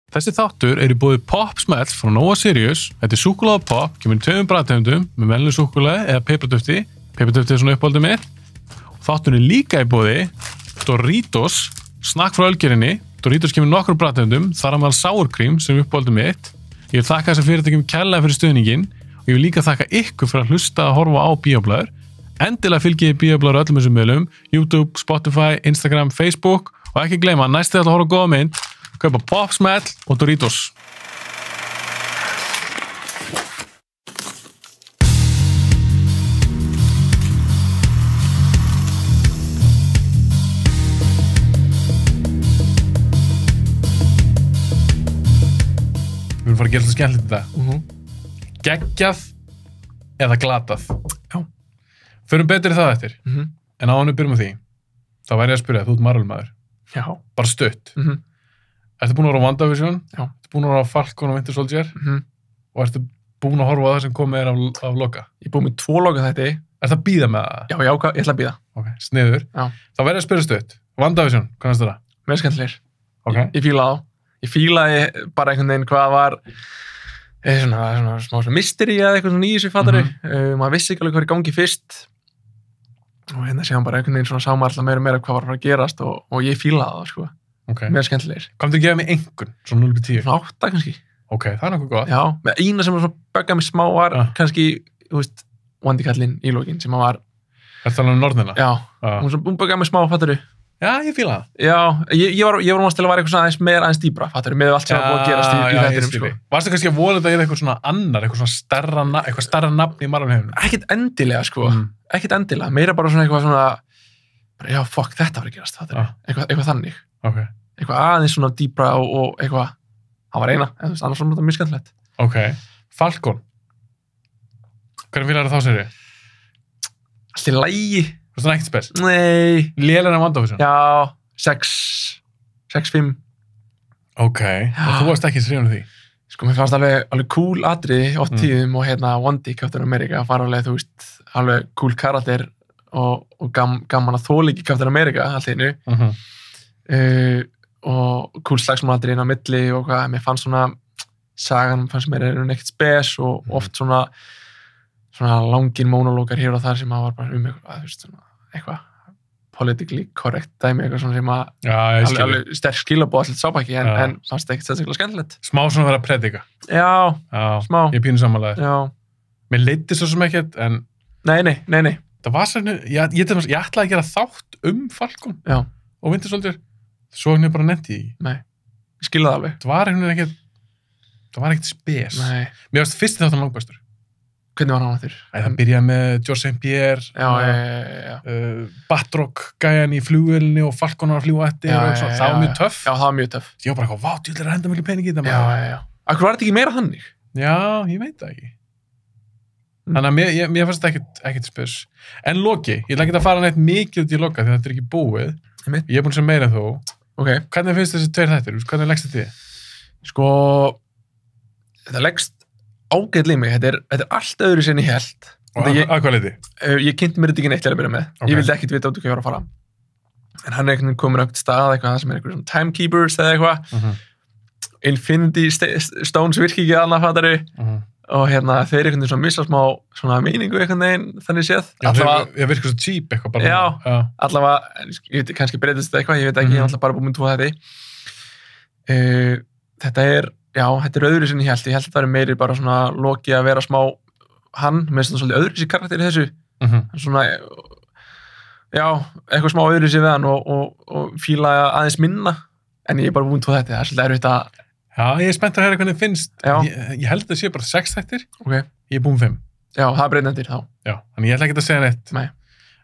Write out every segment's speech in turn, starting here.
Þessi þáttur í boði Pop Smell frá Nova Sirius. Þetta súkkulaði pop, kemur í 2 bragðtegundum með venlu súkkulaði eða pipardufti. Pipardufti svona uppáldið mitt. Þátturinn líka í boði Doritos, snakk frá Ölgerinni. Doritos kemur í nokkrum bragðtegundum, þar á meðal sour cream sem uppáldið mitt. Ég vil þakka þessum fyrirtækjum kærlega fyrir stuðninginn og ég vil líka þakka ykkur fyrir að hlusta að horfa á Bíóblæður. Endilega fylgið Bíóblæður öllum þessum miðlum, YouTube, Spotify, Instagram, Facebook og ekki gleyma, næstu að horfa á góða mynd. Kaupa Pop Smell og Doritos. Við erum fara að gera þetta skemmtilegt þetta. Geggjað eða glatað. Já. Förum betur í það eftir. En áður en við byrjum á því. Þá væri ég að spyrja, þú ert Marvel-maður. Já. Bara stutt. Ertu búin að horfa á WandaVision? Já. Ertu búin að horfa á Falcon og Winter Soldier? Og ertu búin að horfa á það sem komið af Loka? Ég er búin með 2 Loka þætti. Ertu að bíða með það? Já, ég ætla að bíða. Ok, sniður. Já. Þá verður að spyrja stutt. WandaVision, hvað finnst þér það? Mér skemmtilegir. Ok. Ég fílaði á. Ég fílaði bara einhvern veginn hvað var svona smá mystery eða eitthvað svona í þessu fattari. Maður vissi ekki alveg hvað er í gangi fyrst. Og hérna séðan bara einhvern veginn svona sá maður alltaf meira og meira hvað var að fara að gerast og ég fílaði það, sko. Okay. Mér skemmtilegir. Komdu að gefa mig einhvern, svona 0-10? Svona 8 kannski. Ok, það er nokkuð gott. Já, með eina sem var svona böggaði mig smá var kannski, þú veist, Wandi-kallinn í lokin sem var... Ertu alveg um norðina? Já, hún böggaði mig smá, fattaru. Já, ég fíla það. Já, ég var vonast til að vera eitthvað svona aðeins dýbra, fattaru, með allt sem var búið að gerast í þættinum, sko. Varstu kannski að vonandi að ég eitthvað svona annar, eitthvað svona eitthvað stærra nafn í Marvel-heiminum? Ekkert endilega, sko. Ekkert endilega. Meira bara svona eitthvað svona, já, fuck, þetta var að gerast, fattaru. Eitthvað þannig. Ok. Eitthvað aðeins svona dýbra og eitthvað, það var eina, en annars var þetta mjög skemmtilegt. Ok. Falcon. Hvernig fílar þá sér ég? Allt í lagi. Þú veist það ekkert spes? Nei. Lélega en WandaVision? Já, 6-5. Ok. Og þú varst ekki srifun því? Sko, mér fannst alveg cool atriði oft tíðum og hérna Wandi, Captain America, var alveg, þú veist, alveg cool karakter og gaman að þóla ekki Captain America allt í einu. Og cool slagsmálatriði inn á milli og hvað, mér fannst svona sagan fannst mér ekkert spes og oft svona langir monologar hér og þar sem var bara eitthvað, þú veist, eitthvað politically correct dæmi, eitthvað svona sem að alveg sterk skilabóð allir sápæki en fannst ekkert sérstaklega skemmtilegt. Smá svona vera að predika. Já, smá. Ég pínu samanlega. Já. Mér leiddi svo sem ekkert, en... Nei. Það var svona, ég ætlaði að gera þátt Falcon. Já. Og Winter Soldier. Svo henni bara nefndi ég. Nei, ég skilði það alveg. Það var ekkert spes. Nei. Mér varst fyrsti þáttan langbæstur. Hvernig var hann að þér? Það byrjaði með George St. Pierre, Batroc gæjan í flugvélni og Falcon var að fljúga eftir og svona. Það var mjög töff. Já, það var mjög töff. Ég var bara eitthvað, vá, djúlega er að henda miklu pening í þetta. Já. Akkur var þetta ekki meira þannig? Já, ég veit það ekki. Þannig að mér fannst þetta ekkert spes. En Loki, ég ætla ekki að fara neitt mikið út í Loka því þetta er ekki búið. Ég er búin að segja meira en þú. Ok. Hvernig finnst þessi 2 þættir? Hvernig leggst þetta þið? Sko, þetta leggst ágætlega í mig. Þetta er allt öðru sem ég held. Og að hvað leiti? Ég kynnti mér þetta ekki neitt til að byrja með. Okay. Ég vildi ekkert vita út hvað ég var að fara. En hann er komin á eitthvað stað, eitthvað sem er eitthvað svona timekeepers eða eitthvað. Infinity Stones virki ekki annað fattari. Og hérna þeir einhvern veginn svona missa smá svona meiningu einhvern veginn þannig séð. Já, þeir virka svo cheap eitthvað bara. Já, allavega, ég veit, kannski breytist þetta eitthvað, ég veit ekki, ég er alltaf bara búin með 2 þetta. Þetta er öðru sinni ég held að það er meiri bara svona Loki að vera smá hann, með svona svolítið öðru sér karakter í þessu. Svona, já, eitthvað smá öðru sér við hann og fíla aðeins minna, en ég er bara búin með 2 þetta, það er svolítið erfitt að Já, ég er spennt að heyra hvernig þið finnst. Ég held að það sé bara 6 þættir. Ok. Ég er búin 5. Já, það er breytnendir þá. Já, þannig ég ætla ekki að segja neitt. Nei.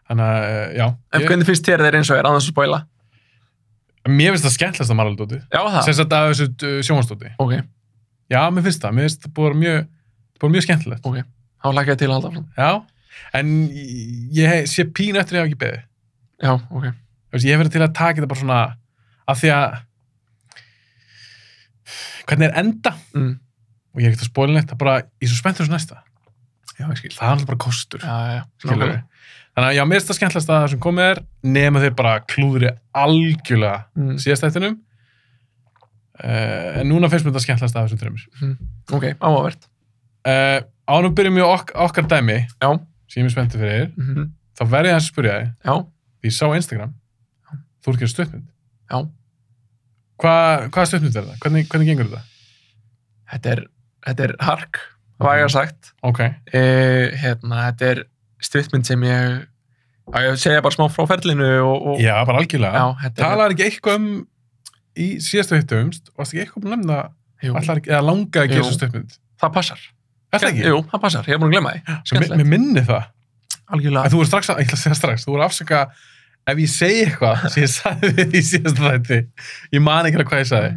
Þannig að, já. En hvernig finnst þér þeir eins og annars að spoila? Mér finnst það skemmtilegast að Marvel-dóti. Já, það. Sem sagt að þessu sjónvarpsdóti. Ok. Já, mér finnst það. Mér finnst það búið mjög skemmtilegt. Ok. Þá hlakka ég til að halda fram. Já, en ég sé pínu eftir ég hafa ekki beðið. Já, ok. Ég hef verið til að taka þetta bara svona af því að hvernig er enda og ég er ekkert að spoila neitt, það bara ég er svo spenntur þessu næsta. Já, ég skil. Það er alltaf bara kostur. Já. Skilurðu. Þannig að já, mér finnst það skemmtilegast að það sem komið er nema þeir bara klúðri algjörlega síðast þættinum. En núna finnst mér þetta skemmtilegast af þessum þreymur. Ok, áhugavert. Ánum byrjum við okkar dæmi, Já. sem ég er spenntið fyrir, þá verð ég að spyrja þig, Já. því ég sá á Instagram, þú ert ekki stuttmynd. Já. Hvað stuttmynd er það? Hvernig gengur þetta? Þetta er hark, vægar sagt. Ok. Þetta er stuttmynd sem ég segja bara smá frá ferlinu og Já, bara algjörlega. Já, Talar ekki eitthvað í síðastu hittumst, varst ekki eitthvað að nefna eða langaði að gera þessu stuttmynd? Það passar. Er það ekki? Jú, það passar. Ég er búin að glemma því. Skemmtilegt. Mér minni það. Algjörlega. En þú er strax, ég ætla að segja strax, þú er afsaka ef ég segi eitthvað sem ég sagði við í síðastu þætti, ég man ekki hvað ég sagði.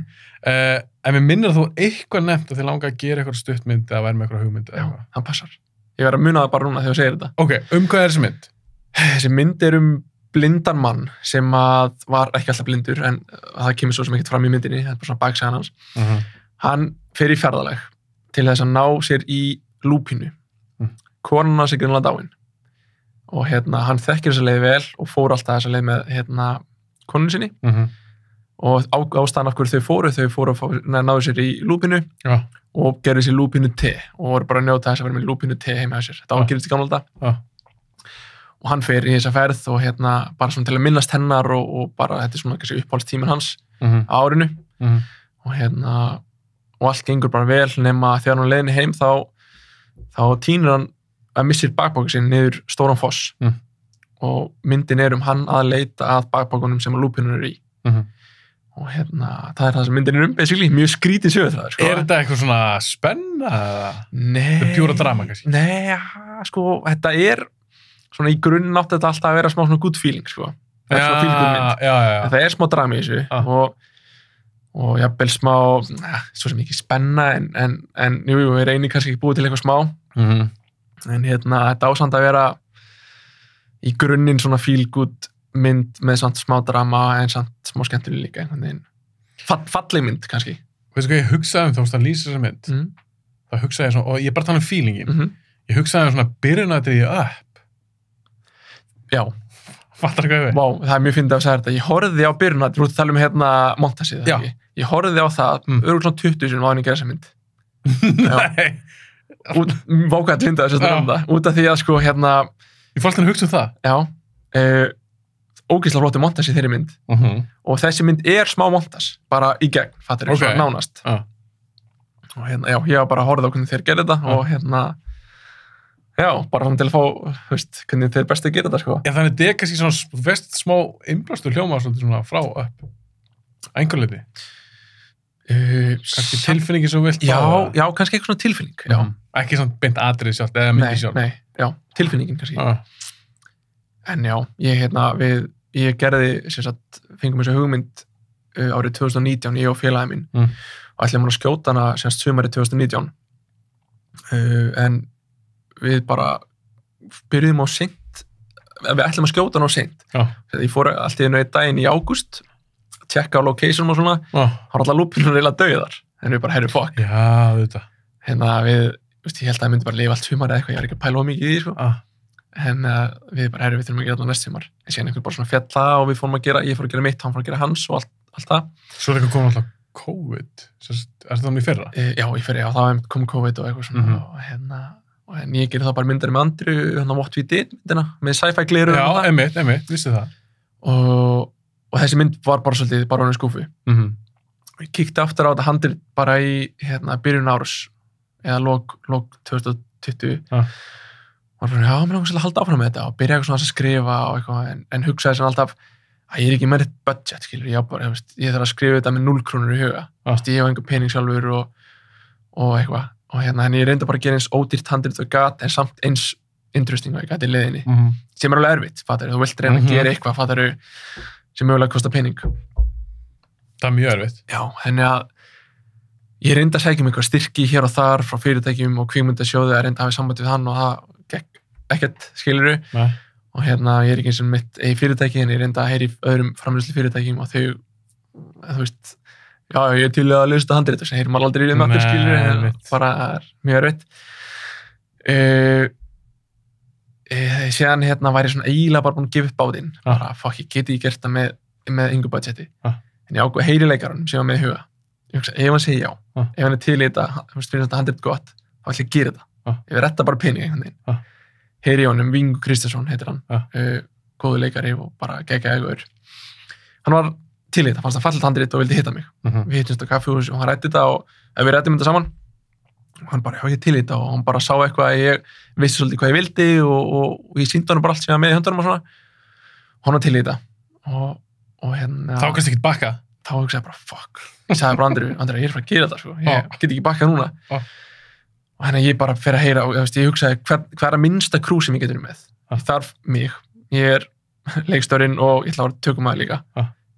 En mér minnir að þú eitthvað nefnt að þið langaði að gera eitthvað stuttmynd eða væri með eitthvað hugmynd eða eitthvað. Já, það passar. Ég verð að muna það bara núna þegar þú segir þetta. Ok, hvað er þessi mynd? Þessi mynd er blindan mann sem var ekki alltaf blindur en það kemur svo sem ekkert fram í myndinni, þetta er bara svona baksagan hans. Hann fer í ferðalag til þess að ná sér í lúpínu. Konan hans er greinilega dáin. Og hann þekkir þessa leið vel og fór alltaf þessa leið með konun sinni. Og ástæðan af hverju þau fóru að náðu sér í lúpínu og gerðu sér lúpínu te og voru bara að njóta þess að vera með lúpínu te heima hjá sér. Þetta ágerist í gamla daga. Og hann fer í þessa ferð og bara svona til að minnast hennar og bara þetta er svona kannski uppáhaldstíminn hans á árinu. Og allt gengur bara vel nema þegar hann er á leiðinni heim þá tínur hann að missir bakbókið sinn niður stóran foss og myndin er hann að leita að bakbókunum sem að lúpínur eru í. Og það er það sem myndin er basically, mjög skrítið sögutræður. Sko. Er þetta eitthvað svona spenna? Nei. Þetta er pjúra drama kannski? Nei, sko, þetta er svona í grunn átti þetta alltaf að vera smá svona good feeling, sko. Það er svona feel-good mynd. Já. Það er smá drama í þessu og jafnvel smá, svo sem ekki spenna en jú, ég reynir kannski ekki búið til eitthvað smá. En þetta ásand að vera í grunninn svona feel-good mynd með samt smá drama en samt smá skemmtileg líka einhvern veginn. Falleg mynd kannski. Veistu hvað ég hugsaði þá að lýsa þessa mynd? Það hugsaði ég svona, og ég bara tala um feelingin. Ég hugsaði svona byrjunadriði upp. Já. Fattar hvað ég veit? Vá, það er mjög fyndið að segja þetta. Ég horfði á byrjunadriði, þú ert að tala um montasið, það ekki? Ég horfði á það, örugglega svona 20 sinni áður en ég gerði þessa mynd. Nei. Vákvæði að finna þess að út af því að sko Ég fórst hann að hugsa um það? Já. Ógeðslega flottur montas í þeirri mynd og þessi mynd er smá montas bara í gegn, fattur ég, svona nánast og já, ég var bara að horfa á hvernig þeir gerði þetta og já, bara svona til að fá hvernig þeir best að gera þetta, sko. Já, þannig þetta er kannski svona, þú veist, smá innblástur hljóma svona frá upp einhver leiti kannski tilfinningi sem þú vilt já, kannski eitthvað svona tilfinning, já. Ekki svona beint atrið sjálft eða myndi sjálft. Nei, já, tilfinningin kannski en já, ég gerði, fengum þessu hugmynd árið 2019, ég og félagi mín og ætlum að skjóta hana sumarið 2019 en við bara byrjuðum á seint við ætlum að skjóta hana á seint ég fór allt í einu einn daginn í ágúst tjekka á locationum og svona þá var alltaf lúpinur eiginlega dauðar en við bara, herru, fuck þetta ég held að það myndi bara lifa allt sumar eða eitthvað, ég var ekki að pæla mikið í því, sko en við bara, við þurfum að gera þetta næst sumar en síðan einhver bara svona fjalla og við fórum að gera ég fór að gera mitt, hann fór að gera hans og allt það. Svo er eitthvað komið alltaf COVID er þetta þannig í fyrra? Já, í fyrra, já, það kom COVID og eitthvað svona og ég gerði það bara myndari með Andrew What We Did myndina, með sci-fi gleru Já, einmitt, vissi það og þessi mynd var bara svolítið bara á henni skúfu og ég kíkti aftur á þetta handrit bara í byrjun árs eða lok 2020 og var svona, mér langar svolítið að halda áfram með þetta og byrja eitthvað svona að skrifa og eitthvað en hugsaði svona alltaf að ég er ekki með þetta budget, skilur, ég þarf að skrifa þetta með 0 krónur í huga, ég hef enga pening sjálfur og eitthvað og ég reyndi bara að gera eins ódýrt handrit og gat en samt eins interesting og ég gat í leiðinni sem er alveg erfitt, fattar þú vilt reyna að gera eitthvað, fattar þú sem mögulega kostar pening. Það er mjög erfitt. Já, henni að ég reyndi að segja um eitthvað styrki hér og þar frá fyrirtækjum og kvikmyndasjóði að reynda að hafa samband við hann og það gekk ekkert, skilurðu. Og ég er ekki eins og mitt eigin fyrirtæki en ég reyndi að heyra í öðrum framleiðslu fyrirtækjum og þau, þú veist, já, ég er til að lesa þetta handrit og sem heyrir maður aldrei í þeim aftur, skilurðu, en bara er mjög erfitt. Síðan væri ég svona eiginlega bara búin að gefa upp bátinn, bara fuck, ég geti gert það með yngur budgeti. En ég ákvað heyri leikarunum sem var með í huga ég hugsa, ef hann segir já, ef hann til í þetta, finnst þetta handrit gott, þá ætla ég að gera þetta. Ég vil retta bara pening einhvern veginn. Heyri í honum, Vingur Kristjánsson heitir hann, góðu leikari og bara geggjaður. Hann var til í þetta, fannst það fallet handrit og vildi hitta mig. Við hittumst á kaffihúsi og hann rætti þetta og við rættum þetta saman. Og hann bara, já, ég til í þetta og hann bara sá eitthvað að ég vissi svolítið hvað ég vildi og ég sýndi hann bara allt sem ég var með í höndunum og svona. Og hann var til í þetta. Og hérna... Þá kannski ekki bakka? Þá hugsaði ég bara, fuck. Ég sagði bara Andri, ég er frá að gera þetta, sko. Ég get ekki bakkað núna. Og hérna ég bara fer að heyra og ég hugsaði, hvað er að minnsta krú sem ég getur með? Ég þarf mig. Ég er leikstjórinn og ég ætla að vera tökumaður líka,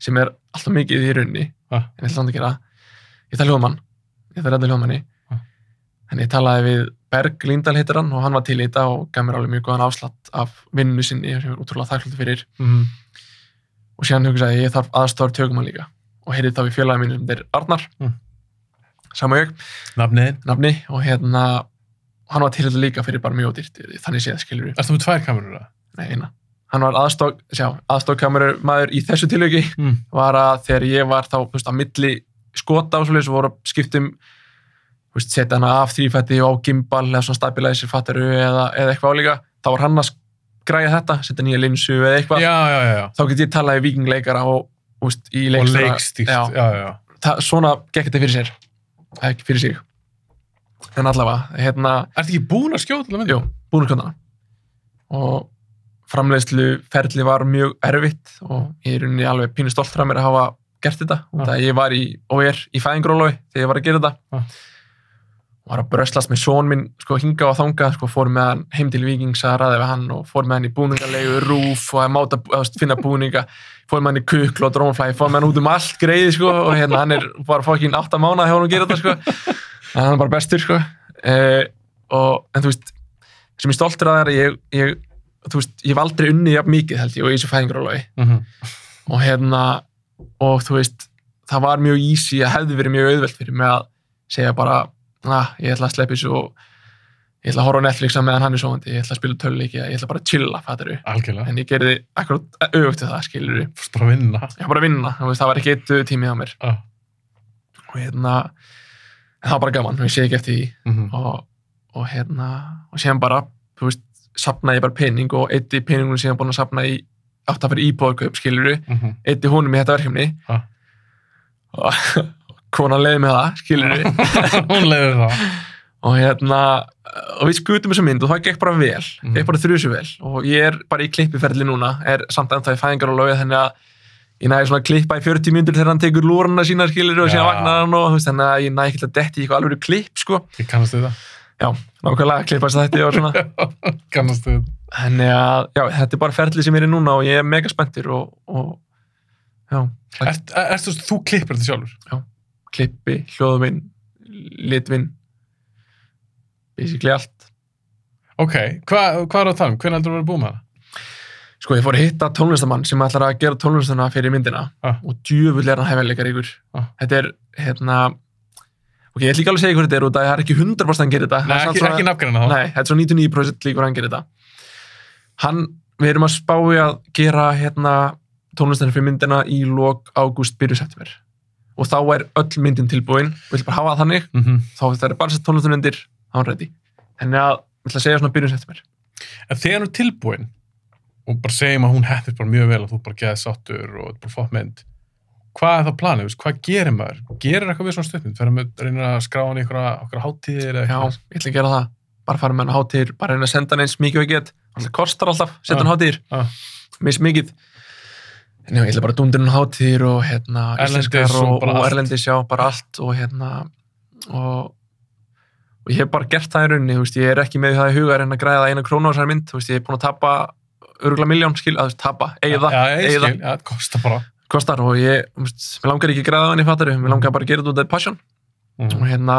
sem er alltaf mikið í rauninni. En ég ætla að gera. Ég ætla hljóðmann. Ég ætla að redda hljóðmanni. En ég talaði við Berg Líndal heitir hann og hann var til í þetta og gaf mér alveg mjög góðan afslátt af vinnu sinni sem ég er útrúlega þakkláttur fyrir. Og síðan hugsaði ég þarf aðstofar tökumann líka og heyrði þá í félagi mínu sem þeir Arnar, sama ég. Nafni og hérna, hann var til þetta líka fyrir bara mjög ódýrt, þannig séð skilur við. Ertu með 2 kamerur? Nei, eina. Hann var aðstofkameramaður í þessu tilviki, var að þegar ég var þá á milli skota og svoleiðis og voru að skiptum setja hana af þrífætti og á gimbal eða svona stabilizer fattaru eða eitthvað álíka, þá var hann að græja þetta, setja nýja linsu eða eitthvað. Já. Þá get ég talaði vikingleikara og í leikstjóra. Og leikstýrt, já. Svona gekk þetta fyrir sér, ekki fyrir sig. En allavega, hérna... Ertu ekki búin að skjóta allavega? Jú, búin að skjóta hana. Og framleiðsluferli var mjög erfitt og ég er unni alveg pínu stolt frá mér að hafa gert þetta. Og það ég var í fæðingarólofi þegar ég var að gera þetta. Var að bröslast með són minn, hinga og þanga, fór með hann heim til Víkings að ræða við hann og fór með hann í búningalegu, rúf og að finna búninga, fór með hann í kukl og drónflæði, fór með hann út allt greiði, og hérna hann er bara fokkin 8 mánaða hjá hann að gera þetta, en hann er bara bestur, en þú veist, sem ég stoltur að það er ég hef aldrei unnið jafn mikið, held ég, og í þessu fæðingarólofi, og hérna, og þú veist, það var mjög easy að hefði verið mjög auðvelt fyrir mig að segja bara ég ætla að sleppa þessu og ég ætla að horfa á Netflix meðan hann er sofandi, ég ætla að spila töluleiki, ég ætla bara að chilla, fattaru. Algjörlega. En ég gerði akkurat öfugt við það, skilurðu. Fórst bara að vinna. Já, bara að vinna, það var ekki 1 tími á mér. Og hérna, það var bara gaman, ég sé ekki eftir því. Og hérna, og síðan bara, þú veist, safnaði ég bara pening og eyddi peningunum síðan búin að safna í átt að fyrir íbúðarkaup, skilurðu. Eyddi honum í þetta verkefni. Og konan leiði með það, skilur við. Hún leiði það. Og hérna, og við skutum þessu mynd og það gekk bara vel, gekk bara þrjusu vel. Og ég er bara í klippiferli núna, er samt ennþá í fæðingarólofi, þannig að ég næði svona að klippa í 40 mínútur þegar hann tekur lúrana sína, skilur við, og síðan vagnar hann og þannig að ég næði ekki að detti í eitthvað alveg klipp, Ég kannast við það. Já, nákvæmlega, klippast þetta og svona. Kannast við það. Þannig að, já, þetta er bara ferli sem ég er í núna og ég er mega spenntur og já. Þú klippir þetta sjálfur? Já. Klippi, hljóðvinn, litvinn, basically allt. Ok, hvað er það að tala um? Hvernig heldur þú að vera búið með það? Ég fór að hitta tónlistamann sem ætlar að gera tónlistuna fyrir myndina og djöfull er hann hæfileikaríkur. Þetta er, hérna, ok, ég ætla ekki alveg að segja hvað þetta er og það er ekki 100% hann gerir þetta. Nei, ekki nafngreina þá. Nei, þetta er svo 99% líkur hann gerir þetta. Við erum að spá í að gera, hérna, tónlistuna fyrir myndina í lok ágúst, byrjun september. Og þá er öll myndin tilbúin, við ætlum bara að hafa það þannig, þá það er bara sett tónlistun undir, þá er hann ready. Þannig að við ætlum að segja svona byrjun september. En þegar hann er tilbúin, og bara segjum að hún heppist bara mjög vel og þú bara geðið sáttur og bara flott mynd, hvað er það planið? Hvað gerir maður? Gerir eitthvað við svona stuttmynd? Fyrir að reyna að skrá hann í einhverja hátíðir eða eitthvað? Já, ég ætla að gera það. Bara fara með hann á hátíðir, bara reyna að senda hann eins mikið og ég get. Það kostar alltaf, setja hann hátíðir. Misst mikið. En já, ég ætla bara að dúndur hann hátíðir og hérna íslenskar og erlendis, já, bara allt og hérna og ég hef bara gert það í rauninni, þú veist, ég er ekki með það í huga að reyna að græða 1 krónu á þessari mynd, þú veist, ég er búin að tapa örugglega 1 milljón, eyða, kostar bara. Kostar og ég, þú veist, mér langar ekki að græða hann í fattaru, mér langar bara að gera þetta út af passion og hérna,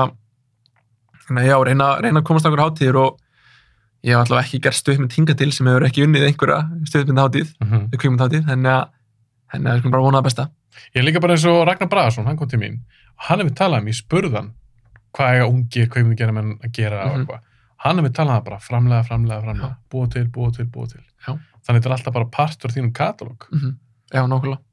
já, reyna að komast á einhver hátíðir og ég hef allavega ekki gert stuttmynd hingað til sem hefur ekki unnið einhverja stuttmyndahátíð, kvikmyndahátíð, þannig að við skulum bara vona það besta. Ég er líka bara eins og Ragnar Bragason, hann kom til mín og hann hefur talað ég spurði hann hvað eiga ungir kvikmyndagerðarmenn að gera og eitthvað. Hann hefur talað bara framlega, búa til. Já. Þannig þetta er alltaf bara partur af þínum katalóg. Já, nákvæmlega.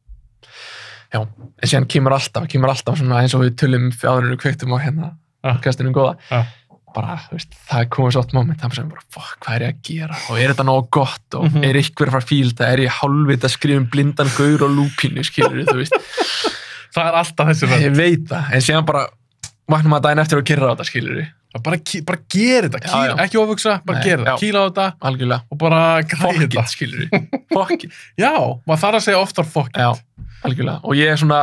Já, en síðan kemur alltaf svona eins og við tölum áður en við kveiktum á hérna podcastinum góða. Bara, þú veist, það komið svo oft moment, það er bara, fuck, hvað er ég að gera? Og er þetta nógu gott? Og er ykkur að fara að fíla þetta? Er ég hálfvita að skrifa blindan gaur og lúpínu, skilur þú veist? Það er alltaf þessi Ég veit það, en síðan bara vaknum maður daginn eftir og kyrra á þetta, skilur bara gera þetta, ekki ofugsa, bara gera þetta, kýla á þetta algjörlega. Og bara græði þetta. Skilur fuck it. Já, maður þarf að segja oftar fuck it. Já, algjörlega. Og ég er svona,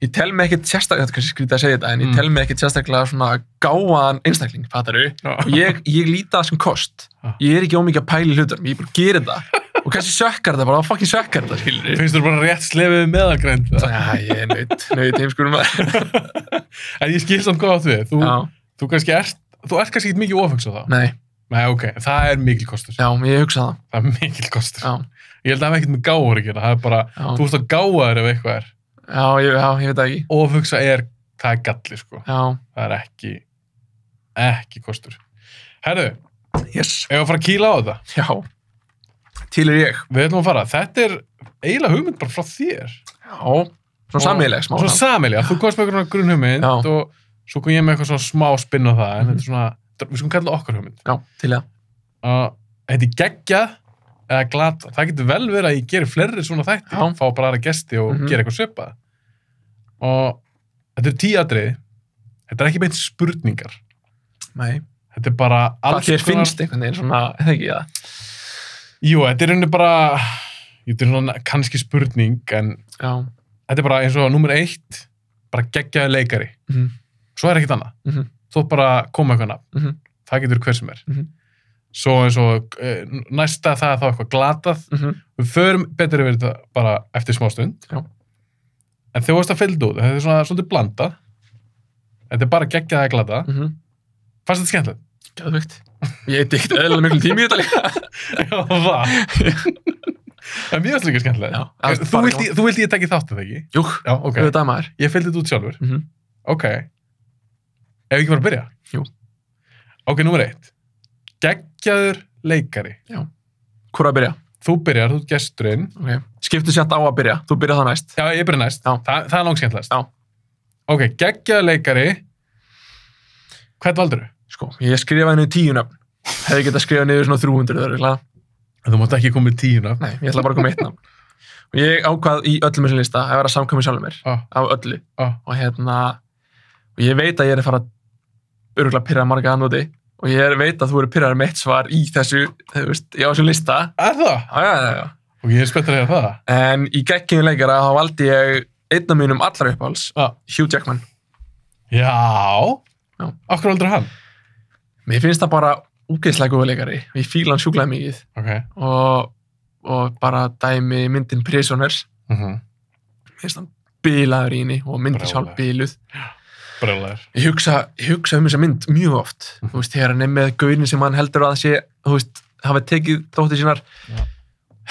ég tel mig ekkert sérstaklega, þetta er kannski skrítið að segja þetta, en ég tel mig ekkert sérstaklega svona gáðan einstakling, fattaru? Og ég líti það sem kost. Ég er ekki ómikið að pæla í hlutunum, ég bara gera þetta. Og kannski sökkar þetta bara, fucking sökkar þetta, skilur Finnst þú bara rétt slefið meðalgreind? Já, ég er nöyt heimskurum maður. En ég skil samt góð á því, þú ert kannski ekki mikið ofugsa þá? Nei, ok, það er mikil kostur. Já, ég hugsa það. Það er mikil kostur. Já. Ég held að það hef ekkert með gáður að gera, það er bara, þú ert að gáða þér ef eitthvað er. Já, ég veit það ekki. Ofugsa það er galli, sko. Já. Það er ekki kostur. Herðu, yes. Ef að fara að kýla á þetta? Já, til er ég. Við ætlum að fara, þetta er eiginlega hugmynd bara frá þér. Já, svona sameiginleg smá. Svona sameiginlega, þú komst með einhverjum grunnhugmynd og svo kom ég með eitthvað svona smá spinn á það, en þetta er svona, við skulum kalla okkar hugmynd. Já, til það. Þetta er geggjað eða glata. Það getur vel verið að ég geri fleiri svona þætti, fá bara aðra gesti og gera eitthvað svipað. Og þetta er 10 atriði. Þetta er ekki beint spurningar. Nei. Þetta er bara alls konar. Hvað þér finnst einhvern veginn svona, eða ekki það? Jú, þetta er rauninni bara, þetta er svona kannski spurning, en þetta er bara eins og númer 1, bara geggjaði leikari. Svo er ekkert annað. Þú bara koma eitthvað nafn. Það getur hver sem er. Svo eins og næsta það er þá eitthvað glatað. Við förum betur yfir þetta bara eftir smá stund. En þegar þú varst að fylgja út, þetta er svona svolítið blandað. Þetta er bara geggjaði glatað. Fannst þetta skemmtilegt? Geðveikt. Ég eitthvað ekkert eðlilega miklu tími í þetta líka. Já, það. En mér finnst líka skemmtilegt. Þú vildi ég tekja þátt, eða ekki? Jú, ok. Ég fylgdi þetta út sjálfur. Ok. Ef ekki bara að byrja? Jú. Ok, númer 1. Geggjaður leikari. Já. Hvor að byrja? Þú byrjar, þú ert gesturinn. Ok. Skiptu sér á að byrja. Þú byrjar það næst. Já, ég byrja næst. Það er langt skemmtilegast. Já. Ok, geggjaður leikari. Hvern valdur þú? Sko, ég skrifaði niður 10 nöfn. Hefði getað skrifað niður svona 300, örugglega. Þú mátt ekki koma með 10 nöfn. Nei, ég ætla bara að koma með 1 nafn. Og ég ákvað í öllum þessum lista að vera samkvæmur sjálfur mér. Af öllu. Og ég veit að ég er að fara örugglega pirraði marga annúti og ég veit að þú eru pirraði með 1 svar í þessu, þú veist, í þessum lista. Er það? Já. Og ég er spennt að heyra það. En í geggjum leikara þá valdi ég einn af mínum allra uppáhalds, Hugh Jackman. Já. Af hverju valdur hann? Mér finnst það bara úgeðslega góður leikari. Ég fíla hann sjúklega mikið. Okay. Og bara dæmi myndin Prisoners. Mér finnst hann bilaður í henni og myndin sjálf biluð. Brjálæður. Ég hugsa þessa mynd mjög oft. Þú veist, þegar hann með gaurin sem hann heldur að sé, þú veist, hafa tekið dóttir sínar,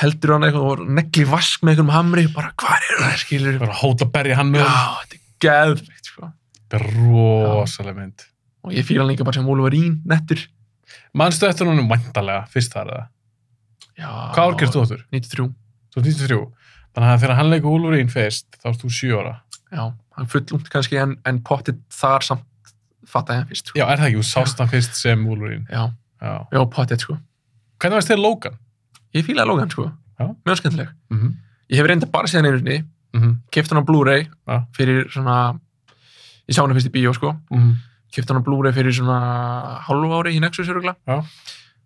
heldur hann eitthvað og negli vask með einhverjum hamri, bara hvað það, skilur? Bara hóta berja hann með hann. Já, þetta er geðveikt, sko. Þetta er rosaleg mynd. Og ég fíla hann líka bara sem Wolverine, nettur. Manstu eftir honum væntanlega, fyrst þar eða? Já. Hvað ár gerst þú áttur? 93. Þú 93. Þannig að þegar hann leikur Wolverine fyrst, þá erst þú 7 ára. Já, hann fullungt kannski en pottið þar samt fattaði hann fyrst. Sko. Já, er það ekki? Þú sást hann fyrst sem Wolverine. Já, pottið, sko. Hvernig varst þér Logan? Ég fílaði Logan, sko. Já. Mjög skemmtileg. Ég hef reynda bara síðan einu sinni, keypti hann á Blu-ray fyrir svona, ég sá hann fyrst í bíó, sko. Keypti hann á Blu-ray fyrir svona hálfu ári í Nexus, öruglega.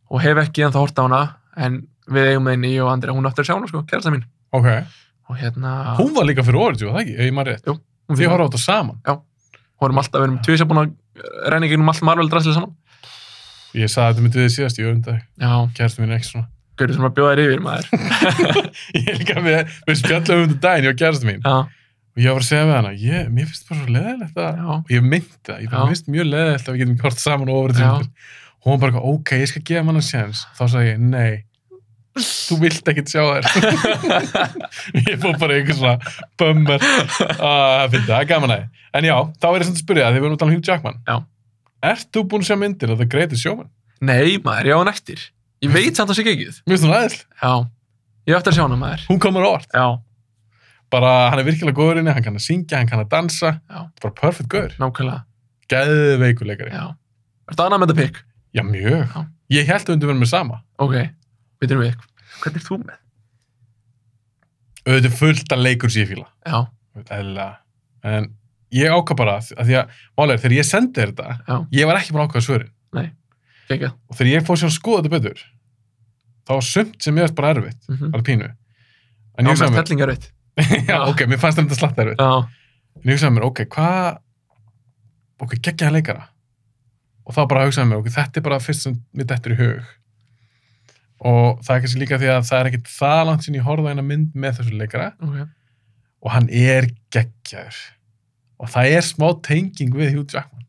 Og hef ekki ennþá hort á hana, en við eigum með henni og Andrea, hún aftur að sjá hana, sko, kærasta mín. Ok. Og hérna... Hún var líka fyrir orðið, það ekki? Ef ég maður rétt. Jú. Þið horfðu á þetta saman. Já. Við erum tvisar búin að reyna í gegnum allt Marvel-drasli saman. Ég sagði þetta myndið þið síðast í öfundag. Já. Kærastan mín er ekki svona. Gaurið sem að bjóða þér yfir, maður. Ég er líka við spjallum um þetta daginn, ég og kærastan mín. Já. Og ég var að segja við hana, mér finnst bara svo leðilegt að... Og ég myndi það. Ég finnst mjög leðilegt að við getum hort saman og ofrið. Hún var bara, ok, ég skal gefa hann séns. Þá sagði ég, nei. Þú vilt ekkert sjá þér. Ég fór bara einhver svona bömmar. Það er gaman að þið. En já, þá er ég svona að spyrja það, þið verðum að tala um Hugh Jackman. Já. Ert þú búin að sjá myndir The Greatest Showman? Nei, maður, ég á hann eftir. Ég veit samt að sé ekki. Mér finnst hún aðeins. Já. Ég á eftir að sjá hana, maður. Hún komur á orð. Já. bara, hann er virkilega góður inni, hann kann að syngja, hann kann að dansa, Já. bara perfect gaur, nákvæmlega. geðveikur leikari. Já. Ertu ánægð með þetta pick? Já, mjög. Já. Ég held að undir verðum með sama. Ok, byrjum við. Hvernig er þú með? Auðvitað fullt af leikur sem ég fíla. Já. Eðlilega. En ég ákvað bara, að því að, málega, þegar ég sendi þér þetta, Já. ég var ekki búin að ákvaða svörin. Gekka. Og þegar ég fór sér að skoða þetta betur, þá var sumt sem ég veist bara erfitt, alveg pínu. En Já, ég hugsaði með mér, stellingar veit. já, ok, mér fannst þetta slatt erfitt. Já. En ég hugsaði mér, ok, geggjaði leikara. Og þá bara hugsaði mér, ok, þetta er bara fyrst sem mér dettur í hug. Og það er kannski líka því að það er ekkit það langt sem ég horfði á eina mynd með þessu leikara. Ok. Og hann er geggjaður. Og það er smá tenging við Hugh Jackman.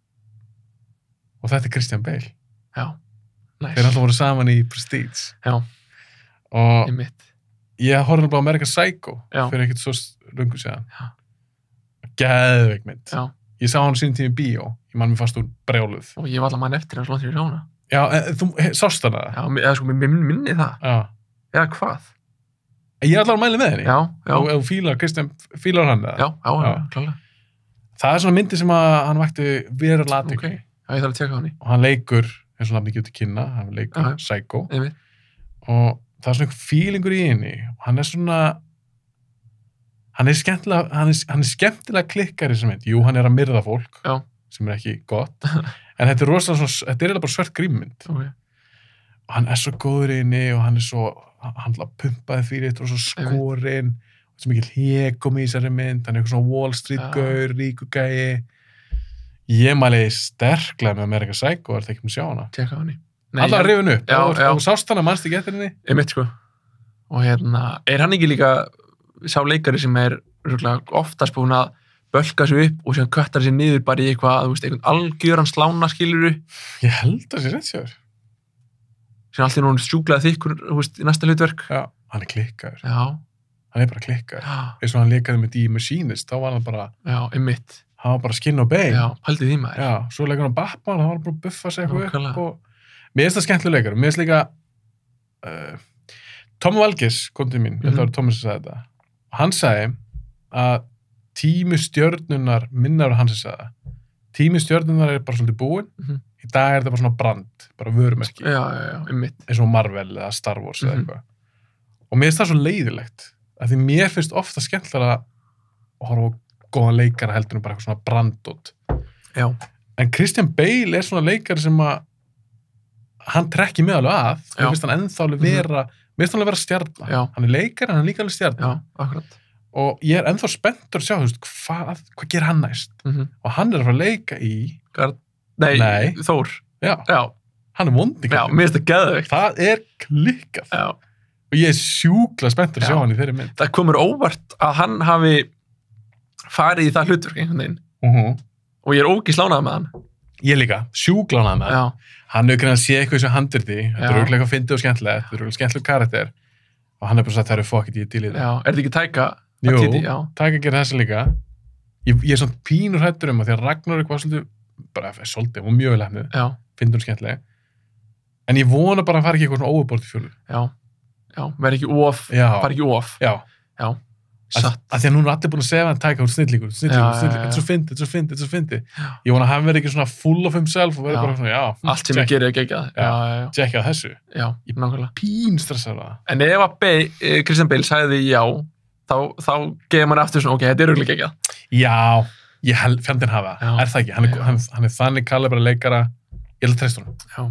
Og þetta er Christian Bale. Já. Nice. Þeir alltaf voru saman í Prestige. Já. Og Ég mitt. ég horfði bara á American Psycho Já. fyrir ekkert svo lungu síðan. Já. Geðveik mynd. Já. Ég sá hann sínum tími í bíó. Ég man mér fast úr brjáluð. Og ég var allar mann eftir hans langt fyrir hana. Já, þú sást hana? Já, eða sko, mér minni það. Já. Eða hvað? Ég er allar að mæla með henni. Já, já. Og ef þú fílar, Christian, fílar hann það? Já, klálega. Það er svona myndi sem að hann vakti verulega athygli. Ok, já, ég þarf að tjekka hann í. Og hann leikur, eins og nafni gefur til kynna, hann leikur Já. Psycho. Einmitt. Og það er svona einhver feelingur í henni. Og hann er svona, hann er skemmtilega klikkar í þessum mynd. Jú, hann er að myrða fólk, Já. sem er ekki gott. En þetta er rosalega svona, þetta er eiginlega bara svört grímmynd. Ok. Og hann er svo góður í henni og hann er svo, hann pumpaði fyrir þetta og svo skorinn. Og svo mikil hekum í þessari mynd. Hann er eitthvað svona Wall Street-gaur, ríkugæi. Ég mæli sterklega með American Psycho, er það ekki með að sjá hana? Tjekka hann í. Alltaf rifin upp. Já, já. Og sást hana, mannst ekki eftir henni? Einmitt, sko. Og hérna, er hann ekki líka sá leikari sem er örugglega oftast búinn að bölka sig upp og síðan köttar sig niður bara í eitthvað, þú veist, einhvern algjöran slána, skilurðu, Ég held að það sé rétt sér. síðan allt í núna sjúklaði þykkur, þú veist, í næsta hlutverk. Já, hann er klikkaður. Já, Hann er bara klikkaður. já, Eins og hann leikaði með The Machinist, þá var hann bara, já, einmitt. hann var bara skinn og bein. Já, pældi því maður. Já, svo leikur hann Batman, hann var bara að buffa sig eitthvað Nákvæmlega. upp og mér finnst það skemmtilega leikar. Mér finnst líka Tom Valgis, kondið mín, ég held að það var Thomas sem sagði þetta. Og hann sagði að tími stjörnunar, minnar hann sem sagði það. Tími stjörnunar er bara svolítið búinn. Í dag er þetta bara svona brand, bara vörumerki. Já, einmitt. Eins og Marvel eða Star Wars eða eitthvað. Og mér finnst það svo leiðilegt. Af því mér finnst ofta skemmtilega að horfa á góðan leikara heldur en bara eitthvað svona brandot. Já, En Christian Bale er svona leikari sem að hann trekki með alveg að. Já. Mér finnst hann ennþá alveg vera, mér finnst hann alveg vera stjarna. Já. Hann er leikari, en hann er líka alveg stjarna. já, akkurat. Og ég er ennþá spenntur að sjá, þú veist, hvað gerir hann næst? Og hann er að fara að leika í, Nei. Þór. já, Já, hann er vondi. já, mér finnst það geðveikt. Það er klikkað. Já. Og ég er sjúkla spenntur að sjá Já. hann í þeirri mynd. Það komur óvart að hann hafi farið í það hlutverk einhvern veginn. Og ég er ógislánaði með hann. Ég líka, sjúkla hann að Já, hann hefur greið að sé eitthvað í þessu handriti, þetta er Já. auðvitað eitthvað fyndið og skemmtilegt, þetta er auðvitað skemmtileg karakter og hann er bara sagt, það eru fokkit ég til í já. það. Er þetta ekki Taika? Jú, Waititi? Já. Taika gerir þessi líka. Ég er svona pínur hrættur að því að Ragnarök var svolítið, bara svolítið, hún mjög lefnið, Já, fyndið og skemmtileg. En ég vona bara að fara ekki eitthvað svona óurbort í fjölu. já. Já, verð ekki of, Já, fara ekki of. já. Já, Að satt. því að núna er allir búin að segja hann Taika úr snillíkur, Já, já. þetta er svo fyndið, þetta er svo fyndið, þetta er svo fyndið. Ég vona að hann verði ekki svona full of himself og verði Já. bara svona, já, Allt sem ég gerir er geggjað. Já. Já. tjekkja þessu. Já, nákvæmlega. Pín stressar það. En ef að Christian Bale sagði já, þá gefur mann aftur svona, ok, þetta er auðvitað geggjað. Já, ég held fjandinn hafa, Já. er það ekki? Hann er, Já. hann er þannig kalibra leikara, ég held að treysta honum. Já.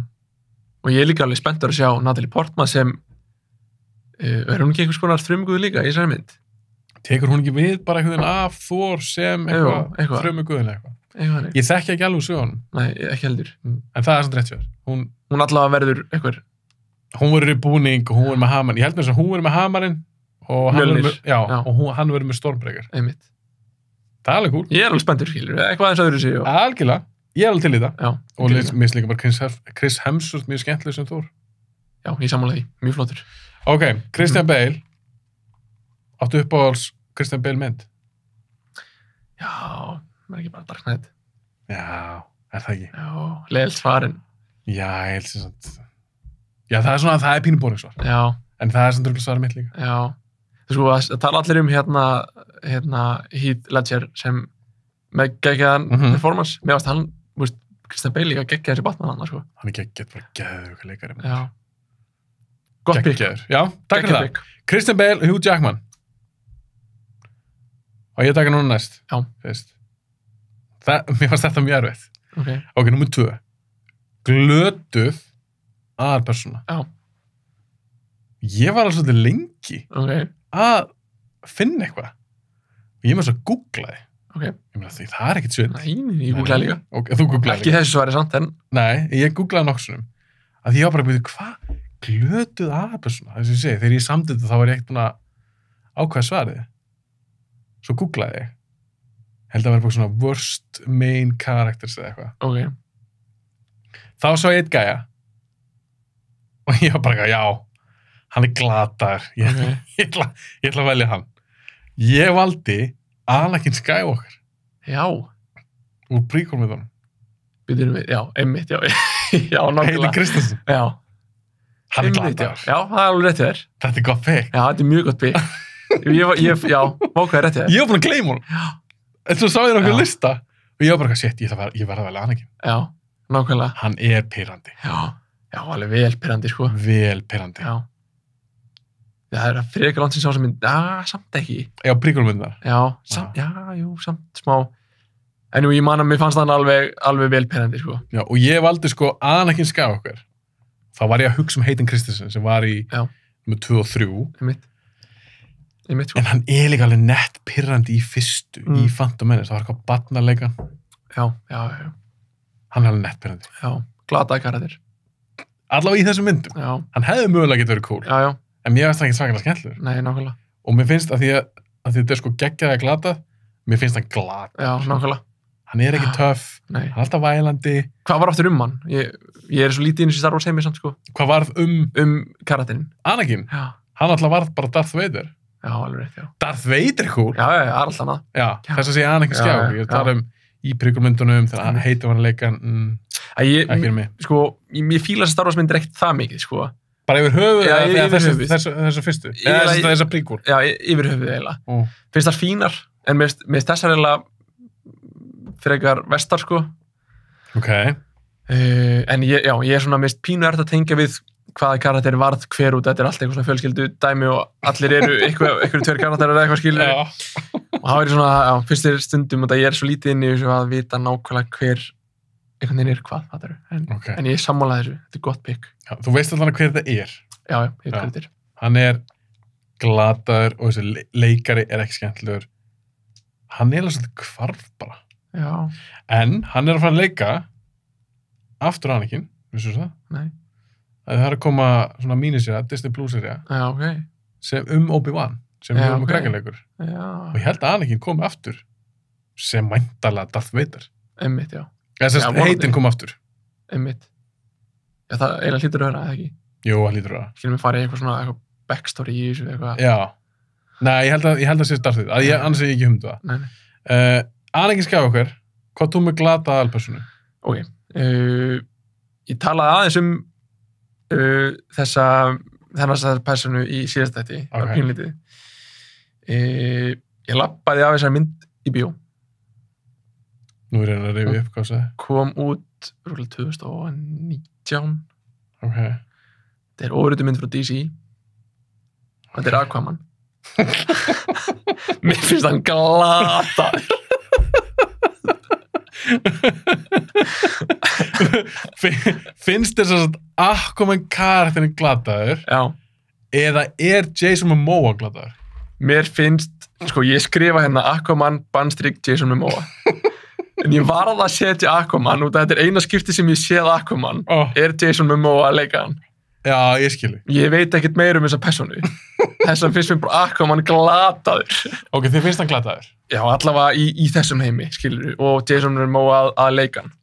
Og ég er líka alveg spenntur að sjá Natalie Portman sem, er hún ekki einhvers konar frumuguð líka í þessari mynd? Tekur hún ekki við bara einhvern veginn af Thor sem eitthvað. eitthvað frumuguðin eitthvað? Eitthvað hannig. Ég þekki ekki alveg úr sögunum, Nei, ekki heldur. en það er svona rétt sér. Hún allavega verður eitthvað. Hún verður í búning og hún verður með hamarinn. Ég held með þess að hún verður með hamarinn og hann verður Mjölnir. með, já, Já. og hann verður með Stormbreaker. Einmitt. Það er alveg cool. Ég er alveg spenntur, skilur. Eitthvað aðeins öðru sig. Algjörlega, ég er alveg til í það. Já, Og til í það. mér finnst líka bara Chris Hemsworth mjög skemmtileg sem Thor. Já, ég sammála því. Mjög flottur. Ok, Christian Bale. Áttu uppáhalds Christian Bale mynd? Já, það er ekki bara Dark Knight. Já, er það ekki? Já, leiðilt svarin. Já, ég held sem sagt. Já, það er svona, það er pínu boring svar. Já, En það er sem dröglega svarið mitt líka. já. Sko, það tala allir hérna Heath Ledger sem með geggjaðan performance. Mér varst hann, Christian Bale líka geggjaði þessi Batman hann, sko. Hann er bara geðveikur leikari. Já. Gott pick. Geggjaður. Já, takk fyrir það. Christian Bale, Hugh Jackman. Og ég taka núna næst. Já. Fyrst. Mér fannst þetta mjög erfitt. Ok, númer 2. Glötuð aðalpersóna. Já. Ég var alveg svolítið lengi að finna eitthvað. Og ég með svo googlaði. Ég meina því, það er ekkert svinn. Nei, ég googlaði líka. Þú googlaði líka. Ekki þessu svari samt, en... Nei, ég googlaði nokksunum. Að ég var bara að byrja, hvað? Glötuð aðalpersóna? Þess að ég segi, þegar ég samdi þetta, þá var ég ekkert búin að ákveða svarið. Svo googlaði ég. Held að vera bara svona worst main characters eða eitthvað. Þá sá ég eitt gæja. Og ég var bara, já, hann er glataður. Ég ætla að velja hann. Ég valdi Anakin Skywalker. Já. Úr prequel-myndunum. Býtum við, já, einmitt, já. Já, nákvæmlega. Hayden Christensen. Já. Hann er glataður. Já, það er alveg rétt þér. Þetta er gott pick. Já, þetta er mjög gott pick. Já, hvað er rétt þér? Ég var búin að gleyma honum. En svo sá ég nokkuð lista. Og ég var bara, shit, ég verði að velja Anakin. Já, nákvæmlega. Hann er pirrandi. Já, alveg vel pirrandi, sko. Vel pirrandi. Já. Það er að frekar langt sem sá sem mynd, samt ekki. Já, prequel-myndar. Já, samt smá. En ég man að mér fannst hann alveg vel pirrandi, sko. Já, og ég valdi, sko, Anakin Skywalker. Þá var ég að hugsa Hayden Christensen sem var í nummer 2 og 3. Einmitt, sko. En hann er líka alveg nett pirrandi í fyrstu, í Phantom Menace. Það var eitthvað barnaleikan. Já. Hann er alveg nett pirrandi. Já, glataði karakter. Allavega í þessum myndum. Já. Hann hefði mögulega getið verið cool. Já. En mér finnst það ekki svakalega skemmtilegur. Nei, nákvæmlega. Og mér finnst að því að þetta er sko geggjaði að glata, mér finnst það glata. Já, nákvæmlega. Hann er ekki töff, hann er alltaf vælandi. Hvað var aftur hann? Ég er svo lítið inn í Star Wars heimi samt, sko. Hvað varð karakterinn? Anakin? Já. Hann alltaf varð bara Darth Vader. Já, alveg rétt, já. Darth Vader cool? Já, alltaf annað. Já, þess að segja Anakin Skywalker. Ég tala í prequel-myndunum, þegar hann heitir hann að leika, ekki fyrir mig. Sko, ég fíla þess að Star Wars myndir ekkert það mikið, sko. Bara yfir höfuð? Já, yfir höfuð. Þessu fyrstu? Eða þessa prequel? Já, yfir höfuð eiginlega. Finnst það fínar, en mér þessar eiginlega frekar vestar, sko. Ok. En ég er svona mest pínu að tengja við hvaða karakter varð hver út. Þetta er allt eitthvað svona fjölskyldu dæmi og allir eru einhverju tveir karakterar eða eitthvað skilur. Og það er svona, finnst þér stundum og ég er svo lítið inn í þessu að vita nákvæmlega hver einhvern veginn er hvað, það eru. En ég er sammálaði þessu, þetta er gott pick. Já, þú veist alveg hver þetta er. Já, ég veit hver þetta er. Hann er glataður og þessi leikari er ekki skemmtilegur. Hann er alveg svolítið hvarf bara. Já. En hann er að fara að leika aftur Anakin, vissu það? Nei. Það er að koma svona míniserja, Disney Plus-serja. Já, ok. Sem Obi-Wan, sem við erum að krakkaleikur. Já. Og ég held að Anakin komi aftur sem væntanlega Darth Vader. Einmitt, já. Þess að heitin kom aftur. Einmitt. Já, það eiginlega hlýtur að höra, eða ekki? Jú, það hlýtur að höra. Skilum við fara í eitthvað backstory í þessu eitthvað. Já. Nei, ég held að sé Darth Vader. Annars er ég ekki humdu það. Nei. Anakin Skywalker, hvað þú með glata aðalpersonu? Ok. Ég talaði aðeins þessa personu í síðast þætti. Það var pínlítið. Ég labbaði af þessari mynd í bíó. Nú er hérna að rifja upp, hvað sagði? Kom út 2019. Ok. Þetta er óritu mynd frá DC. Og þetta er Aquaman. Mér finnst hann glataður. Finnst þess að Aquaman karakterin glataður? Já. Eða er Jason Momoa glataður? Mér finnst, sko ég skrifa hérna Aquaman, _, Jason Momoa. En ég varð að setja Aquaman og þetta er eina skipti sem ég séð Aquaman er Jason Momoa að leika hann. Já, ég skilji. Ég veit ekkert meir þessa personu. Þess að finnst mér bara Aquaman glataður. Ok, þið finnst hann glataður? Já, allavega í þessum heimi, skilur. Og Jason Momoa að leika hann.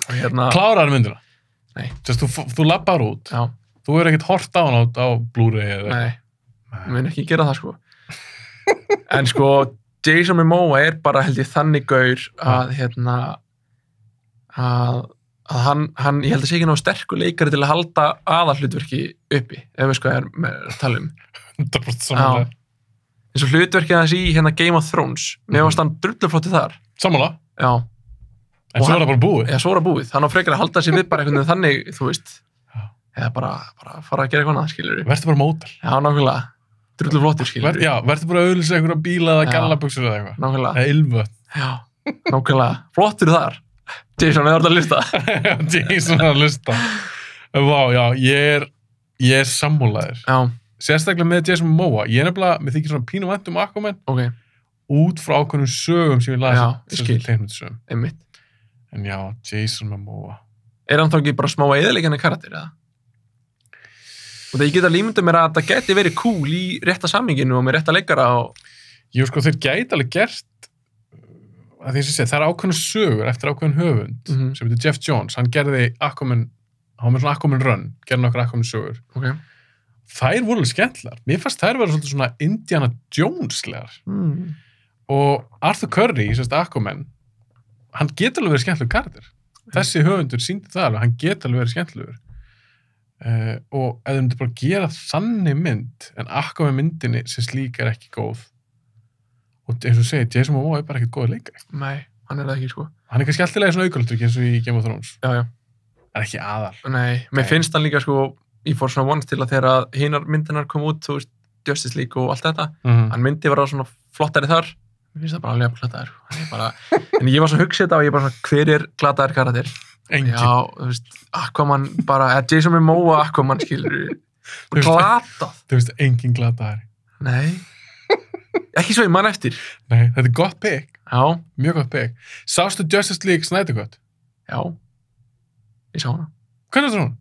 Og hérna... Klárar myndina? Nei. Þess að þú lappar út. Já. Þú er ekkert hort á hann á Blu-ray eða... Nei. Ég mun ekki gera það, sko. En sko... Jason Momoa er bara held ég þannig gaur að að hann ég held að sé ekki ná sterkur leikari til að halda aðalhlutverki uppi, ef við sko erum að tala 100% samanlega. eins og hlutverkið hans í hérna Game of Thrones, mér varst hann drulluflottur þar. Sammála. Já. En svo er það bara búið. Já, svo er það búið. Hann á frekar að halda sig við bara einhvern veginn þannig, þú veist, eða bara fara að gera eitthvað annað, skilur við. Verður bara módel. Já, nákvæmlega. Drulluflottur, skilur við. Já, verður bara að auðlýsa einhverja bíla eða gallabuxur eða eitthvað. Nákvæmlega. Eða ylvöld. Já, nákvæmlega. Flottur þar. Jason, við erum að lista. Jason er að lista. Vá, já, ég er sammálaður. Já. Sérstaklega með Jason Momoa. Ég er nefnilega, mér þykir svona pínu vænt Aquaman. Ok. Út frá ákveðnum sögum sem ég las. Já, ég skil. Teiknimyndasögum. Einmitt. En já, Jason Momoa. Er hann þá ekki bara smá eðileggjandi karakter, eða? Og það ég get að límynda mér að það geti verið cool í rétta samhenginu og með rétta leikara og... Jú, sko, þeir gæti alveg gert að því að segja, það er ákveðnu sögur eftir ákveðin höfund sem heitir Jeff Jones. Hann gerði Aquaman, hann var með svona Aquaman Run, gerði nokkur Aquaman sögur. Ok. Þær voru alveg skemmtilegar. Mér fannst þær vera svolítið svona Indiana Jones-legar. Og Arthur Curry, Aquaman, hann getur alveg verið skemmtilegur karakter. Þessi höfundur sýndi það alveg, hann getur alveg verið skemmtilegur. Og ef þau myndir bara gera þannig mynd, en Aquaman myndinni sem slík er ekki góð. Og eins og segir, Jason Momoa er bara ekkert góð leikari. Nei, hann er það ekki, sko. Hann er kannski alltaf svona aukaldur, eins og í Game of Thrones. Já, já. Það er ekki aðal. Nei, mér finnst hann líka, sko, ég fór svona vonast til að þegar hinar myndinar kom út, þú veist, Justice League og allt þetta, hann myndi vera svona flottari þar. Mér finnst það bara alveg glataður. En ég var svo hugsið þetta og ég bara svona, hver er glataður karakter? Engin. Já, þú veist, Aquaman bara, Jason Momoa Aquaman, skilur við. Glatað. Þú veist, engin glataður. Nei. Ekki svo ég man eftir. Nei, þetta er gott pick. Já. Mjög gott pick. Sástu Justice League Snyder Cut? Já. Ég sá hana. Hvernig er hún?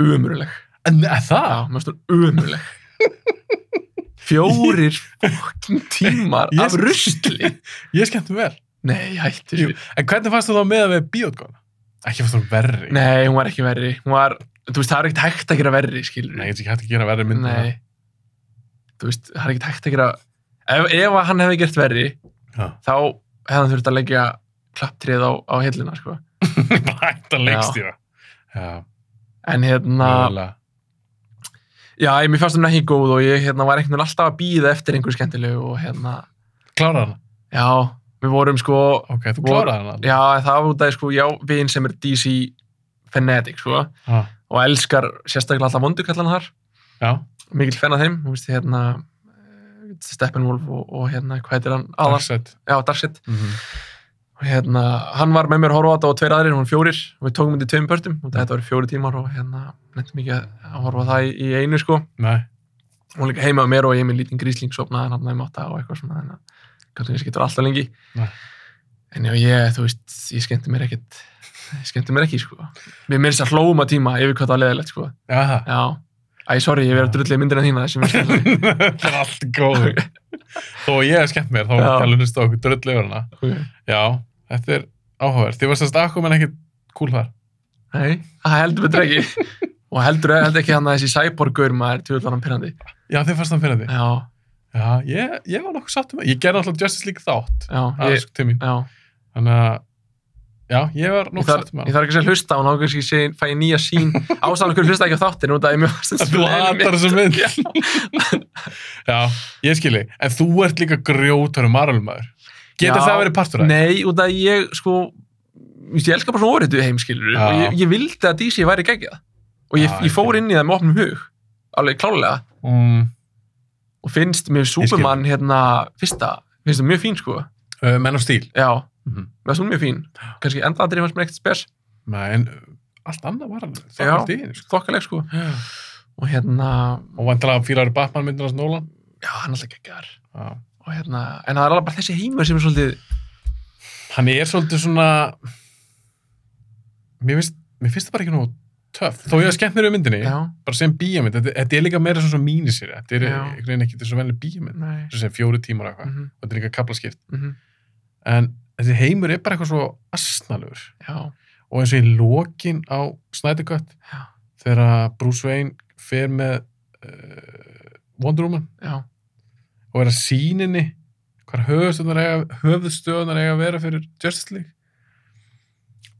Ömurleg. En það? Já, mér finnst hún ömurleg. 4 fucking tímar af rusli. Ég skemmti vel. Nei, hættu sér. En hvernig fannst þú þá með að við bíótgóna? Ekki fannst þú verri? Nei, hún var ekki verri. Hún var, þú veist, það er ekkert hægt að gera verri, skilur. Nei, þetta er ekki hægt að gera verri myndina. Nei. Þú veist, það er ekkert hægt að gera... Ef hann hefði gert verri, þá hefði hann þurft að leggja klapptrið á hillina, sko. Hægt að leikstýra. Já. En Mögulega. Já, mér fannst hún ekki góð og ég var einhvern veginn alltaf að bíða eftir einhver skemmtilegu og Kláraði hana? Já, við vorum sko... Ok, þú kláraði hana? Já, það var út af sko, já, vin sem er DC fanatic, sko. Og elskar sérstaklega alltaf vondukallana þar. Já. Mikil fan af þeim, þú veist, Steppenwolf og hvað heitir hann? Darkseid. Já, Darkseid. Og hann var með mér að horfa á þetta og 2 aðrir, hún 4 og við tókum þetta í 2 pörtum og þetta var 4 tímar og nefntum ekki að horfa það í einu, sko. Nei. Hún líka heima á mér og ég með lítinn grísling sofnaði hann í 8 og eitthvað svona, þannig að kannski ég getur alltaf lengi. Nei. En já, þú veist, ég skemmti mér ekki, sko. Við mér þess að hlóma tíma yfir hvað það var leðilegt, sko. Já, það? Já. Æ, sorry, ég verið að drullið myndina þína þessum ég skemmti. Það er allt góð. Þó ég hef skemmt mér, þá var ég alveg hlust á okkur drullið yfir hana. Okay. Já, þetta er áhugavert. Þið var sérst Aquaman ekkert cool þar? Nei, það heldur betur ekki. Og heldur ekki hann að þessi cyborg-gaur maður tjóðlar hann pirrandi. Já, þið fannst hann pirrandi? Já. Já, ég var nokkuð sáttur með. Ég gerði alltaf Justice League þátt. Já, Þannig að, já, ég var nokkuð sáttur með hann. Ég þarf ekki að hlusta og náttúrulega kannski fæ ég nýja sín. Ástæðan okkur hlusta ekki á þáttin út af ég mjög að þú hatar þessa mynd. Já, ég skilji. En þú ert líka grjótarum Marvel-maður. Getur það verið partur af? Nei, út af ég, sko, ég elskar bara svona óreitu heim, skilur. Og ég vildi að DC væri geggjað. Og ég fór inn í það með opnum hug. Alveg klálega. Og finnst mér Superman fyrsta, finnst það mjög fín, sko. Man of Steel? Já, það er svona mjög fín. Kannski endaðrið fannst mér ekkert spes. Nei, en allt annað var alveg. Það var allt í einu, sko. Þokkaleg, sko. Og Og vantilega fílar Batman myndin hans Nolan? Já, hann alltaf geggjar. Já. Og en það er alveg bara þessi heimur sem er svolítið... Hann er svolítið svona... Mér finnst það bara ekki nógu töff. Þó ég hef skemmt mér um myndinni, bara sem bíómynd. Þetta er líka meira svona mínisýri. Þetta er einhvern veginn ekki svo venlega bíómynd. Svo sem 4 tímar eitthvað. Og þetta er líka kaflaskipt. En þessi heimur er bara eitthvað svo asnalegur. Já. Og eins og í lokin á Snyder Cut, þegar Bruce Wayne fer með Wonder Woman. Já. Og er að sýninni hvar höfuðstöðunar eiga að vera fyrir Justice League.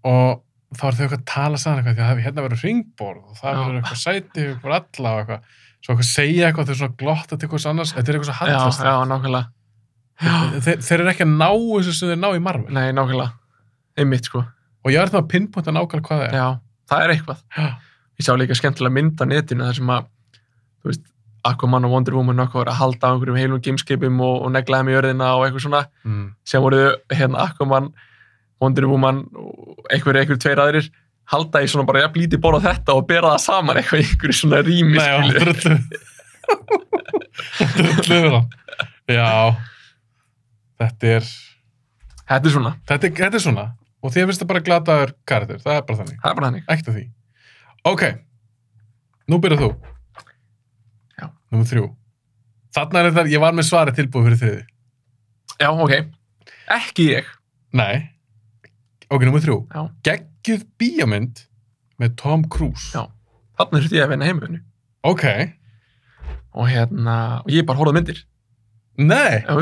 Og þá er þau eitthvað að tala saman eitthvað, því að hérna verður hringborð og það verður eitthvað sæti fyrir alla og eitthvað. svo eitthvað segja eitthvað, þau svona glotta til eitthvað annars, þetta er eitthvað svo Já, handlast. já, nákvæmlega. Þeir eru ekki að ná þessu sem þeir ná í Marvel. Nei, nákvæmlega. Einmitt, sko. Og ég er það að pinpointa nákvæmlega hvað það er. Já, það er eitthvað. Já. Ég sá líka skemmtilega mynd á netinu þar sem að, þú veist, Aquaman og Wonder Woman og að halda á einhverjum heilum gameskipum og negla þeim í jörðina og eitthvað svona. Sem voru hérna Aquaman, Wonder Woman og einhverjir tveir aðrir halda í svona bara jafn lítið borð á þetta og bera það saman eitthvað í einhverju svona rými, drullu. Já. Þetta er svona. Þetta er svona. Og þið finnst það bara glataður karakter. Það er bara þannig. Það er bara þannig. Ekkert af því. Ok. Nú byrjar þú. Já. Númer 3. Þarna er þetta, ég var með svarið tilbúið fyrir þriði. Já, ok. Ekki ég. Nei. Ok, númer 3. Já. Geggjuð bíómynd með Tom Cruise. Já. Þarna þurfti ég að vinna heimöðinu. Ok. Og og ég bara horfði á myndir. Nei. Já.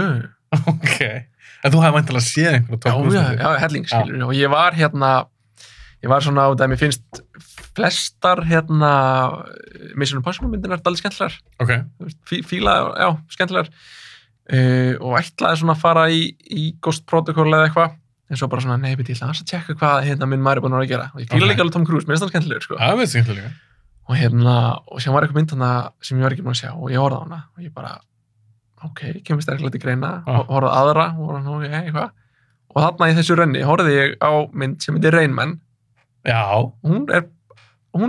Ok. En þú hafði væntanlega séð einhverja Tom Cruise myndir. Já, helling, skilur. Og ég var svona á það að mér finnst flestar Mission Impossible myndirnar dálítið skemmtilegar. Ok. Fíla, já, skemmtilegar. Og ætlaði svona að fara í Ghost Protocol eða eitthvað. En svo bara svona, nei, ég ætla að tjekka hvað minn maður er búin að vera að gera. Og ég fíla líka alveg Tom Cruise, mér finnst það skemmtilegur, sko. Það finnst skemmtilega. Og sem var eitthvað mynd hana sem ég var ekki búin að sjá og ég horfði á hana og ég bara, ok, kemur sterklega til greina, horfði aðra og eitthvað. Og þarna í þessu rönni horfði ég á mynd sem heitir Rain Man. Já. Hún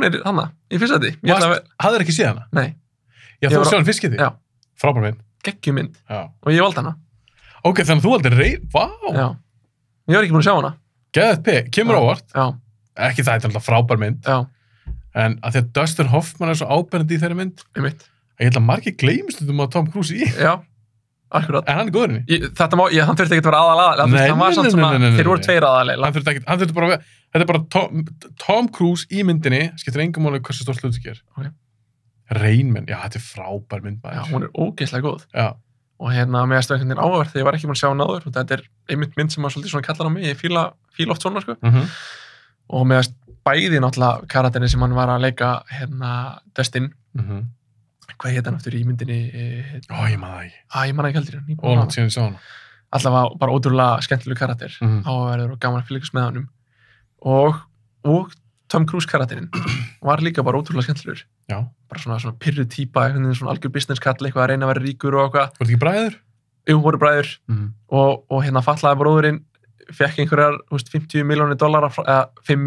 er hana, í fyrsta þetta. Hafðir ekki séð hana? Nei. Já, þú séð hann fyrst getið? Já. Frábær mynd. Geggjum mynd. Já. Og ég valdi hana. Ok, þannig að þú valdi Rain, vá. Já. Ég var ekki búin að sjá hana. Geðið pig, kemur óvart. Já. Ekki það, þetta er alltaf frábær mynd. Já. En að því að Dustin Hoffman er svo áberandi í þeirri mynd. Einmitt. Ég held að margir gleymist um að Tom Cruise í. Já, akkurat. En hann er góður henni. Hann þurfti ekki að vera aðalega. Nei. Þeir voru tveir aðalega. Hann þurfti bara, þetta er bara Tom Cruise í myndinni, skiptir engum máli hversu stórt hlutverk er. Ok. Rain Man, já, þetta er frábær mynd maður. Já, hún er ógeðslega góð. Já. Og mér stöði einhvern veginn áhverð þegar ég var ekki búin að sjá hann áður og þetta er einmitt mynd sem maður svolítið svona kallar á mig, ég fíla oft svona, sko. Og mér bæði náttúrulega karakterin sem hann var að leika Dustin. Hvað heit hann aftur í myndinni? Ég man það ekki. Ég man ekki heldur. Ónátt síðan ég sá hana. Allavega bara ótrúlega skemmtileg karakter, áhugaverður og gaman að fylgjast með honum. Og Tom Cruise karakterinn var líka bara ótrúlega skemmtilegur. Já. Bara svona pyrru típa, svona algjör business kall, eitthvað að reyna að vera ríkur og eitthvað. Voru ekki bræður? Jú, voru bræður. Og fallaði bróðurinn fekk einhverjar, $50 milljónir eða 3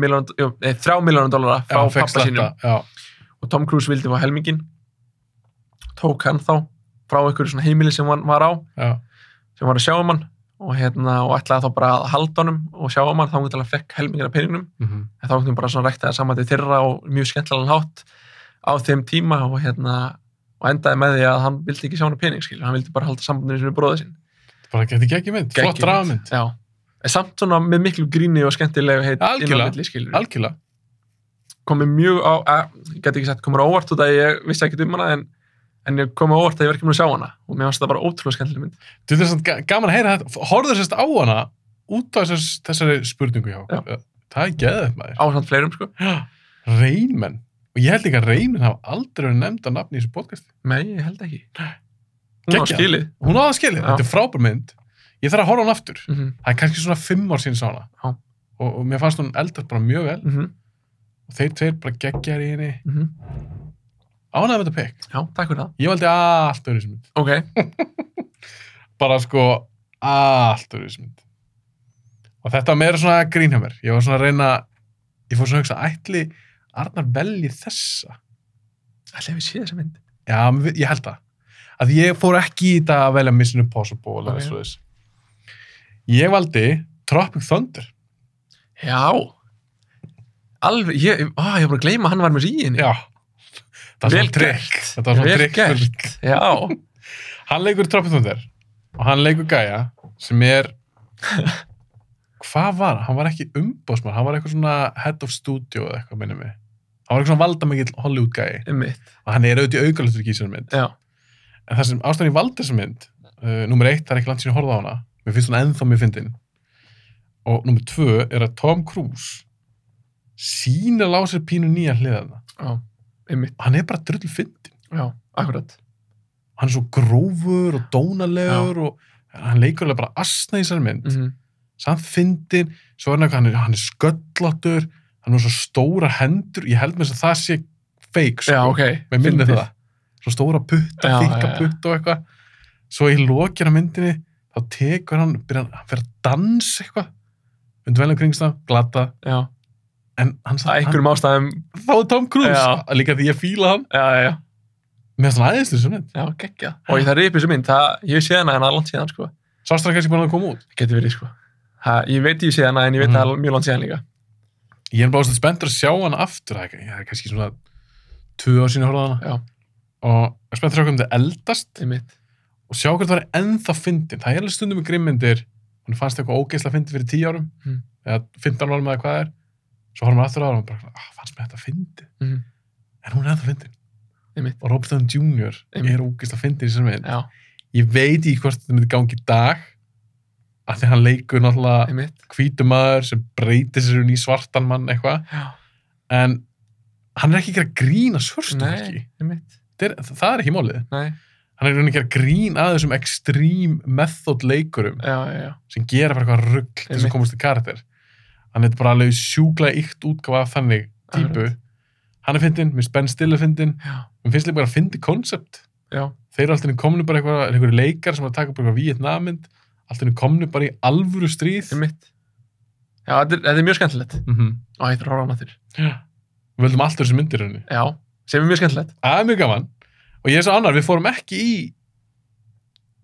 milljónir dollara frá pappa sínum. Og Tom Cruise vildi fá helminginn. Tók hann þá frá einhverju svona heimili sem hann var á. Já. Sem var að sjá hann. Og ætlaði þá bara að halda honum og sjá hann, þá hann fekk helminginn af peningnum. En þá hann bara svona ræktaði saman til þeirra og mjög skemmtilegan hátt á þeim tíma og endaði með því að hann vildi ekki sjá hann pening, skilur. Hann vildi bara halda sambandinu sinu bróða sinn. Bara geti geggjum mynd, flott drafmynd. Já. En samt svona með miklu gríni og skemmtilegu inn á milli, skilur. Algjörlega. Komið mjög ég geti ekki sagt komur á óvart út að ég vissi ekkert um hana, en ég komið á óvart að ég var ekki búin að sjá hana og mér fannst það bara ótrúlega skemmtileg mynd. Þú veist það gaman að heyra þetta. Horfður sérst á hana út af þessari spurningu hjá okkur. Það er geðið, maður. Ásamt fleirum, sko. Já. Rain Man. Og ég held ekki að Rain Man hafa aldrei verið nefnd að nafni í þessu podcasti. Nei, ég held ekki. Hún á skilið. Þetta er frábær mynd. Ég þarf að horfa hann aftur. Það er kannski svona 5 ár síðan sá hana. Já. Og mér fannst hún eldast bara mjög vel. Og þeir tveir bara geggjar í henni. Ánægði með þetta pekk. Já, takk fyrir það. Ég valdi allt öðru þessu mynd. Ok. Bara sko, allt öðru þessu mynd. Og þetta var meira svona grín hjá mér. Ég var svona að reyna, ég fór svona að hugsa, ætli Arnar velji þessa? Ætli við séð þessa mynd? Já, ég held það. Að ég fór ekki í þetta að velja Mission Impossible eða svo þess. Ég valdi Tropic Thunder. Já. Alveg, ég var bara að gleyma að hann var með í henni. Já. Það var svona trikk. Þetta var svona trikk. Vel gert, já. Hann leikur Tropic Thunder og hann leikur gæja sem er hvað var hann? Hann var ekki umbóðsmaður, hann var eitthvað svona head of studio eða eitthvað, minnum mig. Hann var eitthvað svona valdamikill Hollywood gæi. Og hann er auðvitað í aukalutur í þessari mynd. Já. En það sem ástæðan ég valdi þessa mynd, númer 1, það er ekki langt síðan ég horfði á hana, mér finnst hún ennþá mjög fyndin. Og númer 2 er að Tom Cruise sýnir á sér pínu nýja hliðina. Já, einmitt. Og hann er bara drull fyndin. Já. akkurat. Hann svo grófur og dónalegur og hann leikur alveg bara asna í þessari mynd. Samt fyndin, svo hann er sköllóttur, hann er svo stóra hendur, ég held mér að það sé fake, sko. Já, ok. Með minni það. Svo stóra putta, þykka putta og eitthvað. Svo í lokina myndinni, þá tekur hann fyrir að dansa eitthvað. Undir velum kringstaf, glata. Já. En hann það einhverjum ástæðum. Þá er Tom Cruise, líka því ég fíla hann. Já. Mér finnst hann aðeinslu þessu mynd. Já, geggjað. Og ég það ripi þessu mynd, ég hef séð hana en langt síðan, sko. Sástu það kannski bara að koma út? Getur verið, sko. Ég veit ég séð hana en ég veit það mjög langt síðan líka. Ég er bara spenntur að sjá hana aftur, það er kannski svona 2 ár síðan að horfa hana. Já. Og ég er spenntur að sjá hvernig það eldast Einmitt. og sjá hvernig það er ennþá fyndin. Það er alveg stundum með grimmyndir, hún fannst eitthvað ógeðslega fyndið fyrir 10 árum, eða 15 árum eða hvað það er. Svo horfum við aftur á það og bara, fannst mér þetta fyndið. En hún er ennþá fyndin. Einmitt. Og Robert Downey Jr. er ógeðslega fyndin í þessari mynd. Já. Ég veit ekki hvort þetta myndi gangi í dag, af því hann leikur náttúrulega hvítur maður sem breytir sér í svartan mann eitthvað. Já. En hann er ekki að gera grín að svörstu ekki. Það er ekki málið. Nei. Hann er ekki að gera grín að þessum extreme method leikurum sem gera bara eitthvað rugl til þess að komast í karakter. Hann er bara alveg sjúklega ykt útgáfa af þannig típu. Hann er fyndin, mér finnst Ben Stiller fyndin. Mér finnst líka bara að fyndi koncept. Já. Þeir eru alltaf komnu bara einhverju leikar sem að taka bara Vietnamynd, alltaf komnu bara í alvöru stríð. Já, þetta er mjög skemmtilegt. Og hættir að horfa hana þér. Já. Við völdum alltaf þessi myndir henni. Já, sem er mjög skemmtilegt. Það er mjög gaman. Og ég er svo annar, við fórum ekki í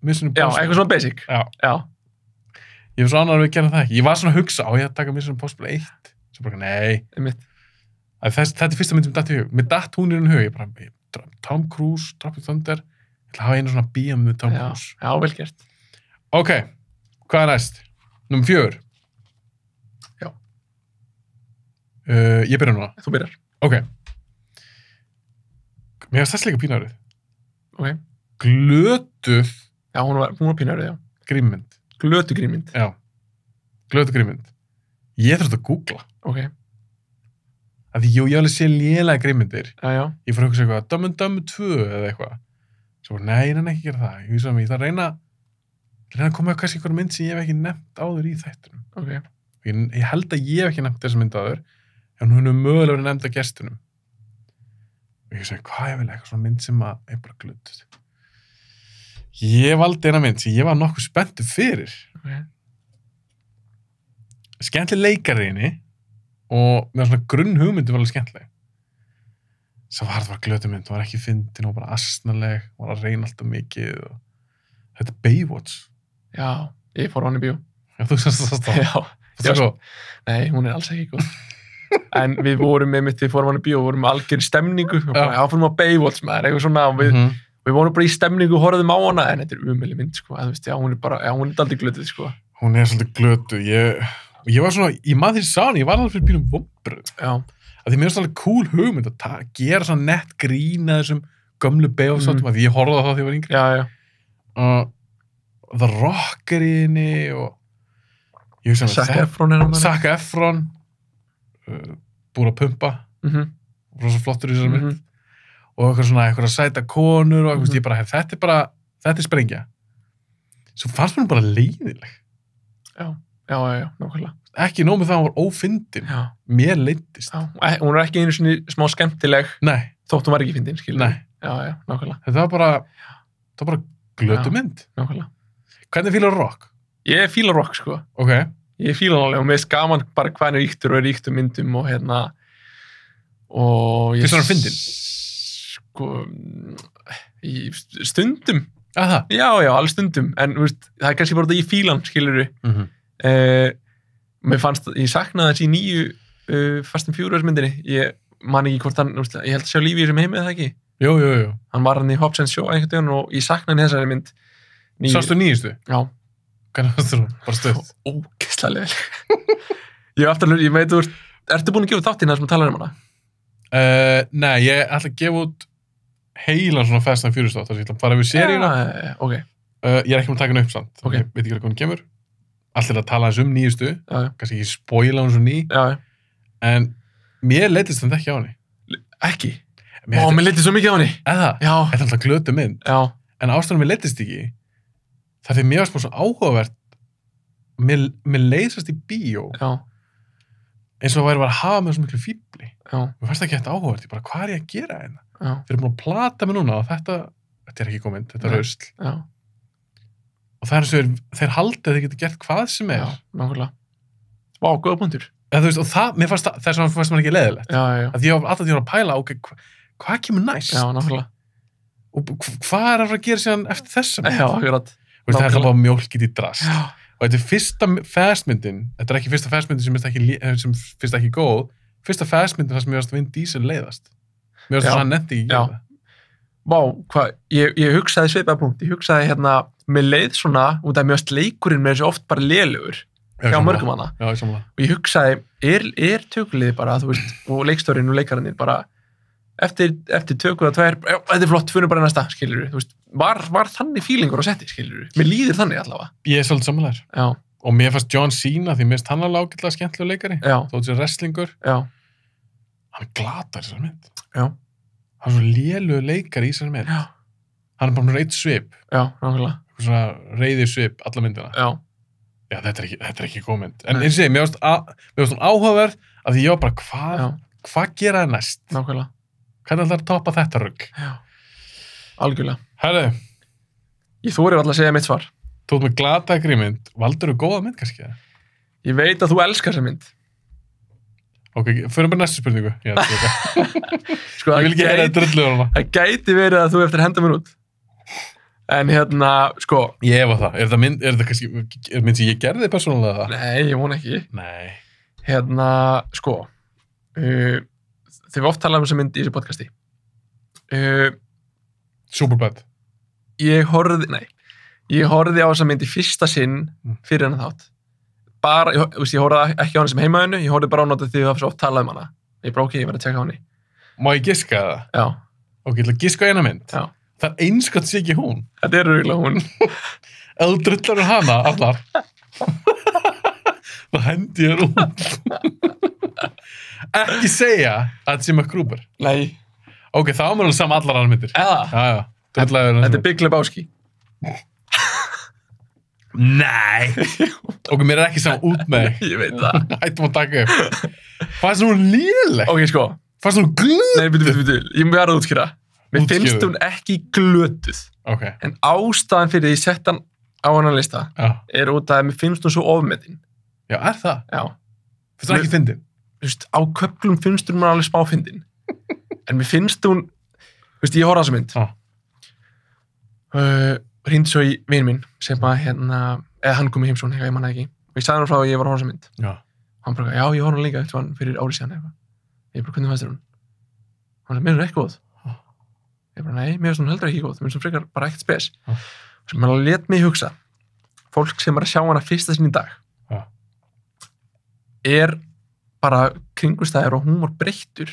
Mission Impossible. Já, eitthvað svona basic. Já. Ég var svo annar að við gerum það ekki. Ég var svona að hugsa á ég að taka Mission Impossible 1. Svo bara, nei. Þetta er fyrsta mynd sem datt í hug. Mér datt hún í hug. Ég bara, Tom Cruise, Tropic Thunder. Ég ætla að hafa einu svona BM með Tom Cruise. Já, vel gert. Ok, hvað er næst? Númer 4. Já. Ég byrja núna. Þú byrjar. Ok. Mér finnst þessi líka pínárið. Ok. Glötuð. Já, hún var pínárið, já. Grímmynd. Glötu grímmynd. Já. Glötu grímmynd. Ég þurfti að googla. Ok. Af því ég alveg sé lélega grímmyndir. Já. Ég fór að hugsa eitthvað, Dumb and Dumber 2 eða eitthvað. Svo bara, nei, ég nenni ekki að gera það. Ég þarf að reyna að koma með kannski einhver mynd sem ég hef ekki nefnt áður í þættinum. Ok. Ég held að ég hef ekki nefnt þessa mynd áður, en hún er mögulega verið nefnd af gestunum. Og ég segi, hvað ég vil eitthvað svona mynd sem að er bara glötuð. Ég valdi eina mynd sem ég var nokkuð spenntur fyrir. Ok. Skemmtileg leikari henni og með svona grunn hugmyndi var alveg skemmtileg. Svo var þetta bara glötuð mynd, hún var ekki fyndin og bara asnaleg, hún var að reyna alltaf mikið og þetta er Baywatch. Já, ég fór á hann í bíó. Já, þú semst það stáð. Já. Það er góð. Nei, hún er alls ekki góð. En við vorum við fórum á hann í bíó og vorum algjör í stemningu og bara, já, fórum á Baywatch maður, eitthvað svona og við vorum bara í stemningu og horfðum á hana, en þetta er umulig mynd, sko, þú veist, já, hún er aldrei glötuð, sko. Hún er svolítið glötuð, ég var svona, ég maður því sá hann, ég var alveg fyrir pínum vombrið. Já. Að því mér finnst alveg cool hugmynd að gera svona nett grín að þessum gömlu Baywatch-þáttum, að því ég horfði á það þegar ég var yngri. Já. Og The Rock er í henni og ég hugsa Zac Efron er hann. Zac Efron búin að pumpa rosa flottur í þessari mynd og eitthvað sæta konur og ég bara, þetta er sprengja. Svo fannst mér bara leiðileg. Já, nákvæmlega. Ekki nóg með það að hún var ófyndin. Já. Mér leiddist. Já, hún er ekki einu svona smá skemmtileg. Nei. Þótt hún var ekki fyndin, skilur. Nei. Já, nákvæmlega. Þetta var bara glötu mynd. Nákvæmlega. Hvernig fílar Rock? Ég fíla Rock, sko. Ok. Ég fíla hann alveg og mér er gaman bara hvað hann er yktur og er yktur myndum og og ég... Fyrst hann fyndin? Sko, í stundum. Aha. Já, alveg stundum. En, veist, það er kannski bara þetta ég fíla hann, skilur við. Mér fannst, ég saknaði þessi nýju Fast and Furious myndinni. Ég man ekki hvort hann, ég held að sjá lífi í þessum heimi eða ekki. Jú. Hann var hann í Hobbs & Shaw einhvern veginn og ég saknaði hann þessari mynd. Sástu nýjustu? Já. Hvernig fannst þú? Bara stöð? Ógeðslega leðileg. Ég veit, ertu búin að gefa þáttinn það sem talar hana? Nei, ég ætla að gefa út heilan svona Fast and Furious þátt, þess að ég ætla að fara yfir seríuna. Ok. Ég er ekki með að taka hann upp samt. Ok. Ég veit ekki hvað hún kemur. Allir að tala eins nýjustu. Já. Kannski ekki spoila hún svo ný. Já. En mér leiddist þetta ekki á henni. Ekki? mér leiddist svo mikið á henni. Eða? Já. Þetta er alltaf glötu mynd. Já. En ástæðan mér leiddist ekki, það er því mér varst bara svo áhugavert, mér leiðsast í bíó, Já. eins og væri að hafa með svo miklu fíbli. Já. Mér fannst það ekki þetta áhugavert, ég bara, hvað er ég að gera hérna? Já. Þeir eru búin að plata mig núna og þetta er ekki komið, þetta er rusl. Já. Og það er eins og þeir haldi að þeir geta gert hvað sem er. Já, nákvæmlega. Vá, góða punktur. Eða, þú veist, og það, mér fannst þess að fannst mér ekki leiðilegt. Já, já. Að ég var alltaf því að pæla, ok, hvað kemur næst? Já, nákvæmlega. Og hvað er að fara að gera síðan eftir þessa mynd? Já, akkurat. Þú veist, þetta er bara mjólkið í drast. Já. Og þetta er fyrsta fastmyndin, þetta er ekki fyrsta fastmyndin sem finnst ekki góð, fyrsta fastmyndin þar sem mér varst að Vin Diesel leiðast. Mér varst að hann nefndi ekki gera það. Vá, hvað, ég hugsaði svipað punkt, ég hugsaði mér leið svona, út af mér varst leikurinn með þessu oft bara lélugur hjá mörgum hana. Já, ég samla. Og ég hugsaði, er tökuliði bara, þú veist, og leikstjórinn og leikarannir bara, eftir tökuða tvær, já, þetta er flott, fyrir bara næsta, skilur þú veist, var þannig fílingur á setti, skilur mér líður þannig allavega. Ég er svolítið sammálaður. Já. Og mér fannst John Cena, því mér finnst hann alveg ágætlega skemmtilegur leikari, Já. þó þessi wrestlingur, Já. hann glatar þessar mynd. Já. Hann er svo lélugur leikari í þessar mynd. Já. Hann er bara með reitt svip, Já, nákvæmlega. svona reiði svip, alla myndina. Já. Já, þetta er ekki góð mynd. En eins og ég, mér finnst hún áhugaverð af því ég var bara, hvað gera það næst? Nákvæmlega. Hvernig ætlar að toppa þetta rugg? Já. Algjörlega. Herðu, Ég þori alltaf að segja mitt svar. þú ert með glataðri mynd, valdur þú góða mynd kannski? Ég veit að þú elskar þessa mynd. Ok, fyrir bara næstu spurningu. Já, Sko, ég vil ekki heyra þetta drulluður hana. Það gæti verið að þú eftir að henda mér út. En sko. Ég hefa það. Er þetta kannski, mynd sem ég gerði persónulega það? Nei, ég vona ekki. Nei. Sko. Þið við oft talað um þessa mynd í þessu podcasti. Superbad. Ég horfði á þessa mynd í fyrsta sinn fyrir hennar þátt. Bara, ég horfði ekki á henni sem heimaðinu, ég horfði bara á notið því að það svo oft talað um hana. Ég bara, ok, ég verði að tjekka á henni. Má ég giska það? Já. Ok, ég ætla að giska á eina mynd. Já. Það er einskott sé ekki hún. Þetta er auðvitað hún. Ef þú drullar hana, allar, þá hendi ég út. Ekki segja að þetta sé MacGruber. Nei. Ok, þá er mér alveg saman allar annar myndir. Eða? Já. Þetta er Big Lebowski. Nei. Ok, mér er ekki saman út með þig. Ég veit það. Hættum að taka upp. Fannst hún léleg? Ok, sko. Fannst hún glöð? Nei, byrju. Ég verði að útskýra. Mér finnst hún ekki glötuð. Ok. En ástæðan fyrir því ég sett hann á hennar lista er út af að mér finnst hún svo ofmetin. Já, er það? Já. Finnst hún ekki fyndin? Þú veist, á köflum finnst hún alveg smá fyndin. En mér finnst hún, þú veist, ég horfði á þessa mynd. Hringdi svo í vin minn sem að eða hann kom í heimsón, ég manna ekki. Og ég sagði hann frá að ég var að horfa á þessa mynd. Já. Hann bara, já, ég horfði hann líka eftir hann fyrir árið síðan eitthvað. Ég bara, hvernig fannst þér hún? Hann sagði, mér er ekki góð. Ég bara, nei, mér finnst hún heldur ekki góð. Mér finnst hún frekar bara ekkert spes. Sem hann let mig hugsa, fólk sem er að sjá hana fyrsta sinn í dag, er bara kringumstæður og hún var breyttur.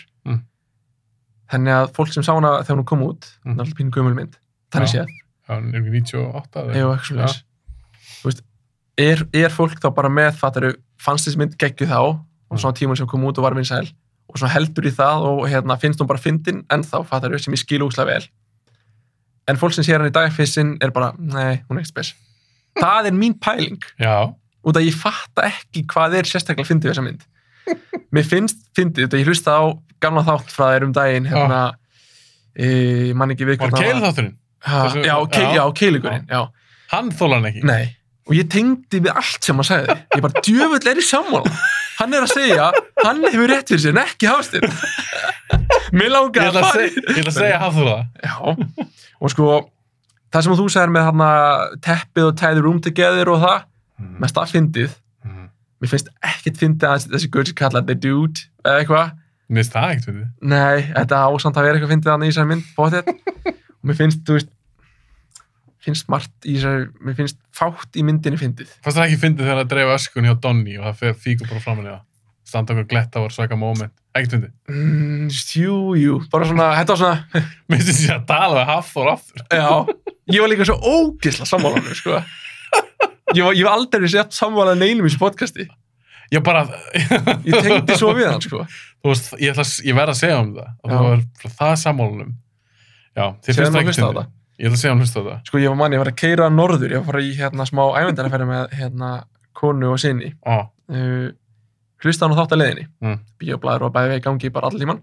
Þannig að fólk sem sá hana þegar hún kom út, það er allir pínu gömul mynd, þannig séð. Já, hún er ekki 98 eða? Jú, ekki svoleiðis. Þú veist, er fólk þá bara með fattaru, fannst þessi mynd geggjuð þá, og svona tíman sem kom út og var vinsæl, og svona heldur í það og finnst hún bara fyndin ennþá, fattaru, sem ég skil ógeðslega vel. En fólk sem sér hann í dag fyrst sinn er bara, nei, hún er ekkert spes. Það er mín pæling. Já. Út að ég fatta ekki hvað er sérstaklega fyndið við þessa mynd. Mér finnst fyndið, þetta ég hlusta á gamla þátt frá þér daginn, ég man ekki við Var Keil-þátturinn? Já, Keiligurinn, já. Hann þólar hann ekki? Nei, og ég tengdi við allt sem hann sagði. Ég bara, djöfull er í sammála. Hann er að segja, hann hefur rétt fyrir sér, en ekki Hafsteinn. Mér langar að fara. Ég ætla að segja Hafþóra. Já, og sko, það sem þú sagðir með teppið og tie the room together og það, mest að fyndið. Mér finnst ekkert fyndið að þessi guður sem kalla The Dude, eða eitthvað. Mér finnst það ekkert fyndið. Nei, þetta ásamt að vera eitthvað fyndið þannig í þessari mynd, bóttið. Og mér finnst, þú veist, mér finnst fátt í myndinni fyndið. Fannst það ekki fyndið þegar það dreif öskun hjá Donnie og það fer fíkur bara framan í það? Standa okkur gletta og svaka moment. Ekkert fyndið? Jú, bara svona, þetta var svona... Mér finnst ég að tala við Hafþór aftur. Já, ég var líka svo ógeðslega sammálanum, sko. Ég var aldrei sett sammálan neinum í þessu podcasti. Ég bara... Ég tengdi svo við hann, sko. Þú veist, ég verð að segja það. Og Já. þú var frá það sammálunum. Já, þið Segðu finnst nú það hlusta á fyndið. þetta. Ég ætla að segja hann hlusta á það. Sko, ég var að keyra norður, ég var að fara í smá ævendarferð með konu og sinni. Hlusta hann á þátt að leiðinni. Bíóblaður og bæði vegi í gangi bara allir tíman.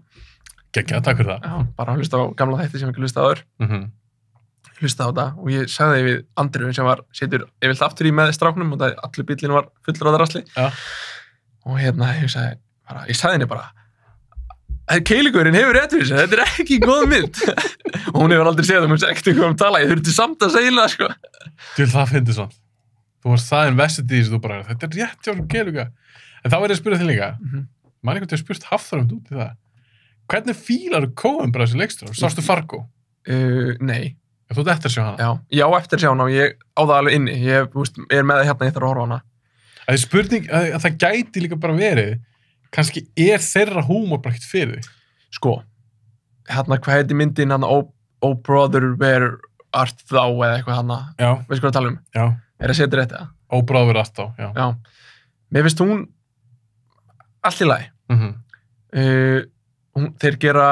Geggjað, takk fyrir það. Já, bara hlusta á gamla þætti sem ekki hlusta á þur. Hlusta á þetta og ég sagði við Andrew sem situr yfirleitt aftur í með stráknum og það allur bíllinn var fullur á það rasli. Já. Og ég sagði henni bara Keilugurinn hefur rétt fyrir þessu, þetta er ekki góð mynd. Og hún hefur aldrei séð það, hún hefur ekkert eitthvað tala, ég þurfti samt að segja það, sko. Þú vil það fyndi svona. Þú varst það investið í þessu, þú bara, þetta er rétt hjá Keiluga. En þá verður ég að spyrja þig líka. Man einhvern veginn spurt Hafþór út í það. Hvernig fílar þú Coen bara þessi leikstjóra? Sástu Fargo? Nei. Þú ert eftir að sjá hana? Já, eftir að sjá hana og ég á það alveg inni. Ég er með það hérna, ég þarf að horfa á hana. Það er spurning að það gæti líka bara verið, kannski þeirra húmor bara ekkert fyrir þig. Sko, hvað heiti myndin Oh Brother, Where Art Thou eða eitthvað hana. Já. Veistu hvað að tala um? Já. Er að setja rétt eða? Oh Brother, Where Art Thou, já. Já. Mér finnst hún allt í lagi. Þeir gera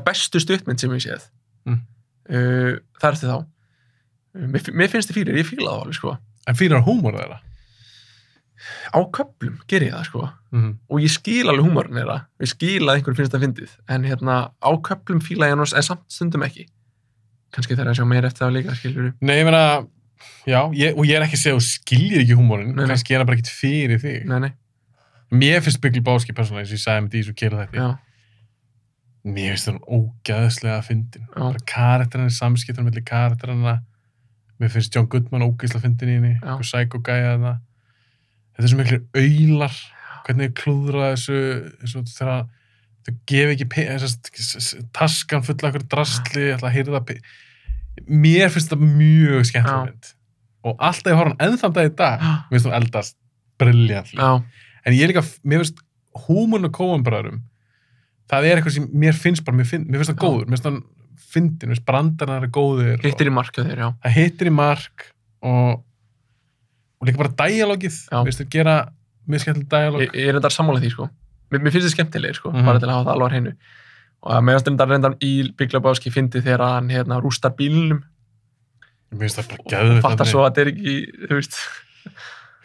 bestu stuttmynd sem ég séð. Það eftir þá. Mér finnst þið ég fíla það alveg, sko. En fílar húmor þeirra? Á köflum ger ég það, sko. Og ég skil alveg húmorinn þeirra. Ég skil að einhvern finnst það fyndið. En á köflum fíla ég hann en samt stundum ekki. Kannski þeirra að sjá meir eftir það líka, skilur. Nei, ég meina, já, og ég er ekki að segja að þú skiljir ekki húmorinn. Kannski er það bara ekkert fyrir þig. Nei. Mér finnst Big Lebowski persónulega, eins og ég sagði með því svo kera þetta. Já. Mér finnst það ógeðslega fyndin. Bara karakterinn, samskiptan milli karakterina. Mér finnst John Goodman ógeðslega fyndin í henni. Einhver psycho gæja þarna. Þetta er svo miklu aular. Hvernig klúðra þessu þegar þau gefa ekki taskan fulla af einhverju drasli, ætla að heyra það. Mér finnst þetta mjög skemmtileg mynd. Og alltaf ég horf hann ennþann dag í dag. Mér finnst hún eldast brilliantly. En ég líka, mér finnst húmorinn og Coen-bræðrum, það er eitthvað sem mér finnst það góður, mér finnst það fyndin, mér finnst brandarnar er góðir. Hittir í mark hjá þér, já. Það hittir í mark og líka bara dialogið, mér finnst það gera mjög skemmtileg dialog. Ég er reyndar sammála því, sko. Mér finnst það skemmtilegir, sko, bara til að hafa það alveg á hreinu. Og mér finnst reyndar í Big Lebowski fyndið þegar hann rústar bílnum. Mér finnst það bara geðveikt. Og fattar svo að þetta er ekki, þú veist.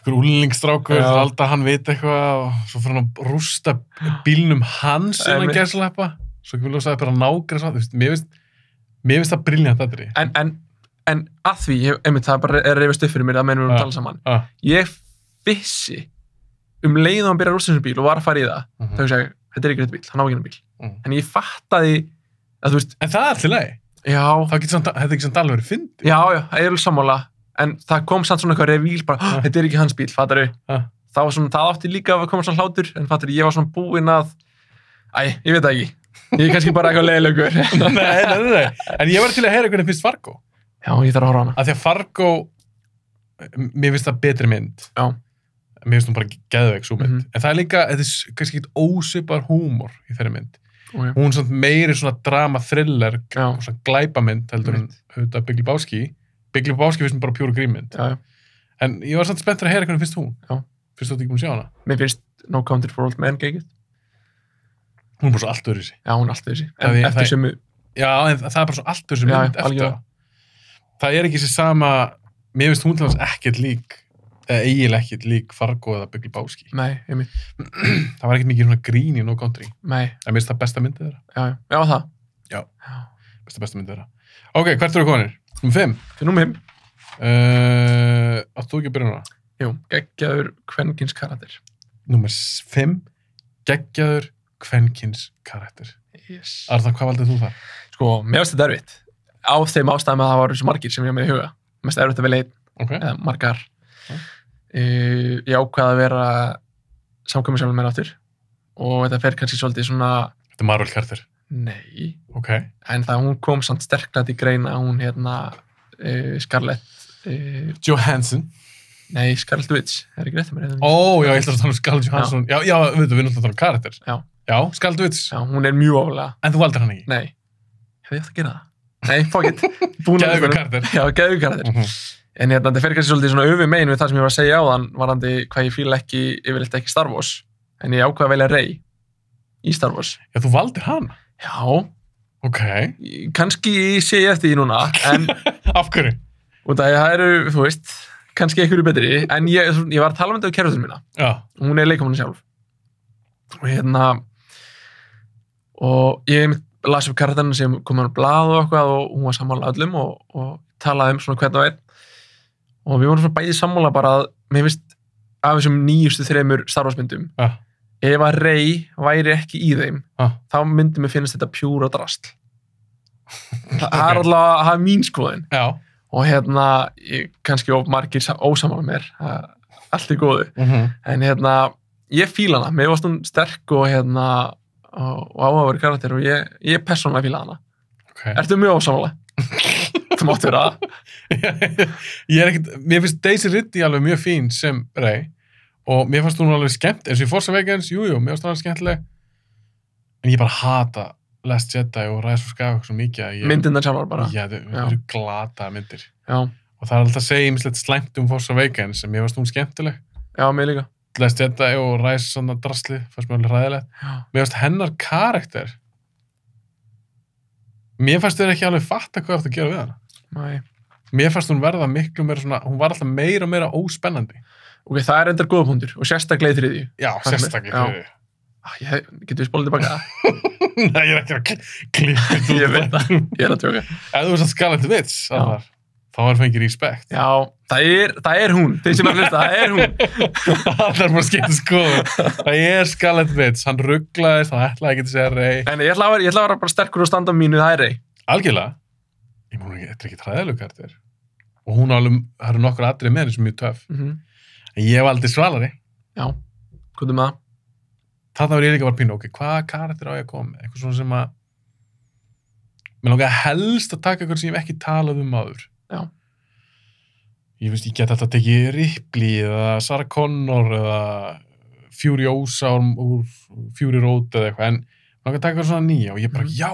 Einhver úlingstrákur, það er alltaf hann veit eitthvað og svo fyrir hann að rústa bílnum hans innan gæsleppa. Svo ekki vilja að bara nágra svo. Mér finnst það brilljant aðri. En að því, það bara er reyfist upp fyrir mér að mennum við tala saman. Ég vissi leið og hann byrja að rústa þessum bíl og var að fara í það. Það er að segja, þetta er ekki rétt bíl, hann á ekki bíl. En ég fattaði að þú veist... En það er allir leið. Já. Þetta er ekki samt alveg verið fyndið. Já, það er alveg sammála. En það kom samt svona eitthvað revíl bara, þetta er ekki hans bíl, fattar þau? Það átti líka að koma svona hlátur, en fattar ég var svona búinn að, ég veit það ekki. Ég er kannski bara eitthvað leiðilegur. Nei. En ég var til að heyra hvernig finnst Fargo. Já, ég þarf að horfa á hana. Af því að Fargo, mér finnst það betri mynd. Já. Mér finnst hún bara geðveik svo mynd. En það er líka, þetta er kannski ekkert ósvipar húmor í þeirri mynd. Hún er svona meiri svona drama thriller, svona glæpamynd heldur en auðvitað Big Lebowski. Big Lebowski finnst mér bara pjúra grínmynd. Já. En ég var samt spenntur að heyra hvernig finnst hún. Já. Finnst þú ekki búin að sjá hana? Mér finnst No Country for Old Men geggjuð. Hún er bara svo allt öðruvísi. Já, hún er allt öðruvísi. En eftir sömu... Já, en það er bara svo allt öðruvísi mynd eftir það. Það er ekki þessi sama... Mér finnst hún til þess ekkert lík, eða eiginlega ekkert lík Fargo eða Big Lebowski. Nei, einmitt. Það var ekkert mikið svona grín í No Country. Nei. En mér finnst það besta myndið þeirra. Já, það. Já. Besta myndið þeirra. Ok, hvert eru konir? Númer 5. Fyrir númer 5. Áttu þú ekki að byrja núna? Jú, geggjaður kvenkyns karakter. Númer 5. Geggjaður kvenkyns karakter. Yes. Arðar, hvað valdið þú þar? Sko, mér finnst þetta erfitt. Á þeim ástæðum að það var svo margir sem ég hef með í huga. Mér finnst þetta erfitt að velja einn. Okay. Eða margar. Ég ákvaði að vera samkvæmur mér aftur. Og þetta fer kannski svolítið svona... Þetta er Marvel karakter. Nei. Ok. En það hún kom samt sterklega til greina, hún Scarlett... Johansson. Nei, Scarlett Witch. Það er ekki rétt að mér. Já, ég ætla að tala um Scarlett Johansson. Já, við náttúrulega að tala um karakter. Já, Scarlett Witch. Já, hún er mjög ofalega. En þú valdir hann ekki? Nei. Hefði ég átt að gera það? Nei, fuck it. Geðveikur karakter. Já, geðveikur karakter. En þetta fer kannski svolítið svona öfu megin við það sem ég var að segja áðan varandi hvað ég fíla ekki, yfirleitt ekki Star Wars. En ég ákvað að velja Rey í Star Wars. Já, þú valdir hana? Já. Ok. Kannski sé ég eftir því núna, en... Af hverju? Og það eru, þú veist, kannski einhverju betri, en ég var að tala um þetta við kærastuna mína. Já. Hún er leikamanni sjálf. Og ég las upp karakterina sem kom hann á blað og eitthvað og hún var sammála öllum og talaði svona hvernig það er. Og við vorum svona bæði sammála bara að, mér finnst, af þessum nýjustu 3 Star Wars myndum, ef að Rey væri ekki í þeim, þá myndi mér finnast þetta pjúra drasl. Það er alltaf, það er mín skoðun. Já. Og ég, kannski of margir ósammála mér, allt í góðu. En ég fíla hana, mér varst hún sterk og áhugaverður karakter og ég persónulega fíla hana. Okay. Ertu mjög ósammála? Þú mátt vera það. Ég er ekkert, mér finnst Daisy Ridley alveg mjög fín sem Rey og mér fannst hún alveg skemmt, eins og í Force Awakens, mér fannst hún alveg skemmtileg, en ég bara hata Last Jedi og Rise of Skywalker svo mikið að ég... Myndinnar sjálfar bara. Já, það eru glataðar myndir. Já. Og það er alltaf að segja ýmislegt slæmt um Force Awakens sem mér fannst hún skemmtileg. Já, mér líka. Last Jedi og Rise svona drasli, fannst mér alveg hræðilegt. Já. Mér fannst hennar karakter, mér fannst þau ekki alveg fatta hvað það að gera við hana. Nei. Mér fannst hún verða miklu meira svona, hún var alltaf meira og meira óspennandi. Ok, það er endar góða punktur og sérstaklega í 3. Já, sérstaklega í 3. Getur við spólað tilbaka það? Nei, ég er ekki að klippa út. Ég veit það, ég er að tjóka. Ef þú veist að Scarlet Witch, þá fengið respekt. Já, það er hún. Þeir sem er að hlusta, það er hún. Það er bara skipt skoðun. Það Scarlet Witch, hann rugglaðist, hann ætlaði ekki að segja Rey. En ég ætla að vera bara sterkur og standa á mínu, það er Rey. Algjörlega. Ég múið ekki, þetta er ekki hræðileg karakter. Og hún alveg, það eru nokkur atriði með henni sem er mjög töff. En ég valdi Svalari. Já, hvað með það? Þarna var ég líka bara pínu, ok, hvaða karakter á ég að koma með? Eitthvað svona sem að mér langaði helst að taka eitthvað sem ég hef ekki talað um áður. Já. Ég get alltaf að tekið Ripley eða Sarah Connor eða Furiosa úr Fury Road eða eitthvað, en mér langaði að taka eitthvað svona nýja og ég bara, já,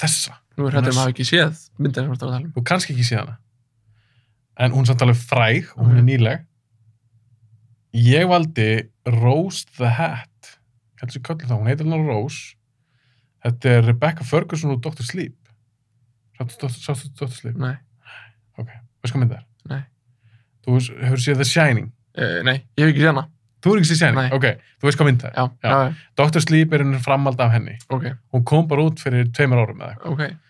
þessa. Nú er þetta maður ekki séð myndin sem við erum að tala um. Þú kannski ekki séð hana. En hún er samt alveg fræg og hún er nýleg. Ég valdi Rose the Hat. Heldur sér köllu það, hún heitir hann Rose. Þetta er Rebecca Ferguson og Dr. Sleep. Sástu Dr. Sleep? Nei. Ok, veist hvað mynd það er? Nei. Þú hefur séð The Shining? Nei, ég hef ekki séð hana. Þú hefur ekki séð Shining? Nei. Ok, þú veist hvað mynd það er? Já. Dr. Sleep er henni framhald af henni. Ok. Hún kom bara út fyrir 2 árum eða eitthvað. Ok.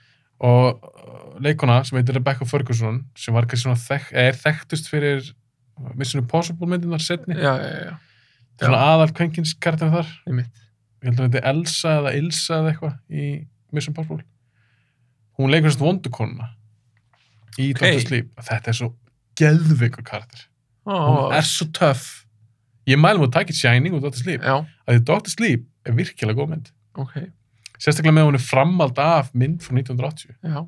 Og leikona sem heitir Rebecca Ferguson sem var kannski svona þekktust fyrir Mission Impossible myndirnar setni. Já. Svona aðal kvenkinskarakterinn þar. Einmitt. Ég held að þetta er Elsa eða Ilsa eða eitthvað í Mission Impossible. Hún leikur svona vondukonuna í Dr. Sleep. Þetta er svo geðveikur karakter. Hún er svo töff. Ég mælum að taka Shining og Dr. Sleep. Já. Að því Dr. Sleep er virkilega góð mynd. Ok. Sérstaklega með hún er framhald af mynd frá 1980. Já.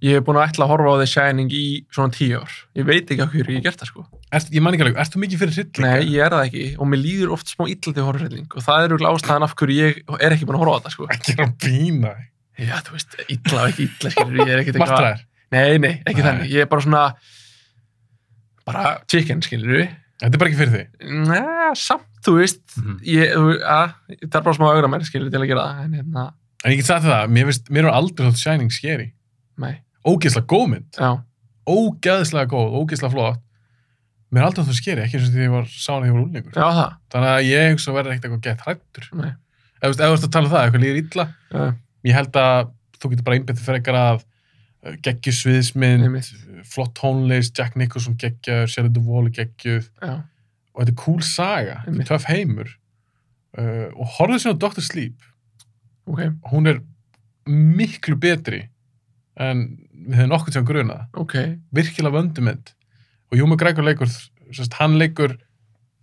Ég hef búin að ætla að horfa á The Shining í svona 10 ár. Ég veit ekki hvað ég hef gert það, sko. Ég man ekki alveg, ertu mikið fyrir hryllinga? Nei, ég er það ekki. Og mér líður oft smá illa til að horfa hrylling. Og það eru ástæðan af hverju ég er ekki búin að horfa á þetta, sko. Ekki er að pína. Já, þú veist, illa og ekki illa, skilur. Ég er ekkert eitthvað... Martraðir? Nei, ekki þannig. Ég er bara svona... Bara chicken, skilur. Þetta er bara ekki fyrir því? Nei, samt, þú veist. Það er bara smá augra mér, skilur, til að gera það. En ég get sagt það, mér er aldrei þótt Shining scary. Nei. Ógeðslega góð mynd. Já. Ógeðslega góð, ógeðslega flott. Mér er aldrei þótt scary, ekki eins og því ég sá hana þegar ég var úlingur. Já, það. Þannig að ég hugsa að verða ekkert eitthvað gett hræddur. Nei. Ef þú ert að tala um það, eitthvað líður illa. Já. Ég held að þú getur bara einbættið frekar að geggjur sviðsmynd, flott tónlist, Jack Nicholson geggjaður, Shelley Duvall geggjuð. Já. Og þetta er cool saga, þetta er töff heimur. Og horfðu sinna á Dr. Sleep. Okay. Hún er miklu betri en við hefum nokkuð sem grunað. Okay. Virkilega vöndumynd. Og Hugh McGregor leikur, hann leikur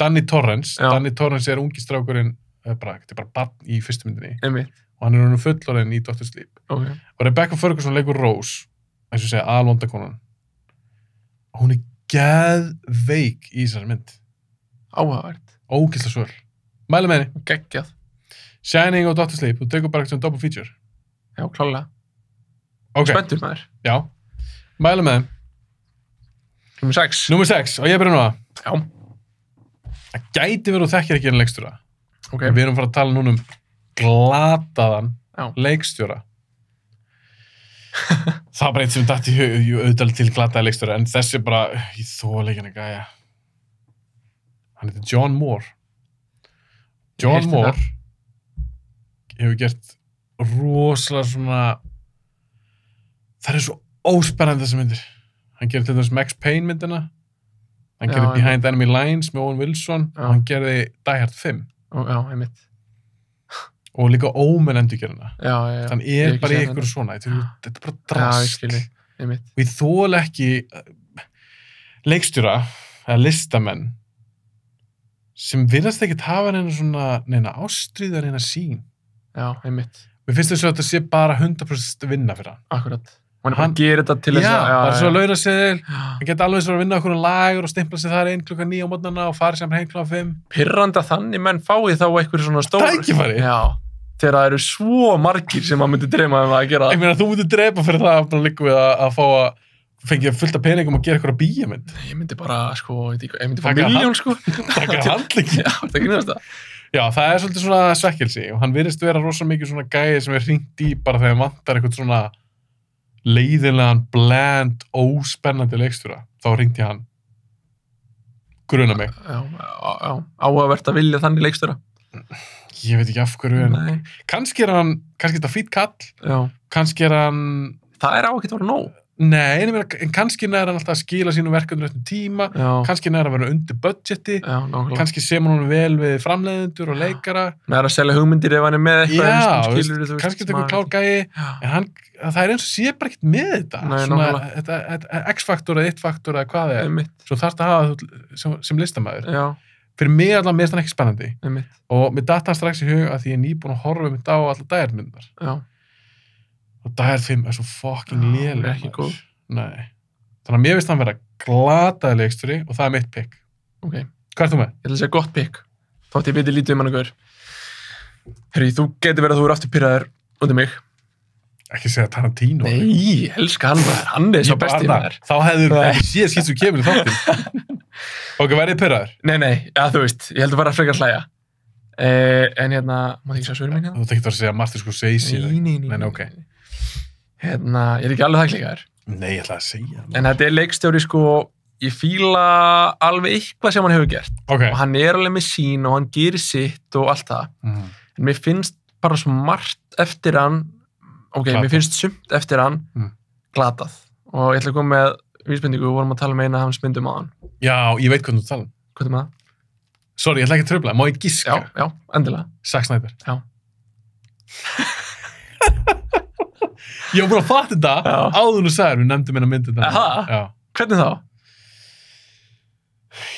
Danny Torrance. Já. Danny Torrance er ungi strákurinn, þetta er bara barn í fyrstu myndinni. Einmitt. Og hann er hann fullorðinn í Dr. Sleep. Okay. Og Rebecca Ferguson leikur Rose, eins og segja, aðalvondakonan. Hún er geðveik í þessari mynd. Áhugavert. Ógeðslega svöl. Mælum með henni. Geggjað. Shining og Dr. Sleep, þú tekur bara eitthvað double feature. Já, klálega. Okay. Spenntur maður. Já. Mælum með þeim. Númer 6. Númer 6, og ég byrja núna. Já. Það gæti verið og þekkir ekki en leikstjóra. Ok. Við erum fara að tala núna um glataðan Já. leikstjóra. Það var bara eitt sem datt í auðvitað til glataða leikstjóra, en þessi bara, ég þóla ekki hann gæja. Hann heitir John Moore. John heyrti Moore hefur gert rosalega svona, það er svo óspennandi þessi myndir. Hann gerir til dæmis Max Payne myndina, hann Já, gerði Behind Enemy Lines með Owen Wilson Já. og hann gerði Die Hard 5 Já, einmitt. og líka Omen endurgerðina. Já. Þann Ég hef er ekki bara í séð einhverju svona, þetta er bara Já, ég drast. skilji, einmitt. Og ég þóla ekki leikstjóra eða listamenn sem virðast ekkert hafa neina ástríðar, neina sín. Já, einmitt. Mér finnst þess að þetta sé bara 100% vinna fyrir hann. Akkurat. Hann er bara að gera þetta til þess að... Já, bara svo að lauraseðil. Já. Hann geti alveg svo að vinna okkur lagur og stimpla sig þar 1:09 á morgnana og fara sem heim 5:00. Pirrandi að þannig menn fái þá eitthvað svona stór... Tækifæri. Já. Þegar það eru svo margir sem maður myndi dreyma um að gera. Ég meina, þú myndir drepa fyrir það að líka við að fá að fengja fullt af peningum og gera eitthvað bíómynd. Ég myndi bara, sko, ég myndi fá Taka milljón, sko. Taka handleiki. Já, það grínast það. Já, það er svolítið svona svekkelsi og hann virðist vera rosa mikið svona gæði sem er hringt í bara þegar vantar eitthvað svona leiðilegan, bland, óspennandi leikstjóra. Þá hringt ég hann. Gruna mig. Já. Áhugavert að vilja þannig leikstjóra. Ég veit ekki af hverju en Nei. kannski er þetta fýtt kall, Já. kannski er hann Það er á ekki að vera nóg. Nei, en kannski næra hann alltaf að skila sínum verkefnum réttum tíma, Já. kannski næra að vera undir budgeti, Já, nákvæmlega. kannski semur hann vel við framleiðendur og leikara. Það er að selja hugmyndir ef hann er með eitthvað. Já, skilur þú kannski þetta er klár gæi, Já. en það er eins og sé bara ekkert með þetta. Nei, svona, nákvæmlega. þetta X-faktor eða 1-faktor eða hvað það er. Einmitt. Svo þarfst að hafa sem listamæður. Já, Fyrir mig allavega mér er það ekki spennandi. einmitt. Og mér datt hann strax í hug að því ég er nýbúin að horfa mitt á allar dæjarmyndar. Já. Og Dæjar 5 er svo fucking Já, léleg. hún er ekki maður. góð. Nei. Þannig að mér finnst hann vera glataði leikstjóri og það er mitt pick. Ok. Hvað ert þú með? Ég ætla að segja gott pick. Þótt ég veit lítið um hann ykkur. Herri, þú getur verið að þú eru aftur pyrraður út mig. Ekki segja Tarantino. Nei, ég elska hann maður. Hann er svo besti maður. Þá hefur ekki séð skýrt sem kemur í þáttin. Ok, verðið pyrraður? Nei, já, þú veist, ég heldur bara að frekar hlæja. En hérna, má þið ekki segja svörum mín hérna? Þú tekit að segja Martin Scorsese. Nei, ok. Hérna, ég er ekki alveg það klíkaður. Nei, ég ætla að segja. En þetta er leikstjóri, sko, ég fíla alveg eitthvað sem hann hefur gert. Ok. Og hann er alveg með sín og hann gerir sitt og allt það. En mér finnst bara svo margt eftir hann, Glatað. mér finnst sumt eftir hann glatað. Og ég ætla að koma með vísbendingu, við vorum að tala með eina af hans myndum á hann. Já, ég veit hvað þú tala um. Hvað er með það? Sorry, ég ætla ekki að tröfla. Má ég giska? Já, endilega. Zack Snyder. Já. Ég var búin að fatta þetta Já. áður nú sagðir, við nefndum eina myndi þetta. Aha. Já. Hvernig þá?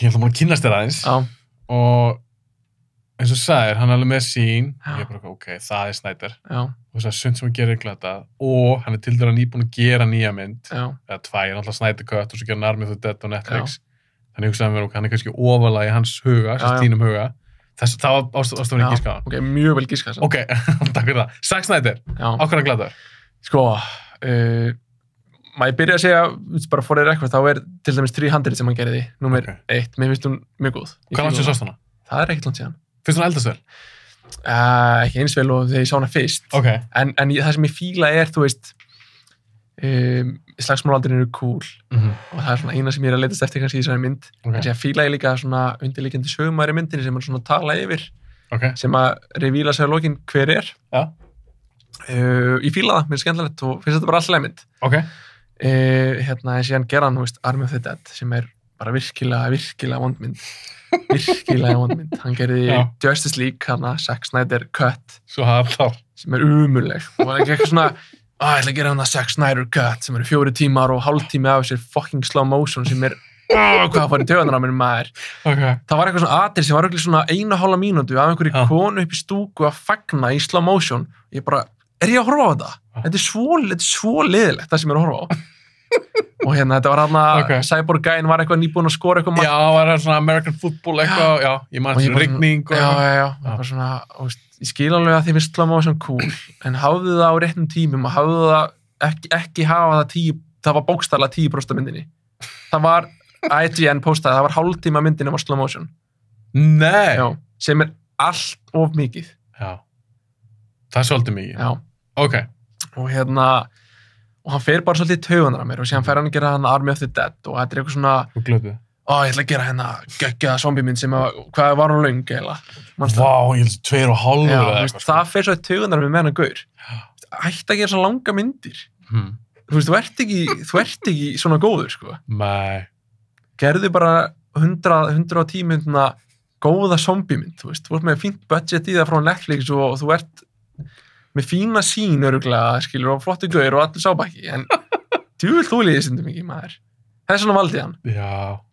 Ég ætla bara að kynast þér aðeins. Já, Og eins og sagðir, hann er alveg með sín. Já. Ég er bara, ok, það er Snyder. já, Og þess að sund sem hann gerir glatað. Og hann er til dæra nýbúin að gera nýja mynd. já, Eða tvær, alltaf Snyder Cut og svo gera Army of the Dead á Netflix. Þannig ég hugsaði mér, ok, hann er kannski ofalega í hans huga, Já, já. þínum huga. Það var ástofan já. ekki giska á hann. Ok, mjög vel giskað. Ok, takk fyrir það. Zack Snyder, Já, ákvæmlega glataður. sko, maður byrja að segja, bara for the record, þá er til dæmis 300 sem hann gerði, númer Ok. 1, mér finnst hún mjög góð. Ég Hvað langt fíla sem hana. sást hana? Það er ekkert langt síðan. Finnst hún eldast vel? Ekki eins vel og þegar ég sá hana fyrst. Ok. En það sem ég fíla er, þú veist, slagsmálaldurinn eru cool og það er svona eina sem ég er að leitast eftir kannski í þessari mynd. Ok. En sér fíla ég líka svona undirliggjandi sögumæður í myndinni sem er svona að tala yfir, Ok. sem að revíla sig á lokin hver er. Já. Ég fíla það, mér er skemmtilegt og finnst þetta bara alltaf mynd. Ok. Hérna, en síðan gera hann, þú veist, Army of the Dead, sem er bara virkilega vondmynd. Virkilega vondmynd. Hann gerði Já. Justice League, hana, Zack Snyder Cut, Svo hafa þá. sem er umuleg. Og það er ekki eitthvað svona, ég ætla að gera hana Zack Snyder Cut, sem eru 4 tímar og hálftími af sér fucking slow motion, sem er, hvað fór í töðunar á mér maður. Ok. Það var eitthvað svona atrið sem var örugglega svona 1,5 mínútu af einhverju Já. konu upp í stúku að fagna í slow motion. Ég bara, er ég að horfa á þetta? Þetta er svo liðilegt, það sem ég er að horfa á. Og hérna, þetta var hann að Ok. Cyborg-gæinn var eitthvað nýbúinn að skora eitthvað mark. Já, var það svona American football eitthvað, já, ég man Og ég svona bara rigning og Já, eitthvað. já. Bara svona, og veist, ég skil alveg að þið finnst slow motion cool, en hafðu það á réttum tímum og hafðu það ekki hafa það 10, það var bókstaflega 10% af myndinni. Það var IGN postaði, það var hálftíma myndin var slow motion. Nei! Já, sem allt of mikið. Já. Það svolítið mikið. Já. Ok. Og og hann fer bara svolítið í taugunar á mér og síðan fer hann að gera hann Army of the Dead og þetta eitthvað svona, Þú glötuð. ég ætla að gera geggjaða zombie-mynd sem hvað var hún löng eiginlega? Vá, ég held 2,5 Já, eða veist, það fer svo í taugunar með hann gaur. Ætti að gera svo langa myndir. Þú ert ekki svona góður, sko. Nei. Gerðu bara 110 myndina góða zombie-mynd, þú ert með fínt budget í það frá Netflix og þú ert með fína sín öruglega, skilur, og flottu gaur og allir sábæki, en djúvill þú liðið stundum ekki, maður. Það svona valdi hann. Já.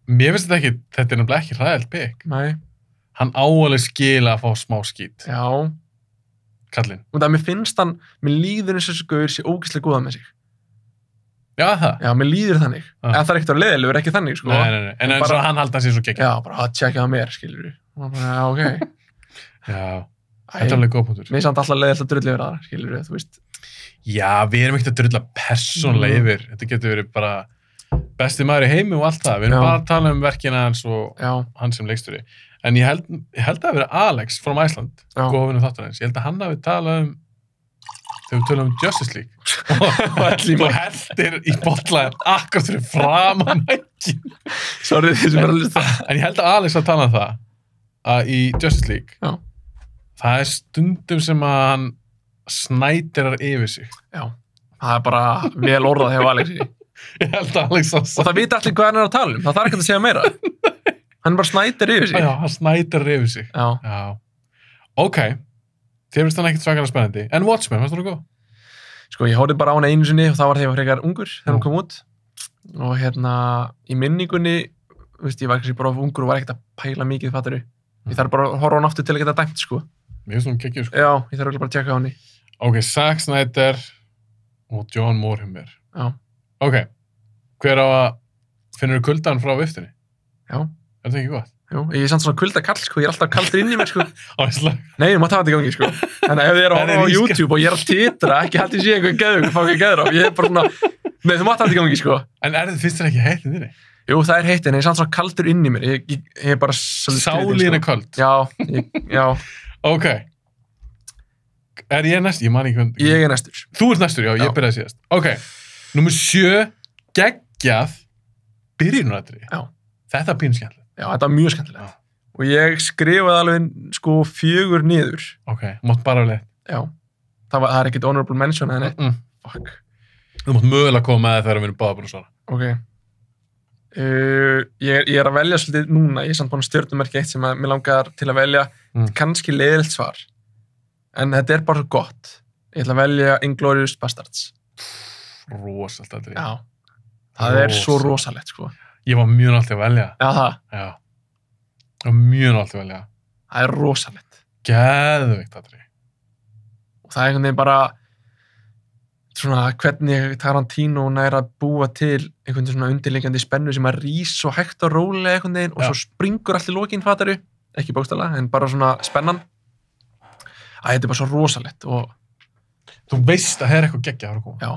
Mér finnst þetta er nefnilega ekki hræðilt pikk. Nei. Hann áalveg skila að fá smá skít. Já. Kallinn. Og það mér líður eins og þessu gaur sé ógeðslega góða með sig. Já, það. Já, mér líður þannig. En það ekkert að leiðilegur, ekki þannig, sko. Nei. En eins og hann halda sér svo geggjað. Já, bara að tjekka það mér, skilur. Og bara, já, ok. Já. Þetta er alveg góð punktur. Mér er samt alltaf leiðilegt að drulla yfir það, skilur við, þú veist. Já, við erum ekkert að drulla persónlega yfir. Þetta getur verið bara besti maður í heimi og allt það. Við erum bara að tala um verkina hans og hann sem leikstjóri. En ég held að það verið Alex from Iceland, góðvinur þáttarins. Ég held að hann hafi talað um, þegar við tölum um Justice League. og heldir í botlaðin akkurat fyrir framan ekki. Sorry, þessum er að lista. En ég held að Alex hafi talað um það, að í Justice League, það er stundum sem að hann snædirar yfir sig. Já, það er bara vel orðað hjá Alexi. Ég held að Alex og það vita allir hvað hann er að tala um, það þarf ekki að segja meira. Hann bara snædir yfir sig. Já, hann snædirar yfir sig. Já. Ok, þér finnst hann ekkert svakalega spennandi. En Watchmen, fannst þú það góð? Sko, ég horfði bara á hana einu sinni og það var þegar ég var frekar ungur þegar hún kom út. Og í minningunni, veist, ég var kannski bara ungur og var ekkert að pæla mikið, fattaru. Ég þarf bara að horfa á hann aftur til að geta dæmt, sko. Mér finnst hún geggjuð, sko. Já, ég þarf bara að tjekka á henni. Ok, Zack Snyder og John Moorhemer. Já. Ok, hver á að finnur kuldan frá viftunni? Já. Er það ekki gott? Jú, ég er samt svona kuldakall, sko, ég er alltaf kaldur inn í mér, sko. Æsla. Nei, þú mátt hafa þetta í gangi, sko. Þannig að ef þið er að horfa á YouTube og ég er að titra, ekki hætti sé einhvern geðug, fá ekki geður á, ég er bara svona, nei, þú mátt hafa þetta í gangi, sko. En finnst þér ekki heitt inn þinni? Jú, það er heitt, en ég er samt svona kaldur inn í mér, ég er bara svolítið Sálín er köld? Já. Ok. Er ég næstur? Ég man ekki hvernig. Ég er næstur. Þú ert næstur, já, ég byrjaði síðast. Ok, númer 7, geggjað byrjunaratri. Já. Þetta er pínskemmtilegt. Já, þetta er mjög skemmtilegt. Og ég skrifaði alveg, sko, 4 niður. Ok, mátt bara leið. Já. Það er ekkert honorable mention, eða neitt. Fuck. Þú mátt mögulega koma með það þegar við erum báða búin að svara. Ok. Ég er að velja svolítið núna, ég er samt búin að stjörnumerki eitt sem mér langar til að velja. Kannski leiðilegt svar. En þetta er bara svo gott. Ég ætla að velja Inglourious Bastards. Rosalegt aldrei. Já. Það er svo rosalegt, sko. Ég var mjög náttúrulega að velja. Já, það? Já. Ég var mjög náttúrulega að velja. Það er rosalegt. Geðveikt aldrei. Og það er einhvern veginn bara svona hvernig Tarantino nær að búa til einhvern veginn svona undirliggjandi spennu sem að rís svo hægt og rólega einhvern veginn og svo springur allt í lokin, fattaru. Ekki bókstaflega, en bara svona spennan. Þetta er bara svo rosalegt og þú veist að það er eitthvað geggjað að koma. Já.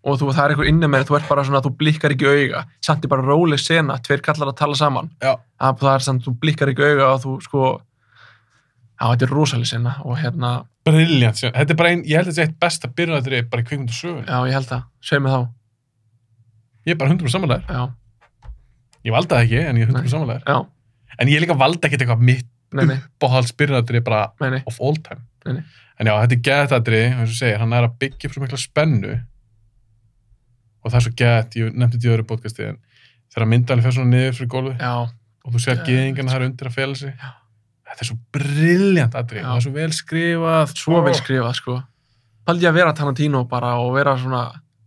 Og það er eitthvað inni með þú ert bara svona, þú blikkar ekki auga. Samt er bara róleg sena, 2 kallar að tala saman. Já. Það er samt, þú blikkar ekki auga og þú sko, þetta er rosaleg sena og Brilliant. Þetta er bara ég held að þetta er eitt besta byrjunatri bara í kvikmynd og sögu. Já, ég held það. Sveið mig þá. Ég er bara 100% samanlegar. Já. Ég valda það ekki, en ég er 100% samanlegar. Já. En ég líka valda ekkert eitthvað mitt uppáhalds byrjunatri bara of all time. Nei. En já, þetta er geðatri, eins og segir, hann er að byggja upp svo mikla spennu og það er svo geðat, ég nefndi þetta í öðru podcasti, en þegar myndalinn fer svona niður fyrir gólfið og þú sér gyðingarna þar undir að fela sig. Já. Þetta er svo brilljant atrið, það er svo vel skrifað. Svo vel skrifað, sko. Paldi ég að vera Tarantino bara og vera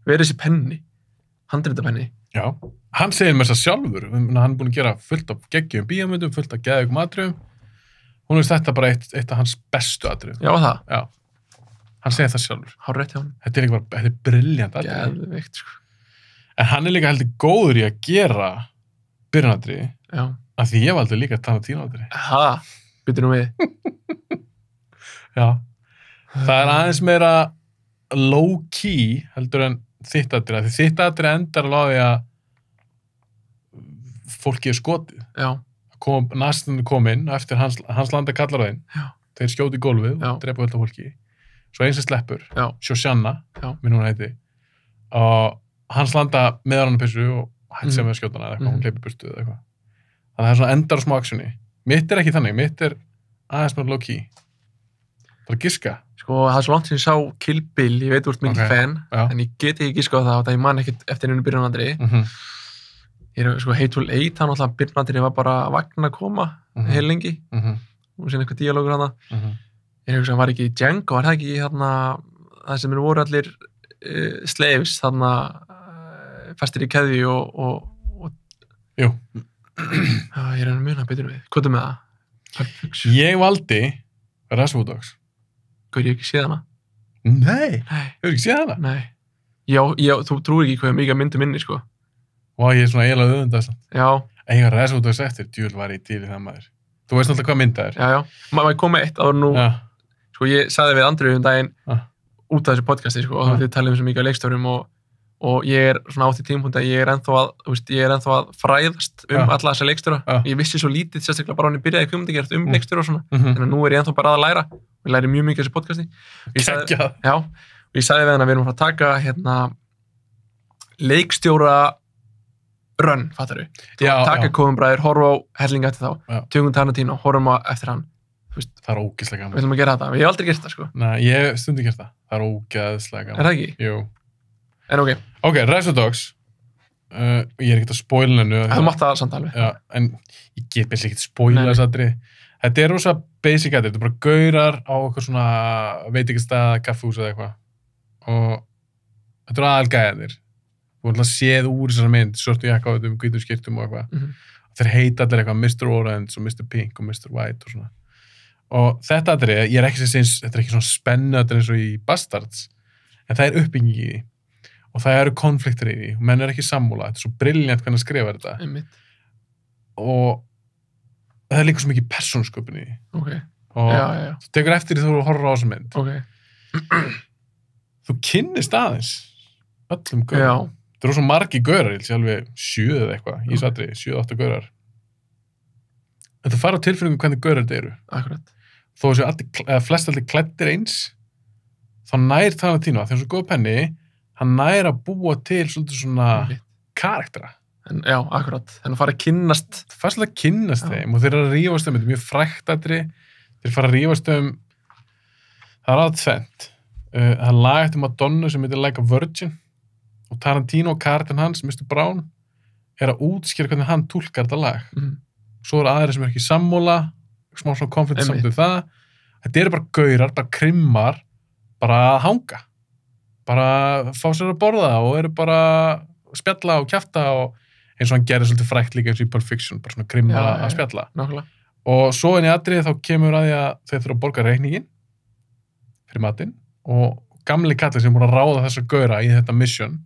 þessi penni, handritapenni. Já, hann segir mér það sjálfur, hann er búin að gera fullt af geggjum bíómyndum, fullt af geðugum atriðum. Hún veist þetta bara eitt af hans bestu atriðum. Já, það? Já, hann segir það sjálfur. Hárrétt hjá hann. Þetta er líka bara, þetta er brilljant atrið. Geðveikt, sko. En hann er líka heldur góður í að gera byrjunatri, af því ég valdi líka Tarantino-atrið. Byttu nú við. Já. Það er aðeins meira low-key heldur en þitt atrið. Því þitt atrið endar alveg að fólki er skotið. Já. Nasistinn kominn eftir hans landa kallar á þeim. Já. Þeir skjóti í gólfið Já. og drepa öllu fólki. Svo eins sem sleppur, Já. Shoshana, Já. minn hún heiti, og hans landa með hann pissu og hætti sem við skjótana eða eitthvað, hún hleypir burtu eða eitthvað. Þannig að það er svona endar og smá actioni. Mitt er ekki þannig, mitt er aðeins með low-key. Bara giska. Sko, það er svo langt sem ég sá Kill Bill, ég veit þú ert mikið fan, en ég get ekki giskað á það, og það ég man ekkert eftir einu byrjunandri. Ég er sko Hateful Eight, það náttúrulega byrjunandri var bara að vagna að koma heil lengi, og síðan eitthvað díalógur hana. Ég hugsa, hann var ekki í Django, var það ekki þarna, það sem voru allir slaves, þarna fastir í keðju og Jú. Ég er að muna betur við. Hvað er með það? Ég valdi Reservoir Dogs. Hvað, ég hef ekki séð hana? Nei, Nei. hefur ekki séð hana? Nei. Já, þú trúir ekki hvað mikið myndum inni, sko. Og ég er svona eiginlega auðvendast. Já. Eiga Reservoir Dogs eftir, djúl var ég til í það maður. Þú veist náttúrulega hvað mynda er. Já. Maður kom með eitt áður nú, sko, ég sagði við Andreu daginn út af þessu podcasti, sko, og þið talið svo mikið á leikstörum og ég er svona á því tímapunkti að ég er ennþá að fræðast alla þessa leikstöra. Ég vissi svo lítið, sérstaklega bara hann ég byrjaði kvikmyndagerð leikstöra og svona, en nú er ég ennþá bara að læra og ég læri mjög mikið þessu podcasti. Og ég sagði við hann að við erum að taka leikstjóra run, fattar við? Taka Coen-bræður, horfa á helling eftir þá, tökum Tarantino, horfum á eftir hann. Það er ógeðslega gaman. Við ætlum að gera þetta, ég hef aldrei gert það, sko. Nei, ég hef stundum gert það. Það er ógeðslega gaman. Er það ekki? Jú. En ok. Ok, Reservoir Dogs. Ég er ekkert að spoila hennu. Það mátt það samt alveg. Já, en ég get byrja ekkert spoila þess aðrið. Þetta er rosa basic aðrið. Þetta er bara gaurar á okkur svona veitingastað, kaffehús eða eitthvað. Og þetta er aðalgæðanir. Þú er alltaf séð úr þessari mynd, svörtu jakka á þetta hvítum skyrtum og eitthvað. Þeir heita allir eitthvað Mr. Orange og Mr. Pink og Mr. White og svona. Og þetta aðrið, ég er ekki sem sinns, þetta er ekki svona spennu aðrið eins og í Bastards, en það er uppbygging í því. Og það eru konfliktir í því, og menn er ekki sammála, þetta er svo brilljant hvernig að skrifa þetta. Einmitt. Og það er líka svo mikið persónusköpun í því. Ok. Og Já. þú tekur eftir því þú horfir á þessa mynd. Ok. Þú kynnist aðeins öllum gaurar. Já. Það eru svo margi gaurar, ég held alveg 7 eða eitthvað, í þessu atriði, 7-8 gaurar. En þú fara á tilfinningum hvernig gaurar þetta eru. Akkurat. Þó að flest allir klæddir eins, þá nær Tarantino, þegar svo góð penni, hann nær að búa til svolítið svona karaktera. Já, akkurat. Þannig að fara að kynnast. Það fara svolítið að kynnast þeim og þeir eru að rífast þetta er mjög frækt atriði. Þeir fara að rífast það er aðeins tvennt. Það er lag eftir Madonna sem heitir Like a Virgin og Tarantino og karakterinn hans, Mr. Brown, er að útskýra hvernig hann túlkar þetta lag. Svo eru aðrir sem er ekki sammála, smá svona konflikt samt við það. Þetta eru bara gaurar, bara krimmar, bara að hanga. Bara fá sér að borða og eru bara að spjalla og kjafta og eins og hann gerir svolítið frækt líka eins og í Pulp Fiction, bara svona krimmar að spjalla. Nákvæmlega. Og svo inn í atriði þá kemur að því að þeir þurfa að borga reikningin fyrir matinn og gamli kallið sem er búin að ráða þessa gaura í þetta mission,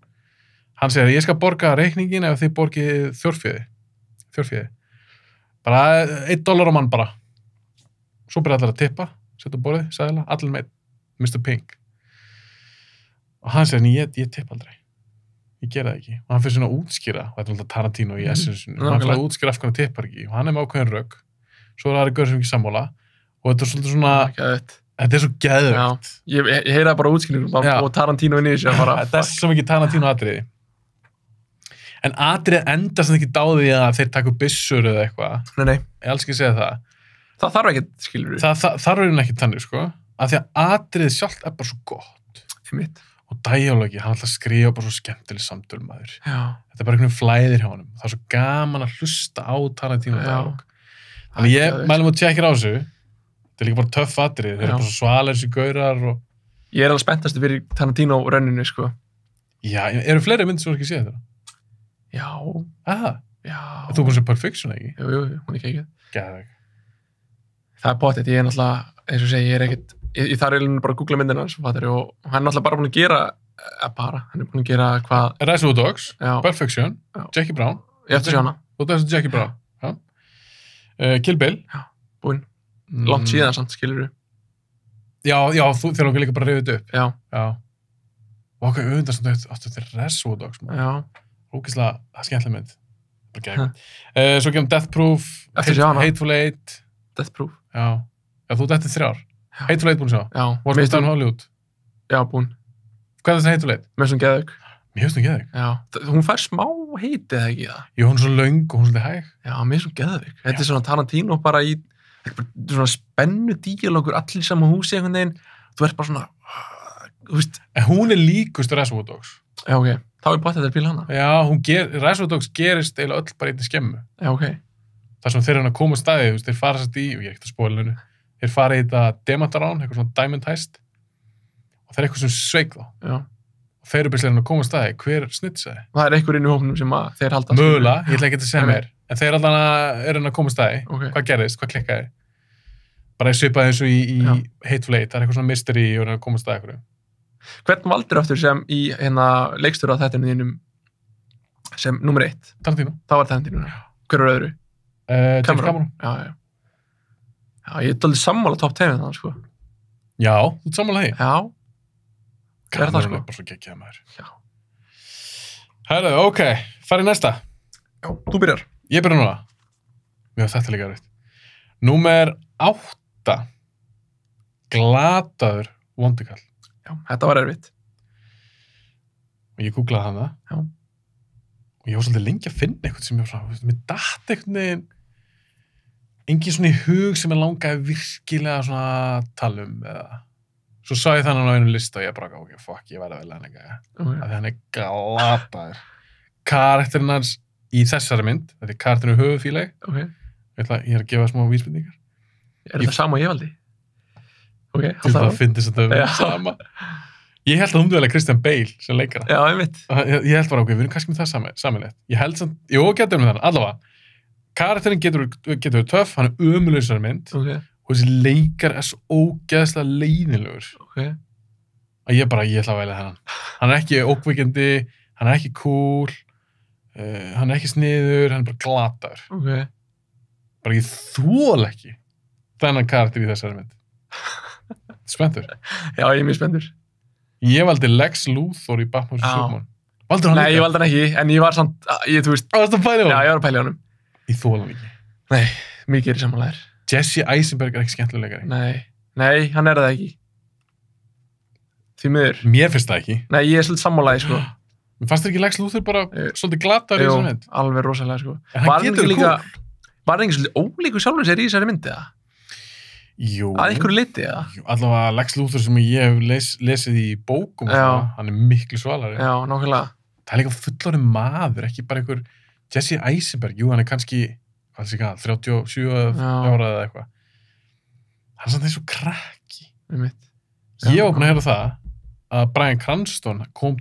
hann segir að ég skal borga reikningin ef þið borgið þjórfíði. Bara $1 á mann bara. Svo byrja allir að tippa, setja borðið, sæðilega, allir með Mr. Pink. Og hann segir, ég tipp aldrei. Ég gera það ekki. Og hann fyrir svona að útskýra, og þetta er alltaf Tarantino í essensinu, hann fyrir að útskýra af hvernig tippar ekki, og hann er með ákveðin rögg. Svo er aðri gaur sem ekki sammála, og þetta er svolítið svona, þetta er svo geðveikt. Ég heyra bara útskýringur og Tarantino inn í þessu að fara. Þetta er svo mikið Tarantino atriði. En atrið endast ekki dáði að þeir taka upp byssur eða eitthvað. Nei. Ég alls ekki segja það. Það þarf ekki, skilur við. Það þarf ekki þannig, sko. Af því að atrið sjálft er bara svo gott. Einmitt. Og dialogi, hann alltaf skrifa bara svo skemmtileg samtöl maður. Já. Þetta er bara einhvern flæðir hjá honum. Það er svo gaman að hlusta á Tarantino dialog. Þannig ég mælum að tjekkir á þessu. Þetta er líka bara töff atrið. Þeir eru bara svo svalir þessi gaurar og... Ég er alveg spenntast fyrir Tarantino rönninu, sko. Já, eru fleiri myndir sem þú ekki séð þetta? Já. Já. Þú búin að segja Pulp Fiction, ekki? Jú, hún er ekki ekkert. Geðveik. Það er pottet, ég er náttúrulega, eins og segi, ég er ekkert, ég þarf eiginlega bara að googla myndina hans, og hann er náttúrulega bara búin að gera, hann er búin að gera hvað... Reservoir Dogs, Pulp Fiction, Jackie Brown. Ég ætti að sjá hana. Þú ætti að sjá Jackie Brown, já. Kill Bill. Já, búinn. Langt síðan samt, skilur þú. Já, þegar hún líka bara rifið þetta upp. Já. Og okkar auðvitað sem þetta er Reservoir Dogs, Já. Ógeðslega, það er skemmtileg mynd. bara gegn. Svo kemur Death Proof, Eftir sjá hana. Hateful Eight. Death Proof. Já, þú dætti 3. Hateful Eight búin að sjá. Já. What was done Hollywood. Já, búin. Hvað er þessi Hateful Eight? Með svona geðug. Mér finnst hún geðveik. Já. Hún fær smá heiti eða ekki það. Jú, hún er svo löng og hún er svolítið hæg. Já, mér er svona geðug. Þetta er svona Tarantino bara í svona spennu díalógur allir í sama húsi einhvern veginn. Þú ert bara svona, þú veist. En hún er líkust Reservoir Dogs. Já, ok. Þá er bátt þetta að píla hana. Já, Reservoir Dogs gerist eiginlega öll bara í einni skemmu. Já, ok. Það sem þeir eru að koma á staði, þú veist, þeir fara satt í, og ég er ekkert að spóla hennu, þeir fara í þetta demantarán, eitthvað svona diamond heist, og það er eitthvað sem sveik þá. Já. Og þeir eru byrjulega að koma á staði, hver snitsaði? Og það er einhver inn í hópnum sem að þeir halda. Mögulega, ég ætla ekki að segja mér, en þeir allan eru að koma á staði, Ok. hvað gerðist, hvað klikkaði? Bara ég svipaði eins og í Já. Hateful Eight, það er eitthvað svona mystery og að koma á staði eitthvað. Hvern valdur aftur sem í hérna leikstjóra þættinu þínum sem nummer 1? Tarantino. Það var Tarantino. Hver er öðru? James Cameron. Já. Já, ég er dálítið sammála top 10 þannig, sko. Já, þú ert sammála því. Já. Er það, Cameron sko? er bara svo geggjað maður. Já. Herðu, ok, farið næsta. Já, þú byrjar. Ég byrja núna. Mér var þetta líka erfitt. Númer 8. Glataður vondikall. Já, þetta var erfitt. Og ég googlaði hann það. Já. Og ég var svolítið lengi að finna eitthvað sem ég var svona, mér datt einhvern veginn, engin svona í hug sem ég langaði virkilega svona að tala um, eða. Svo sá ég þannig á einum lista og ég bara, ok, fuck, ég verði að velja hann eitthvað. Ok. Af því hann er glataður. Karakterinn hans í þessari mynd, þetta er karakterinn höfuðfíleg, Ok. ég er að gefa smá vísbendingar. Er þetta sama og ég valdi? Ok, Til það að fyndist þetta Já. sama. Ég held að hún duðlega Christian Bale sem leikara. Já, einmitt. Ég held bara, ok, við erum kannski með það samanlegt. Ég held samt, jú, getur með þannig, allavega. Karakterinn getur verið töff, hann er ömurlausari mynd Ok. og þessi leikar er svo ógeðslega leiðinlegur Ok. að ég ætla að velja hennan. Hann er ekki ókvikindi, hann er ekki cool, hann er ekki sniður, hann er bara glataður. Ok. Bara ég þól ekki þennan karakter í þessari mynd. Spenntur. Já, ég er mjög spenntur. Ég valdi Lex Luthor í Batman vs. Já. Superman. Valdur hann Nei, líka? ég valdi hann ekki, en ég var samt, þú veist, Varstu að pæla í já, honum? ég var að pæla í honum. Ég þól hann ekki. Nei, mikið er í samanlegar. Jesse Eisenberg er ekki skemmtilegari. Nei, hann er það ekki. Því miður. Mér finnst það ekki. Nei, ég er svolítið sammálaði, sko. Mér fannst þér ekki Lex Luthor bara svolítið glataður í Jú, þessari mynd. alveg rosalega, sko. En hann getur Var það ekki svolítið ólíkur sjálfur sér í þessari myndi, eða? Jú. Að einhverju liti, eða? Jú, allavega Lex Luthor sem ég hef lesið í bókum, og Já. svona, hann er miklu svalari. Já, nákvæmlega. Það er líka fullorðin maður, ekki bara einhver Jesse Eisenberg. Jú, hann er kannski, hvað sé ekki, 37 ára eða eitthvað. Hann er samt eins og krakki. Einmitt. Ég var búin að heyra það að Bryan Cranston kom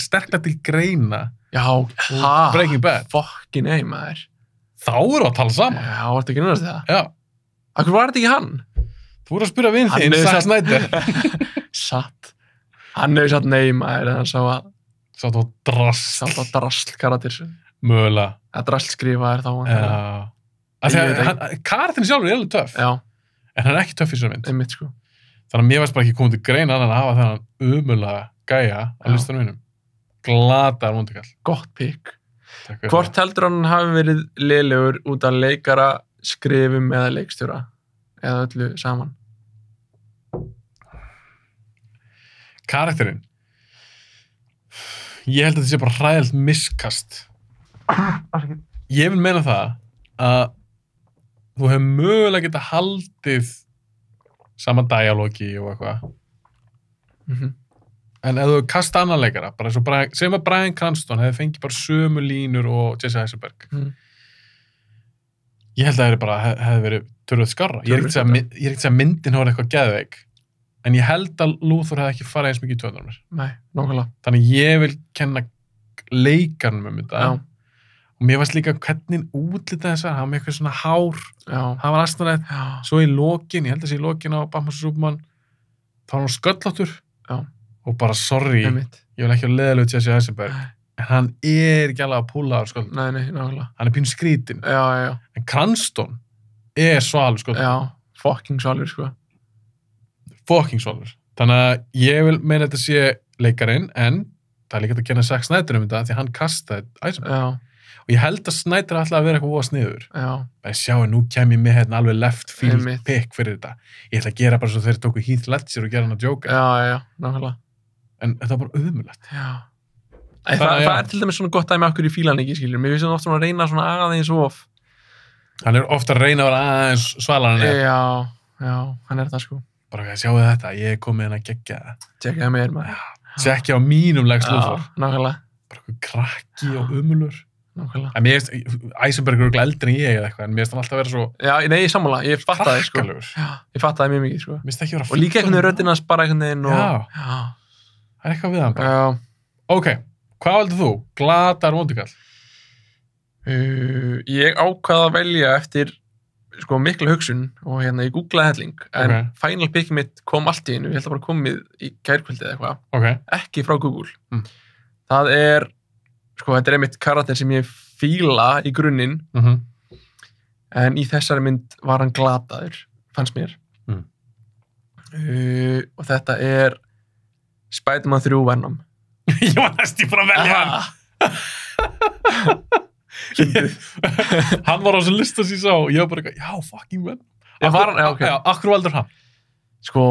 sterklega til greina Já, Breaking Bad. Fucking ei, maður. Þá erum við að tala saman. Já, varstu ekki náttúrulega það? Já. Akkur var þetta ekki hann? Þú voru að spyrja vinn Hann þín, hefur Zack sagt- Snyder. Satt. Hann hefur satt nei, maður, en hann sá að Svo þetta var drast. satt að drasl karatir. Mögulega. Að drasl skrifa er þá. Já. Af því að karakterinn sjálfur er alveg töff. Já, En hann er ekki töff í þessari mynd. einmitt, sko. Þannig að mér varst bara ekki komið til greina annan að hafa þennan umulega gæja á Já. listanum mínum. Glataður vondikall. Gott pikk. Takk fyrir Hvort heldur hann hafi verið lélegur út af leikara, skrifum eða leikstjóra? Eða öllu saman? Karakterinn. Ég held að þetta sé bara hræðilt miskast. Ég vil meina það að þú hefur mögulega getað haldið sama dialógi og eitthvað. Mhm. En ef þú kasta annan leikara, bara eins og segjum að Bryan Cranston hefði fengið bara sömu línur og Jesse Eisenberg. Mhm. Ég held að það bara hefði verið törröð skarra. Ég er ekki að segja að myndin hefur eitthvað geðveik, en ég held að Luthor hefði ekki farið eins mikið í töðunar mér. Nei, nákvæmlega. Þannig að ég vil kenna leikarnum um þetta. Já, Og mér varst líka hvernig útlitað þess að hann var með eitthvað svona hár, já, hann var aðstæðanlega, já, svo í lokin, ég held að sé í lokin á Batman vs. Superman, þá var hann sköllóttur já, og bara sorry, einmitt. ég vil ekki að leðalegu Jesse Eisenberg, Nei, en hann er ekki alveg að púla á sköllóttur, nei, nákvæmlega. hann er pínu skrítin, Já, já, en Cranston er svalur sköllóttur, já, fucking svalur, sko. fucking svalur. Þannig að ég vil meina þetta sé leikarinn, en það er líka að kenna Zack Snyder um þetta, því hann kastaði Eisenberg. Já, og ég held að Snyder ætlaði að vera eitthvað voða sniður. Já, Bara sjáu, nú kem ég með hérna alveg left field Einmitt. pick fyrir þetta. Ég ætla að gera bara svo þeir tóku Heath Ledger og gera hann að Joker. já, nákvæmlega. En þetta var bara auðmulegt. Já. Það já. er til dæmis svona gott dæmi okkur í fílan ekki, skilur. Mér finnst það oft svona að reyna svona aðeins of. Hann er ofta að reyna að vera aðeins svalar en er. Já, hann er það sko. Bara hvað, sjáu þetta, ég er komið hérna að gegja það. Tjekkaði mér maður. Tjekkja á mínum Lex Luthor. Nákvæmlega. Bara eitthvað krakki og umulur. Nákvæmlega. En mér finnst, Eisenberg er örugglega eldri en ég eða eitthvað, en mér finnst hann alltaf vera svo Já, nei, ég sammála, ég fattaði sko. krakkalegur. Já, ég fattaði mjög mikið sko. Mér finnst ekki vera Og líka einhvern veginn röddinn hans bara einhvern veginn og... Já. Það er eitthvað við hann bara. Já. Ok, hvað valdið þú? Glatar vondikall? Ég ákvað að velja eftir sko mikla hugsun og hérna ég googlaði helling en Ok. final pick mitt kom allt í einu, ég held að bara komið í gærkvöldið eða eitthvað, Ok. ekki frá Google. Mm. Það er, sko þetta er einmitt karakter sem ég fíla í grunninn en í þessari mynd var hann glataður, fannst mér. Mm. Og þetta er Spider-Man 3 Venom. Ég var næst í bara að velja hann. Hann var á þessu lista sem ég sá og ég var bara eitthvað, já, fucking vel. Já, var hann? Já, ok. Já, akkur valdur hann? Sko,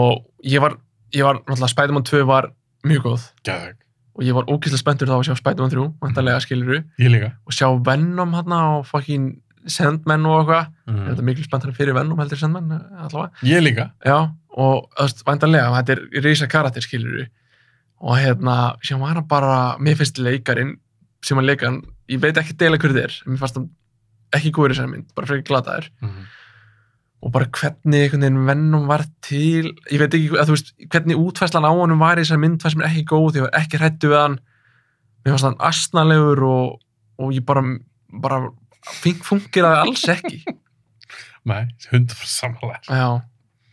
ég var náttúrulega Spider-Man 2 var mjög góð Geðveg. og ég var ógeðslega spenntur þá að sjá Spider-Man 3, vantarlega skilurðu, Ég líka. og sjá Venom hérna og fucking Sandman og eitthvað. Þetta er miklu spenntur fyrir Venom heldur Sandman allavega. Ég líka. Já, og vantarlega, þetta er risa karakter skilurðu. Og hérna, sem var hann bara, mér finnst leikarinn sem hann leika hann, ég veit ekki deila hverju þetta er, en mér fannst hann ekki góður í þessari mynd, bara frekar glataður. Og bara hvernig einhvern veginn Venom var til, ég veit ekki, að þú veist, hvernig útfærslan á honum var í þessari mynd fannst mér ekki góð, ég var ekki hræddur við hann, mér fannst hann asnalegur og ég bara fungeraði alls ekki. Nei, 100% samanlega. Já,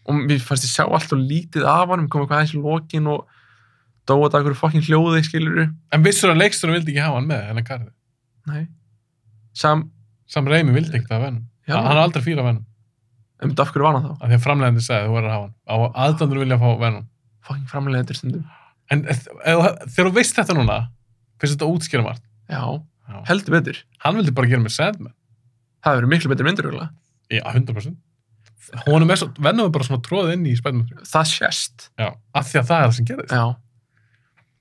og mér fannst ég sjá allt og lítið af hann, kom eitthvað aðeins í lokin og dóa þetta einhverju fucking hljóði, skilurðu. En vissur að leiksturinn vildi ekki hafa hann með, hennar karði? Nei. Sam Raimi vildi ekki það Venom. Já. Hann er aldrei fíla Venom. En af hverju var hann þá? Af því að framleiðandi sagði þú verður að hafa hann. Á aðdandur vilja að fá Venom. Fucking framleiðendur stundum. En þegar þú veist þetta núna, finnst þetta útskýra margt. Já, Já. heldur betur. Hann vildi bara gera með Sandman. Það verður miklu betur myndur, eiginlega. Já, 100%. Venom er bara svona tróðið inn í Spider-Man 3. Það sést. Já, af því að það er það sem gerðist. Já.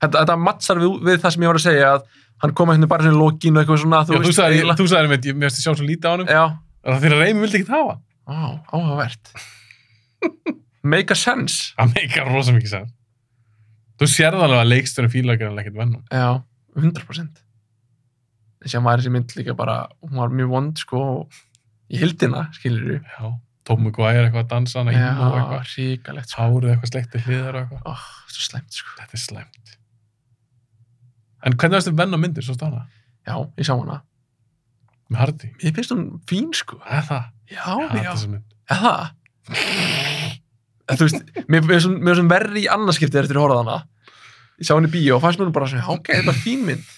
Þetta mattsar við það sem ég var að segja, að hann kom einhvern veginn bara svona í lokin og eitthvað svona, Þú sagði mér, mér finnst ég sjá svo lítið á honum. Já. Það fyrir að Raimi vildi ekki hafa hann. Áhugavert. Make a sense. Það meikar rosa mikið sens. Þú sérð alveg að leiksturinn fíla ekki ekkert Venom. Já, 100%. Þessi að maður þessi mynd líka bara, hún var mjög vond, sko, í hildina, skilur við. Já, Tom Maguire eitthvað að dansa hana inn og eitthvað. Já, ríkalegt, sko. Hárið eitthvað sleikt til hliðar og eitthvað. Svo slæmt, sko. Þetta er slæmt. En hvernig varstu Venom myndir, svo stána? Já, ég sá hana. Með Hardy? Ég finnst hún fín, sko. Það? Já. Þessa mynd. Það? Þú veist, mér er svona verri í annarskiptið eftir að horfa á hana. Ég sá henni í bíó og fannst mér nú bara svona, ok, þetta er bara fín mynd.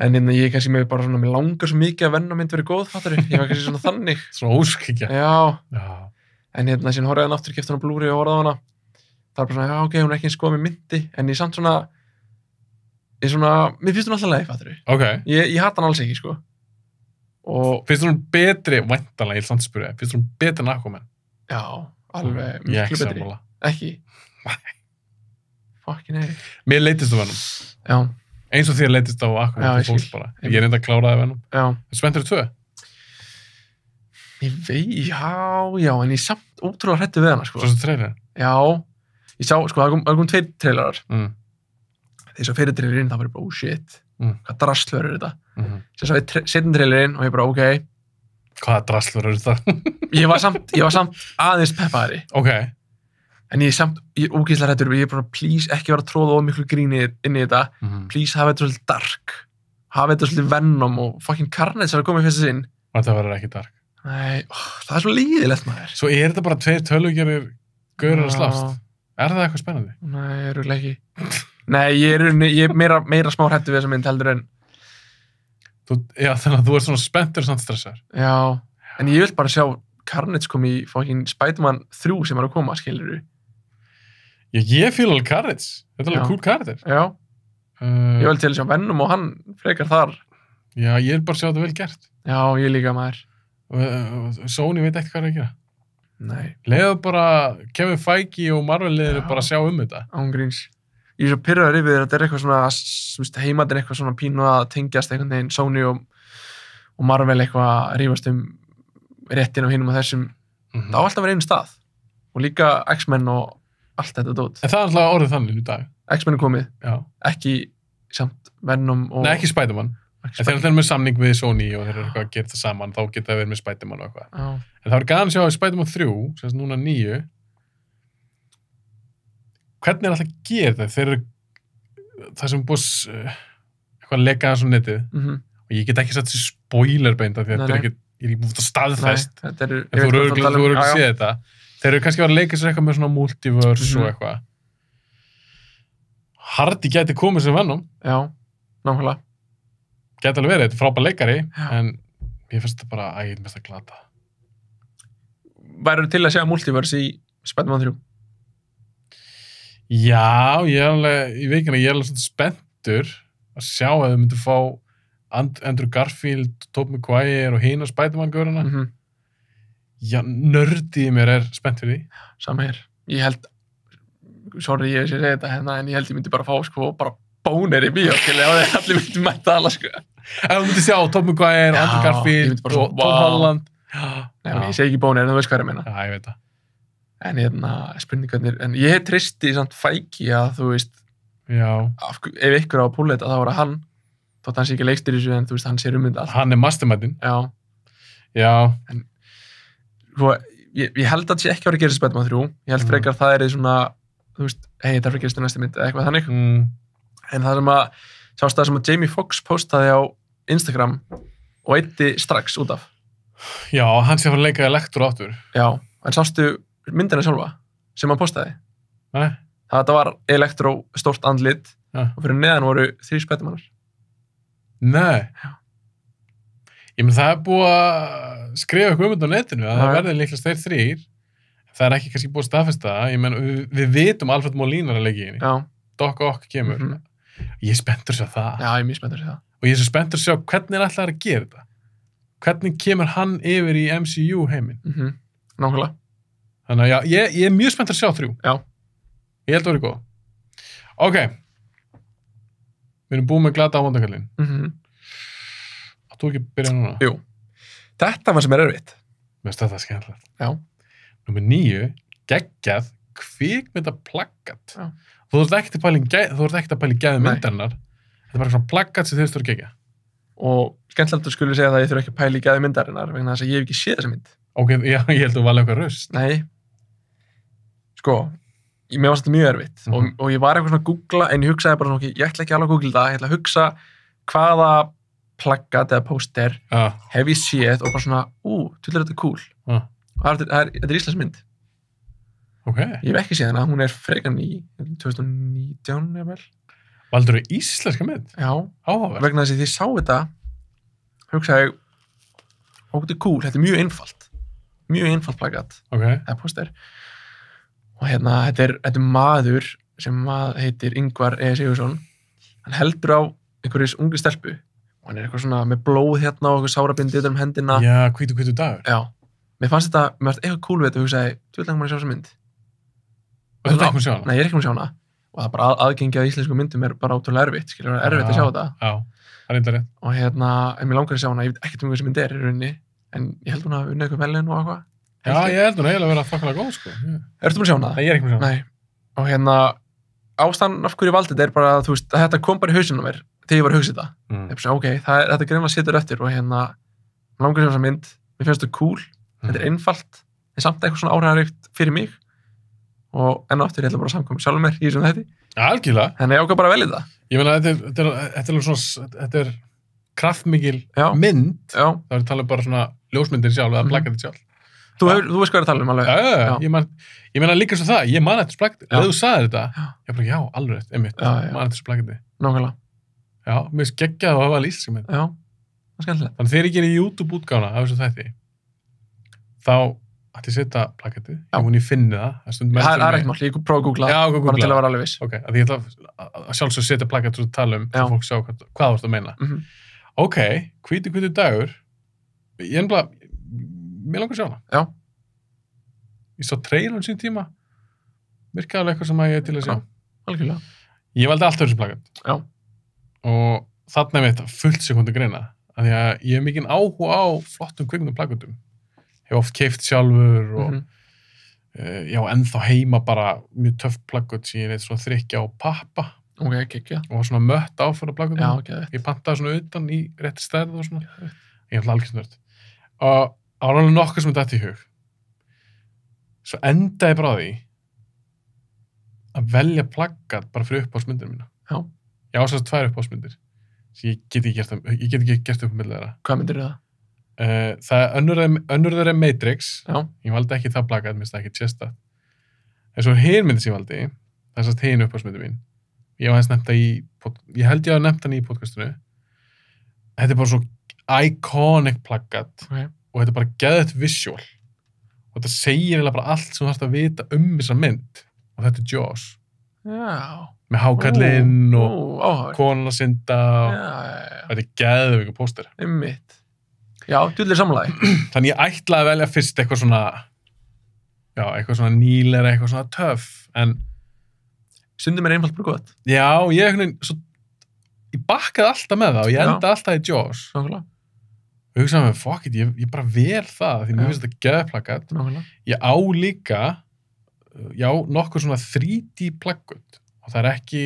En ég kannski með bara svona, mér langar svo mikið að Venom mynd verið góð, fattar ég var kannski svona þannig. Svona óskikja. Já. En síðan horfði hann aftur, keypti hana á Blu-ray og horfði á hana. Það er bara svona, já, ok, hún er ekki eins góð með myndi, en ég samt svona, mér finnst hún alltaf leið, fattar ég. Ok. Ég hata hann alls ekki, sko. Og finnst hún betri, væntanlega, ég vil samt spyrja, finnst hún betri en Aquaman? já, alveg Ég miklu betri. sammála. Ekki? Fucking nei. Mér leitist á Venom. Já, Eins og þér leitist á Aquaman, Já, þú ég skil. fólst bara. Ég er enda að kláraði Venom. já. Spenntur 2? Ég veit, já, en ég samt ótrúlega hrættu við hana, sko. Svo sem trailer. Já, ég sá, sko, það kom 2 trailerar. Þegar svo fyrir trailerinn, það var bara, oh shit, hvað drasl verður þetta? Svo sá ég setjum trailerinn og ég bara, ok. Hvaða drasl verður þetta? Ég var samt aðeins peppaðari. Ok. En ég er ógeðslega hrættur, ég er bara, please, ekki vera að tróða of miklu gríni inn í þetta. Please, hafa þetta svolítið dark. Hafa þetta svolítið Venom og fucking Carnage sem er að koma í fyrsta sinn. Þetta verður ekki dark. Nei, það er svo líðilegt, maður. Svo er þetta bara 2 tölvugerðir gaurar að slást. Er það eitthvað spennandi? Nei, örugglega ekki. Nei, ég er meira smá hrættur við þessa mynd heldur en... Já, þannig að þú ert svona spenntur og samt stressar. Já, en ég vil bara sjá Carnage kom í fucking Spider-Man 3 sem er að koma, skilur þú? Ég fíla alveg Carnage. Þetta er alveg Já. cool karakter. Já, ég vil til að sjá Venom og hann frekar þar. Já, ég er bara að sjá þetta vel gert. Já, ég líka maður. Sony veit ekkert hvað er að gera. Nei. Leiðu bara Kevin Feige og Marvel-liðinu Já. bara að sjá þetta. Ángríns. Ég er svo pirraður yfir þetta er eitthvað svona, heimatinn eitthvað svona pínu að tengjast einhvern veginn Sony og Marvel eitthvað að rífast réttin af hinum og þessum. Það á alltaf að vera einu stað. Og líka X-Men og allt þetta dót. En það er alltaf orðið þannig í dag. X-Men er komið. Já. Ekki samt Venom og... Nei, ekki Spider-Man. En þeir eru alltaf með samning við Sony og þeir eru eitthvað að gera það saman, þá geta það verið með Spider-Man og eitthvað. Já. En það var gaman að sjá að Spider-Man 3, sem núna 9, hvernig er alltaf að gera það? Þeir eru það sem búið eitthvað að leggja það svo netið og ég get ekki satt sér spoilerbeint af því að þetta er ekki, ég er ekki búið að staðfest. Nei, þetta eru... En þú eru ekki að sé þetta. Þeir eru kannski að vera að leika sér eitthvað með svona multiverse og eitthvað. Hardy gæti komið sem Venom. Já, nákvæmlega. Gæti alveg verið, þetta er frábær leikari, en ég finnst þetta bara að ég er mest að glata. Værið til að sjá multiverse í Spider-Man 3? Já, ég veit ekki að ég er alveg svona spenntur að sjá að þau myndu fá Andrew Garfield, Tobey Maguire og hina Spider-Man-göruna. Já, nördið mér er spennt fyrir því. Sama hér. Ég held, sorry ég sé að segja þetta hérna, en ég held ég myndi bara fá bara bónir í bíóskili og þeir allir myndi mæta alla Ef þú myndi sjá Tobey Maguire, Andrew Garfield og Tom Holland. Nei, ég segi ekki bónir, en þú veist hvað ég meina. Já, ég veit það. En spurningarnir, en ég tristi samt Feige að þú veist, ef ykkur á að púla þetta þá var það hann, þótt hann sé ekki leikstir í þessu en þú veist, hann sér þetta allt. Hann er mastermindin. Já. En ég held að það sé ekki að vera að gera Spider-Man 3, ég held frekar að það er svona, þú veist, hei, þetta er að gerast í næstu mynd eða eitthvað þannig. En það sem sást það sem að Jamie Foxx postaði á Instagram og eitti strax út af. Já, hann sé að fara að leika Electro áttur. Já, en sástu myndina sjálfa sem hann postaði? Nei. Það var Electro stórt andlit og fyrir neðan voru 3 Spider-Manar. Nei. Já. Ég menn það er búið að skrifa eitthvað á netinu að það verði líklega þeir 3. Það er ekki kannski búið að staðfesta það. Ég menn við vitum Alfred Molina er að leika í henni. Já. Doc Ock kemur. Ég er spenntur að sjá það. Já, ég er mjög spenntur að sjá það. Og ég er svo spenntur að sjá hvernig er alltaf að gera þetta. Hvernig kemur hann yfir í MCU heiminn. Nákvæmlega. Þannig að já, ég er mjög spenntur að sjá 3. Já. Ég held að það verið góð. Ok. Við erum búið með glata á vandakallin. Áttu ekki að byrja núna? Jú. Þetta var sem er erfitt. Mér finnst þetta skemmtilegt. Já. Númer 9, geggjað kvikmyndaplaggat. Já. Þú ert ekkert að pæla í gæði myndarinnar. Þetta er bara svona plaggat sem þið stóður gegja. Og skemmtilegt að skuli segja það að ég þurfa ekki að pæla í gæði myndarinnar vegna þess að ég hef ekki séð þessa mynd. Ok, já, ég held að þú valið eitthvað röst. Nei. Sko, mér varst þetta mjög erfitt og ég var eitthvað svona að googla en ég hugsaði bara svona, ég ætla ekki alveg að googla það, ég ætla að hugsa hvaða plaggat eða póster hef ég séð og bara svona, tullir þetta cool. Þetta er Íslands mynd. Ok. Ég hef ekki séð hana, hún er frekan í 2019, ég vel. Valdur þú íslenska mynd? Já. Áhugaverð. Vegna þess að því ég sá þetta, hugsaði ég, þetta er cool, þetta er mjög einfalt. Mjög einfalt plaggat. Ok. Eða póster. Og hérna, þetta er maður sem heitir Ingvar E. Sigurðsson. Hann heldur á einhverjus ungri stelpu og hann er eitthvað svona með blóð hérna og eitthvað sárabindið um hendina. Já, hvítu dagur. Já. Mér fannst eitthvað cool við þetta og hugsaði, langar maður að sjá þessa mynd. Og þú ert ekki maður að sjá hana? Nei, ég er ekki maður að sjá hana. Og það bara aðgengi að íslensku myndum er bara ótrúlega erfitt, skilur, erfitt að sjá þetta. Já, það er eitthvað rétt. Og hérna, en mér langar að sjá hana, ég veit ekkert þessi mynd er í rauninni, en ég held hún að unna eitthvað velun og eitthvað. Já, ég held hún eiginlega að vera þokkalega góð, sko. Ertu búin að sjá hana? Nei, ég er ekki búin að sjá hana. Nei. Og hérna, ástæðan af hverju ég valdi þetta er bara, þú veist, að þetta kom bara í hausinn á mér þegar ég var að hugsa þetta. Ég bara, ok, þetta greinilega situr eftir og hérna, langar að sjá þessa mynd, mér finnst þetta cool, þetta er einfalt, en samt eitthvað svona áhrifaríkt fyrir mig og enn og aftur ég ætla bara að samkvæma sjálfur mér í þessum þætti. Ja, algjörlega. Þannig ég ákvað bara að velja það. Ég meina, þetta er kraftmikil mynd. Já. Það er talað bara svona ljósmyndir sjálf eða plaggatið sjálf. Þú veist hvað er að tala alveg. Já. Ég meina líka svo það, ég man eftir plaggatið. Þegar þú sagði þetta, ég bara, alveg rétt, einmitt. Man eftir plaggatið. Nákvæmlega. Já, mér finnst geggjað að hafa lýsing mynd. Já, það er skemmtilegt. Þannig þegar ég gerir YouTube-útgáfuna af þessu þætti, þá ætti ég setja plaggatið, ég finni það. Það er ekkert mál, ég prófa að googla það, bara til að vera alveg viss. Ok, því ég ætla að sjálfsög setja plaggatið og tala um, til fólk sjá hvað þú ert að meina. ok, hvíti dagur ég mér langar að sjá hana Já. Ég sá trailerinn sín tíma virkaði alveg eitthvað sem að ég er til að sjá Algjörlega. Ég valdi allt þessu plakat Já. og þarna er mitt fullt sekundi greina af því að ég hef mikinn áhuga á flottum kvikmyndum plakatum hef oft keypt sjálfur og já, ennþá heima bara mjög töff plakat sem ég leit svona þrykja á pappa Ok, kekja. og svona mött áfæra plakatum Já, geðveikt. ég pantaði svona utan í rétti stærð og svona ég hef algjörnvörd og alveg nokkuð sem er dætt í hug svo endaði bara á því að velja plakat bara fyrir uppáhaldsmyndir mína Já. ég ásast 2 uppáhaldsmyndir sem ég get ekki gert upp með þeirra Hvað myndir það? það er önnur þeirra Matrix Já. ég valdi ekki það plakat, minnst það ekki tjesta en svo hin myndi sem ég valdi það er sérst hin uppáhaldsmyndir mín ég hef aðeins nefnt það ég held ég að nefnt hann í podcastinu þetta er bara svo iconic plakat Ok. og þetta er bara geðvægt visual og þetta segir eiginlega bara allt sem þú þarfst að vita þessa mynd og þetta er Jaws Já. með hákallinn og áhugavert. konuna synda og Já. þetta er geðveikur póster Einmitt. Já, djúlir samlagi. þannig ég ætlaði að velja fyrst eitthvað svona nýlera, eitthvað svona töff en Stundum er einfalt bara gott. já, ég bakkaði alltaf með það og ég Já. endaði alltaf í Jaws Nákvæmlega. og hugsaði með, fuck it, ég bara vel það því mér Já. finnst þetta geðplakat Nákvæmlega. ég á líka nokkur svona 3D plakat og það er ekki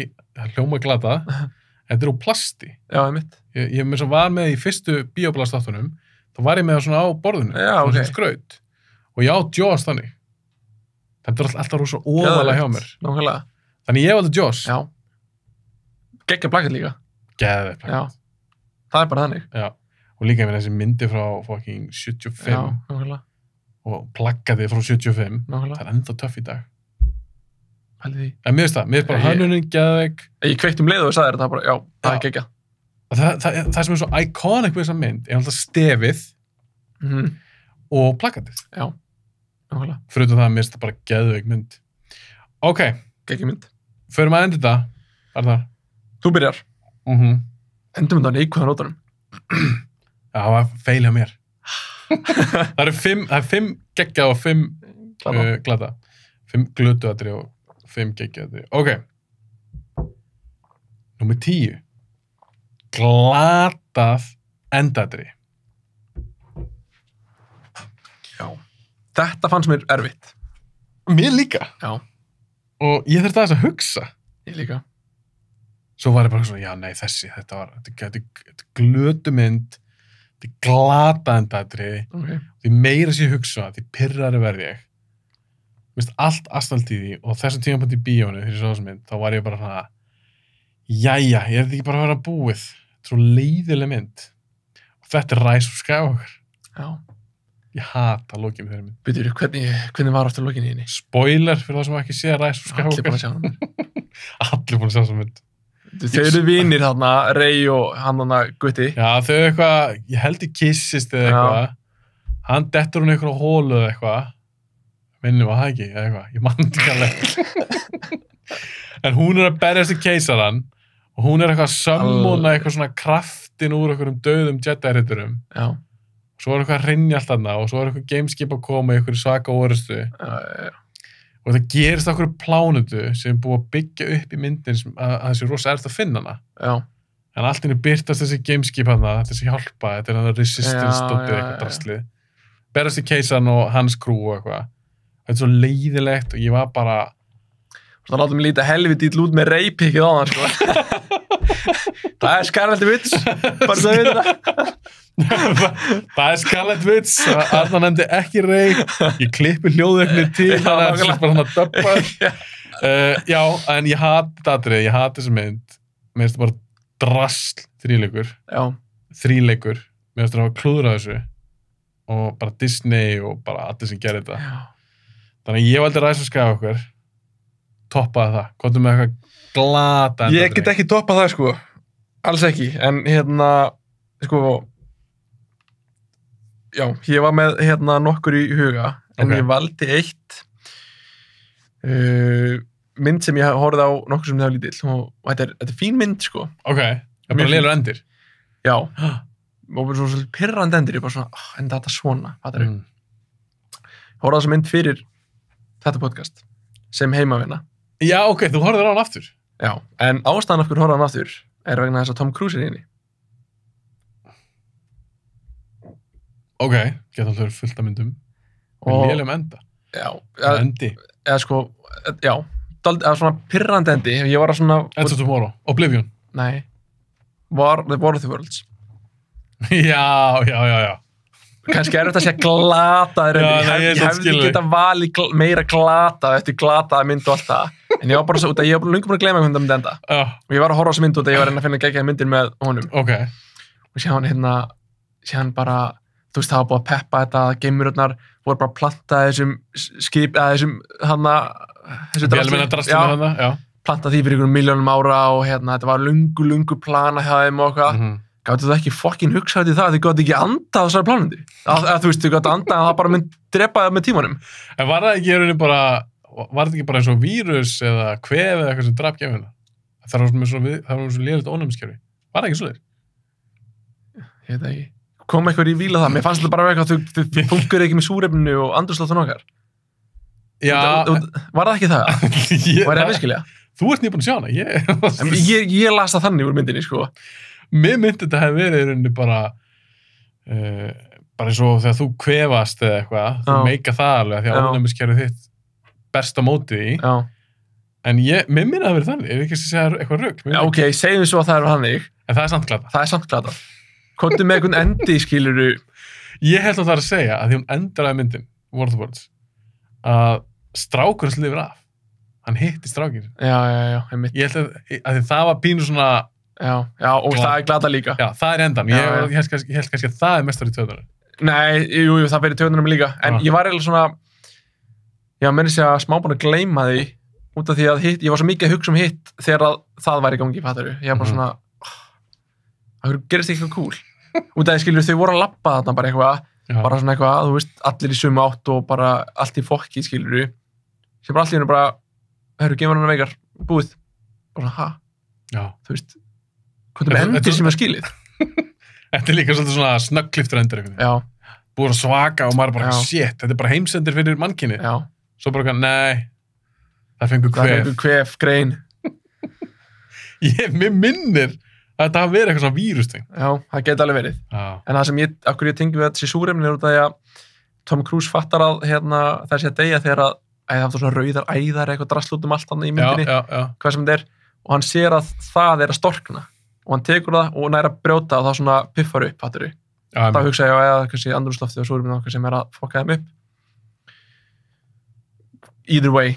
hljóma glata þetta er úr plasti Já, einmitt. ég mér sem var með í fyrstu bíóblastáttunum þá var ég með það svona á borðinu Já, svona ok. sem skraut og ég á Jaws þannig þetta er alltaf rosa ofalega hjá mér Nákvæmlega. þannig ég valdi Jaws Já. Geggja plakat líka. geðveikt Já. plakat Það er bara þannig. já. og líka með þessi myndi frá fucking 75 Já, nákvæmlega. og plakkaði frá 75 Nákvæmlega. það er enda töff í dag Pælið því. en mér finnst bara Ég- hönnunin geðveik Ég kveikt leið og sagði þetta bara, já, það Já. er geggja. það sem er svo iconic við þessa mynd er alltaf stefið og plakatið Já, nákvæmlega. fyrir það að mér finnst það bara geðveik mynd ok, Geggja mynd. förum að enda þetta Arnar Þú byrjar. mhm Endum þetta á neikvæða nótunum. Já, það var feil hjá mér. það er 5 geggjað og 5 Glata. glata. 5 glötuatri og 5 geggjaðatri. Ok. Númer 10. Glatað endatri. Já. Þetta fannst mér erfitt. Mér líka. Já. Og ég þurfti aðeins að hugsa. Ég líka. Svo var ég bara svona, já, nei, þetta er glötumynd, þetta er glatað endatri. Ok. Því meira sem ég hugsa, því pirrari verð ég. Mér finnst allt astnalt í því og þessum tímapunkt í bíónu þegar ég sá þessum mynd, þá var ég bara svona jæja, ég er þetta ekki bara að vera búið. Þetta er svo leiðileg mynd. Og þetta er Rise of Skywalker. Já. Ég hata lokið með þeirri mynd. Byrjur, hvernig var aftur lokinni í henni? Spoiler fyrir það sem ekki sé Rise of Allir búin Skywalker. að sjá hann. Allir búin að sjá þessum mynd. Þau eru vinir þarna, Rey og hann þarna Gutti. Já, þau eitthvað, ég held í kissist eða eitthvað. Hann dettur hún eitthvað á hólu eða eitthvað. Minnum að það ekki, eða eitthvað. Ég mann ekki alveg. En hún er að berjast í keisaran og hún er eitthvað að sammóna eitthvað svona kraftin úr einhverjum döðum Jedi-ritturum. Já. Svo er eitthvað að hrynja allt þarna og svo er eitthvað gameskip að koma í einhverju svaka orustu. Já. Og það gerist okkur plánutu sem er búið að byggja upp í myndin sem að þessi rosa erft að finna hana. Já. En allt inni byrtast þessi gameskip hana, þessi hjálpa, þetta er hann að resistance dótið Já, eitthvað já. draslið. Berast í keisaran og hans krú og eitthvað. Þetta er svo leiðilegt og ég var bara... Það látum líta helviti út með Rey-pikkið á hann, sko. Það er Scarlet Witch. Bara það við þetta. Það er Scarlet Witch, Arnar nefndi ekki Rey, ég klippi hljóðveikni til Já, hann nákvæmlega. er bara hann að döppa. Já, en ég hati þetta atrið, ég hati þessu mynd. Mér finnst það bara drasl þríleikur, Já. mér finnst það að klúðra þessu og bara Disney og bara allir sem gerir þetta. Já. Þannig að ég valdi Rise of Skywalker, toppaði það, komdu með eitthvað glata Ég get ekki toppað það, sko. Alls ekki. En hérna, sko, já, ég var með hérna nokkur í huga, en Ok. ég valdi eitt mynd sem ég horfði á nokkur sem það var lítill og þetta er fín mynd, sko. Ok, það er bara Mjög lélur endir. Já. Og svo svolítið pirrandi endur, ég bara svona, enda þetta svona, fattar Mm. Hóraði þessa mynd fyrir þetta podcast, sem heimavinna. Já, ok, þú horfður á hann aftur. Já, en ástæðan af hverju horfði hann aftur er vegna þess að Tom Cruise er í henni. Ok, geta alltaf verið fullt af myndum. Við Og- lélegum enda. Já, Endi. eða sko, já, eða svona pirrandi endi, ég var að svona, Ends of Tomorrow. Oblivion. nei, War of the Worlds. Já. Kannski er þetta að segja glataður Já, endi, nei, ég ég samt hefði skil þig. geta valið meira glatað eftir glataða mynd og allt það, en ég var bara svo, út að ég var löngu búin að gleyma hvernig það myndi enda. Já, Og ég var að horfa á þessa mynd út að ég var að reyna að finna geggjaðar myndir með honum. ok. Og síðan bara, þú veist, það var búið að peppa þetta, geimururnar voru bara að planta þessum skip, eða þessu Vélmenna drastlinu þarna, já. planta því fyrir einhverjum milljónum ára og þetta var lungu plana hjá þeim og eitthvað. Mhm. Gáttu það ekki fucking hugsað til það, þið gáttu ekki andað á þessari planandi. Þú veist, þið gáttu andað að það bara mynd drepa það með tímanum. En var það ekki í rauninni bara, var það ekki bara eins og vírus eða kvef eða eitthvað sem draf gefina? Það var svo lélegt ónæmiskerfi. Var það ekki svoleiðis? Ég veit það ekki. Kom eitthvað í víla það, mér fannst þetta bara eitthvað, þau fungur ekki með súrefninu og andrúrslóttun okkar. Já. Var það ekki það? Var það miskilja? Þú ert nýbúin að sjá hana. Ég las það þannig úr myndinni, sko. Mér myndi þetta hefði verið í rauninni bara eins og þegar þú kvefast eða eitthvað, þú Já. meika það alveg því að Já. ónæmiskerfið þitt berst á móti því. Já. En mér myndi að það verið þannig, ef ekki að segja eitthvað rugl. Já, ok, segjum svo að það er hannig. En það er samt glata. Það er samt glatað. Komdu með einhvern endi, skiluru. Ég held að það að segja að því hún endraði myndin, War of the Worlds, að strákurinn sem lifir af. Hann hitti strákinn. Já, einmitt. Ég held að því það var pínu svona, Já, og það er glatað líka. já, það er endan. Já, Ég held kannski að það er mestar í töðunar. Nei, jú, það verið töðunum líka. En Já. ég var eiginlega svona, ég menn sér að smá búin að gleyma því út af því að ég var svo mikið að hugsa um hitt þegar að það væri í gangi, fattar þú? Ég var bara svona, það gerist ekki eitthvað cool. Út af því skilur þau voru að labba þarna bara eitthvað, Já. bara svona eitthvað, þú veist, allir í sömu átt og bara allt í fokki, skilur sem bara allt í hennu bara, hörru, gefur hann veikar, búið. Bara svona, Já. þú veist, hvað er með endir sem er skilið? Þetta er líka svolítið svona snöggliftur endur einhvern veginn. Já, Búin að svaka og maður bara, Já. shit, þetta er bara heimsendir fyrir mannkinni. já, Svo bara, nei, það fengur það er kvef. einhver kvef, grein. Mér minnir að þetta hafa verið eitthvað svona vírusting. Já, það geti alveg verið. Já. En það sem okkur ég tengi við þessi súrefni er út af því að Tom Cruise fattar að það sé að deyja þegar að það er svona rauðar æðar eitthvað drasl út um allt hann í myndinni, Já. hvað sem þetta er, og hann sér að það er að storkna og hann tekur það og næra að brjóta og það svona piffar upp, fattur við. Já, Það hugsa ég á eða kannski andrúmsloftið og súrefni okkar sem er að fokka þeim upp. Either way,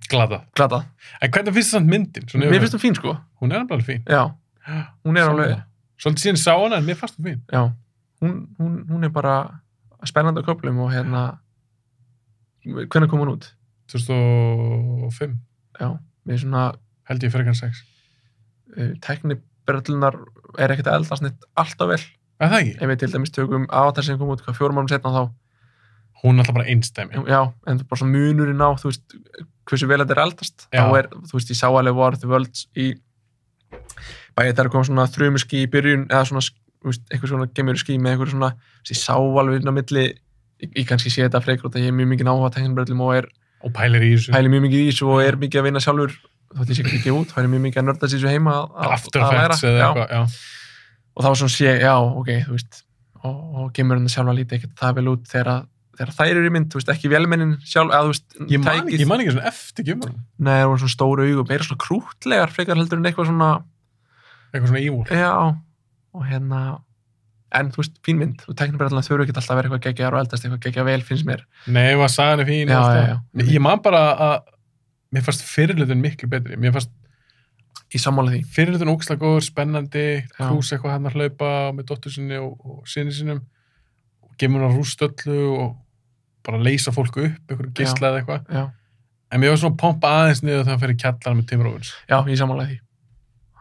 glata. glatað. En hvernig finnst það samt myndin? Mér finnst það fín, sko. Hún er alveg fín. Já, hún er alveg, Svolítið síðan sá hana, en mér fannst hún fín. já, hún er bara spennandi á köflum og hvenær kom hún út? 2005, Já, við svona held ég frekar 6. tæknibrellunar er ekkert að eldast neitt alltaf vel. Er það ekki? Ef við til dæmis tökum Avatar sem kom út 4 mánuðum setna þá, Hún er alltaf bara einstæmi. já, en bara svona munurinn á, þú veist, hversu vel þetta er að eldast. Já. Þá þú veist, ég sá alveg War of the Worlds í bæði þegar kom svona þrumuský í byrjun, eða svona, þú veist, eitthvað svona geimveruský með eitthvað svona, ég sá alveg inn á milli, ég kannski sé þetta frekar út að ég er mjög mikið áhuga á tæknibrellum og Og pælir í þessu. pæli mjög mikið í þessu og er mikið að vinna sjálfur, þótt ég sé ekki út, þá er ég mjög mikið að nörda þessu heima After Effects eða já. eitthvað, já. Og þá svona sé, já, ok, þú veist, og geimurinn sjálfa lítið ekkert það vel út þegar þær eru í mynd, þú veist, ekki vélmennin sjálf, eða þú veist, Ég man ekki svona eftir gjöfum. Nei, það voru svona stóru augu, meira svona krútlegar frekar heldur en eitthvað svona, Eitthvað svona ívúl. já, og en þú veist, fín mynd, og tæknibrellunar þurfa ekki alltaf að vera eitthvað geggjar og eldast eitthvað geggja vel, finnst mér. Nei, var sagan er fín. Já, og allt já, það. Ég man bara að mér fannst fyrirlutin miklu betri. Mér fannst Í sammála því. fyrirlutin ógeðslega góður, spennandi, Já. Cruise eitthvað hann að hlaupa með dóttur sinni og sinni sinum og gefur hann rústöllu og bara leysa fólk upp, eitthvað geisla eða eitthvað. Já, En mér var svona pompa aðeins niður þegar hann fer í kjallara með Tim Robbins. já, í sammála því.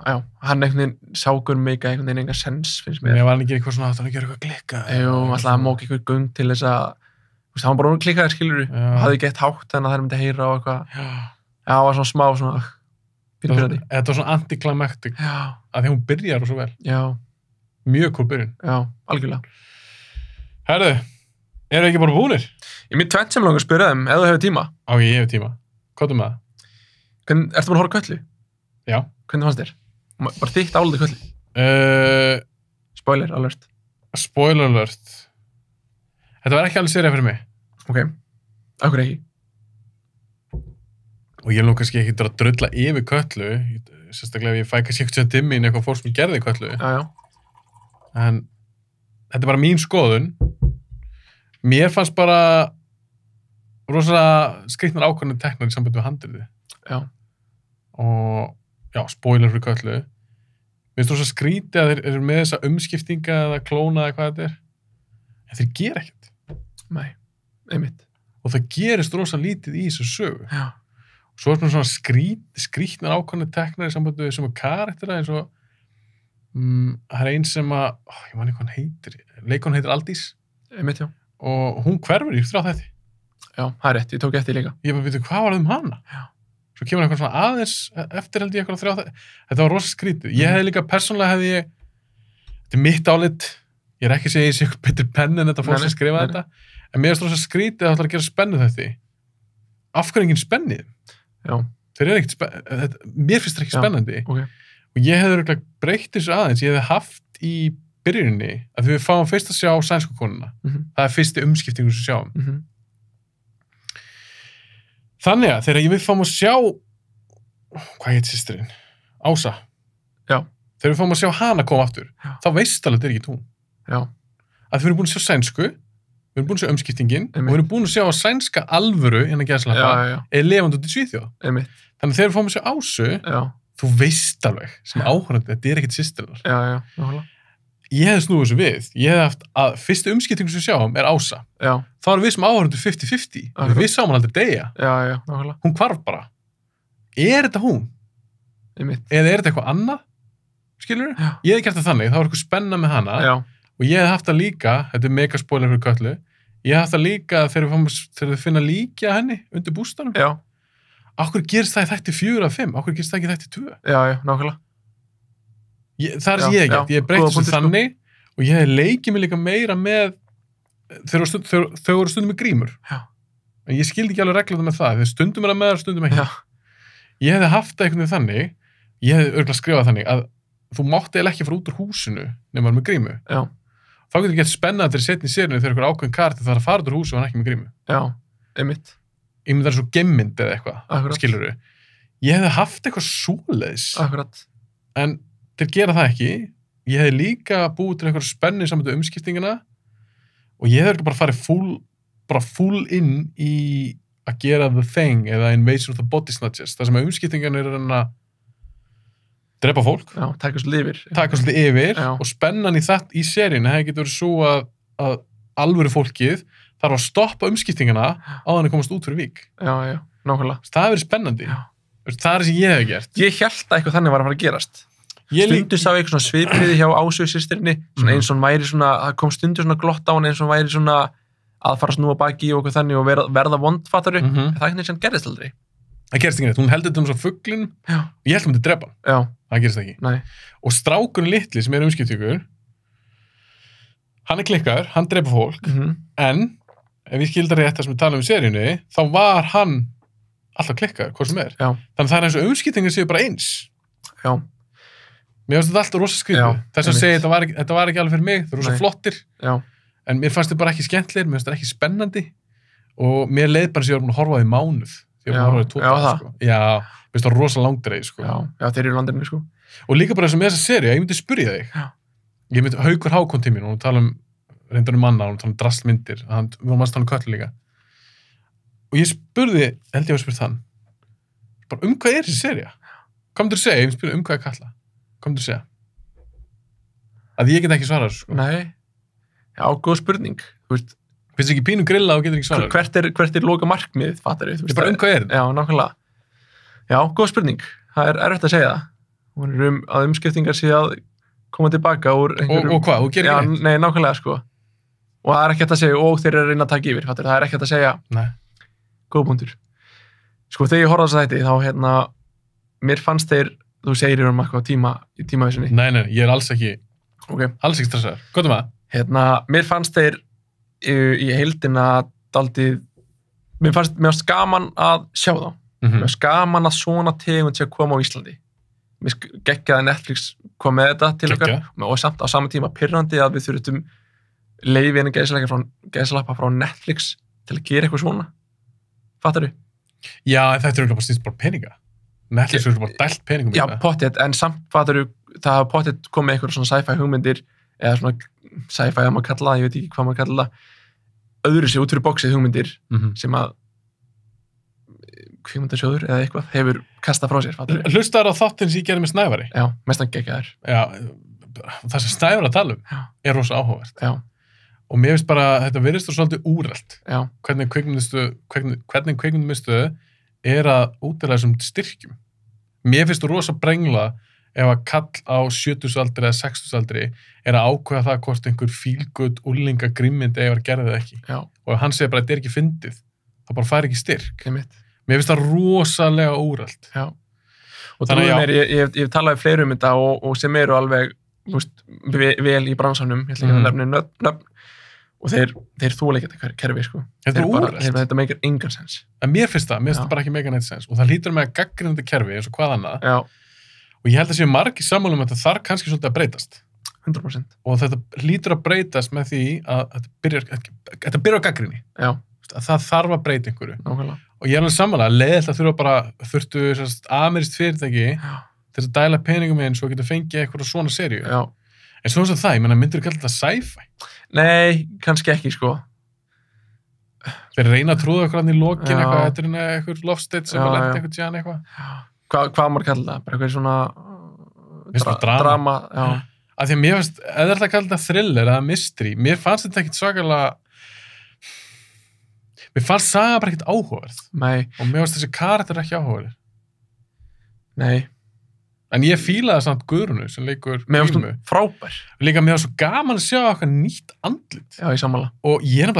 Já, hann einhvern veginn sákur meika einhvern veginn enga sens, finnst mér. Mér var hann ekki eitthvað svona að hann gera eitthvað klikka. Jú, alltaf að móka einhver göng til þess að, þú veist, hann var bara klikkaði skilur Já. og hafði gett hátt þannig að þær myndi heyra og eitthvað. Já. Já, það var svona smá, svona, fyrir Þetta var svona antiklimaktik Já, að því hún byrjar svo vel. já. Mjög cool byrjun. Já, algjörlega. Herðu, eru ekki bara búnir? Ég mér tvennt sem langar að spyrja þeim, ef þú hefur tíma. Ég hef tíma. Hvað með það? Ertu búin að horfa á Köllu? Já. Hvernig fannst þér? Bara þitt álitið Köllu? Spoiler alert. Spoiler alert. Þetta var ekki alveg serið fyrir mig. Ok. Akkur ekki? Og ég nú kannski ekki að drulla yfir Köllu, sérstaklega ef ég fæ kannski eitthvað dimmi inn eitthvað fólk sem gerði Köllu. Já. En þetta er bara mín skoðun. Mér fannst bara rosalega skrýtnar ákvörðunum teknar í sambandi við handriðið. Já. Og já, spoiler fyrir Köllu. Mér finnst rosalega skrýtið að þeir eru með þessa umskiptinga eða klóna eða hvað þetta er. En þeir gera ekkert. Nei, einmitt. Og það gerist rosalega lítið í þessu sögu. Já. Svo er svona skrýtnar ákvörðunum teknar í sambandi við sem karaktera eins og það er einn sem að, ég man ekki hvað hann heitir, leikon heitir Aldís. Einmitt, já. Og hún hverfur í 3 þætti. Já, það er rétt, ég tók eftir líka. Ég bara veit hvað var hana? Já. Svo kemur eitthvað svona aðeins eftir held ég eitthvað 3 þætti. Þetta var rosa skrítið. Ég hefði líka persónulega þetta er mitt álit, ég er ekki að segja ég sé eitthvað betur penn en þetta fólk sem skrifa þetta, en mér er rosa skrítið að það ætlar að gera spennu þetta. Af hverju enginn spennið? Já. Þeir eru ekkert mér finnst það ekki spennandi. Okay. Og ég hefði örugglega breytt þessu aðeins, ég hefði haft í byrjuninni að við fáum fyrst að sjá sænsku konuna. Það er fyrsti umskiptingu sem sjáum. Þannig að þegar við fáum að sjá hvað heit systirinn? Ása. Já. Þegar við fáum að sjá hana koma aftur, þá veist alveg þetta er ekki hún. Já. Að við erum búin að sjá sænsku, við erum búin að sjá umskiptingin og við erum búin að sjá að sænska alvöru innan gæðslappa er lifandi út í Svíþjóð. Þannig að þegar við fáum að sjá Ásu, þú veist alveg sem áhorfandi, þetta er ekkert systirnar. Já, nákvæmlega. Ég hefði snúið þessu við. Ég hefði haft að fyrstu umskiptingu sem við sjáum er Ása. Já. Þá erum við sem áhorfandur 50-50. Við sáum hann aldrei deyja. Já, nákvæmlega. Hún hvarf bara. Er þetta hún? Eða er þetta eitthvað annað? Skilurðu? Já. Ég hefði gert það þannig, þá var eitthvað spenna með hana. Já. Og ég hefði haft það líka, þetta er mega spoiler fyrir Köllu, ég hefði haft það líka þegar við finna líkja henni undir bústanum. Já. Af hverju gerist það í þætti 4 af 5? Af hverju gerist það ekki í þætti 2? Já, nákvæmlega. Það er sem ég hef gert. Ég hef breytt þessu þannig og ég hef leikið mig líka meira með þau eru stundum með grímur. Já. En ég skildi ekki alveg reglum með það. Þegar stundum er það með það, stundum ekki. Já. Ég hefði haft það einhvern veginn þannig, ég hefði örugglega skrifað þannig að þú mátti eiginlega ekki fara út úr húsinu nema með grímu. Já. Þá getur gett spennandi að setja í sérinu þegar einhver ákveðin karti þarf að fara út úr húsu og hann ekki með grímu. Já, einmitt. Ég myndi það er svo gemmynd eða eitthvað. Akkurat. Skilurðu. Ég hefði haft eitthvað svoleiðis. Akkurat. En þeir gera það ekki. Ég hefði líka búið til einhverja spennu saman með umskiptingina og ég hefði bara farið full inn í að gera The Thing eða Invasion of the Body Snatchers. Það sem að umskiptingan er að drepa fólk. Já, taka svolítið yfir og spennan í seríunni hefði getur verið svo að alvöru fólkið þarf að stoppa umskiptingana á þannig að komast út fyrir vík. Já, nákvæmlega. Það hefur verið spennandi. Já. Það er sem ég hef gert. Ég hélt að eitthvað þannig var að fara að gerast. Stundu sá eitthvað svona svipriði hjá Ásu systirinni, svona eins og hún væri svona, það kom stundu svona glott á hann eins og hún væri svona að fara að snúa baki og eitthvað þannig og verða vondfattari. Það er ekki sem gerðist aldrei. Það gerist ekki neitt. Hún heldur þetta svo fuglinn og ég held að hún myndi drepa hann. Já. Það gerist ekki. Nei. Og strákurinn litli sem er umskiptingur, hann er klikkaður, hann drepa fólk, en ef við skildar rétt það sem við talum í seríunni, þá var hann alltaf klikkaður, hvað sem er. Já. Þannig það er eins og umskiptingar séu bara eins. Já. Mér finnst þetta alltaf rosa skrýtið. Þess að segja þetta var ekki alveg fyrir mig, það er rosa flottir. Já. En mér fannst þetta bara ekki skemmtlegir, mér finnst þetta ekki spennandi og mér leið bara sem ég var búin að horfa á því mánuð. Ég var búin að horfa á því 2 daga, sko. Já, mér finnst það rosa langdreið, sko. Já, þeir eru landinu, sko. Og líka bara eins og með þessa seríu, ég myndi spyrja þig. Já. Ég myndi Haukur Hákon til mín og hún tala reyndar manna, hún tala drastlmyndir, við varum að tala Köllu líka. Og ég spurði, held ég að spurt hann, bara hvað er þessi sería? Hvað myndir þú segja? Ég spurði hvað er Kalla? Hvað myndir þú segja? Að ég get ekki svarað, sko. Nei. Já, góð spurning. Þú veist, finnst ekki pínu grilla og getur ekki svarað? Hvert er loka markmið, fattar við? Ég bara hvað er þetta? Já, nákvæmlega. Já, góð spurning. Það er erfitt að segja það. Hún er að umskiptingar sé að koma tilbaka úr einhverjum... Og hvað? Þú gerir ekki neitt? Nei, nákvæmlega, sko. Og það er ekki hægt að segja, og þeir eru að reyna að taka yfir, fattar. Það er ekki hægt að segja... Nei. Góð punktur. Sko, þegar ég horfði á þessa þætti, þá mér fannst þeir, þú segir eitthvað í tímavísunni. Nei, ég er alls ekki Ok. Alls ekki stressaður. Hvað með það? Mér fannst þeir í heildina daldið, mér fannst gaman að sjá þá. Mér fannst gaman að svona tegund sé að koma á Íslandi. Mér geggjaði Netflix kom með þetta til okkar og samt á sama tíma pirrandi að við þurfum leyfi en gæsalappa frá Netflix til að gera eitthvað svona. Fattar þú? Já, en þetta er bara stýst bara peninga. Netflix er bara dælt peningum í það. Já, pottet, en samt fattar þú, það hafa pottet komið eitthvað svona sci-fi hugmyndir eða svona sci-fi að maður kalla það, ég veit ekki hvað maður kalla það, öðru sér út fyrir bóksið hugmyndir sem að kvikmyndasjóður eða eitthvað hefur kastað frá sér, fattar þú? Hlustaður á þáttinn sem ég gerði með Snævari? Já, mestan geggjaður. Já, það sem Snævar að tala er rosa áhugavert. Já. Og mér finnst bara, þetta virðist svolítið úrelt. Já. Hvernig kvikmyndamiðstöð er að útdeila þessum styrkjum. Mér finnst þú rosa brengla ef að kall á 70-aldri eða 60-aldri er að ákveða það hvort einhver fílgutt úrlinga grimmynd eða gerði það ekki. Já. Og ef hann segir bara að þetta er ekki fyndið, það bara fær ekki styrk. Einmitt. Mér finnst það rosalega úrelt. Já. Og þannig að ég hef talað fleiri þetta og sem eru alveg vel í bransanum, ég ætla ekki að nefna nöfn og þeir þola ekki þetta kerfi, sko. Þetta er úrelt. Þetta meikar engan sens. En mér finnst það bara ekki meika neitt sens og það hlýtur með að gagnrýna þetta kerfi eins og hvað annað. Já. Og ég held að séu margir sammála þetta þarf kannski svolítið að breytast. 100%. Og þetta hlýtur að breytast með því að þetta byrjar á gagnrýni. Já. Að það þarf að breyta einhverju. Nákvæmlega. Og ég er alveg sammála að leiðilegt að þurftu amerískt fyrirtæki til að dæla peningum inn svo getur fengið eitthvað svona seríu. Já. En svo það, ég menna, myndirðu kalla þetta sci-fi? Nei, kannski ekki, sko. Þeir reyna að trúða okkur hann í lokin eitthvað, þetta er eitthvað lofsteinn sem að lenda eitthvað tján eitthvað. Hvað maður kalla það? Bara eitthvað svona drama. Já. Af því að mér finnst, eða það kalla þetta thriller eða mystery, mér fannst þetta ekkit svakalega, mér fannst saga bara ekkit áhugaverð. Nei. Og mér fannst þessi karakter ekki áhugaverð. Nei. En ég fílaði samt Guðrúnu sem leikur Mér fannst hún frábær. Líka mér var svo gaman að sjá eitthvað nýtt andlit. Já, ég sammála. Og ég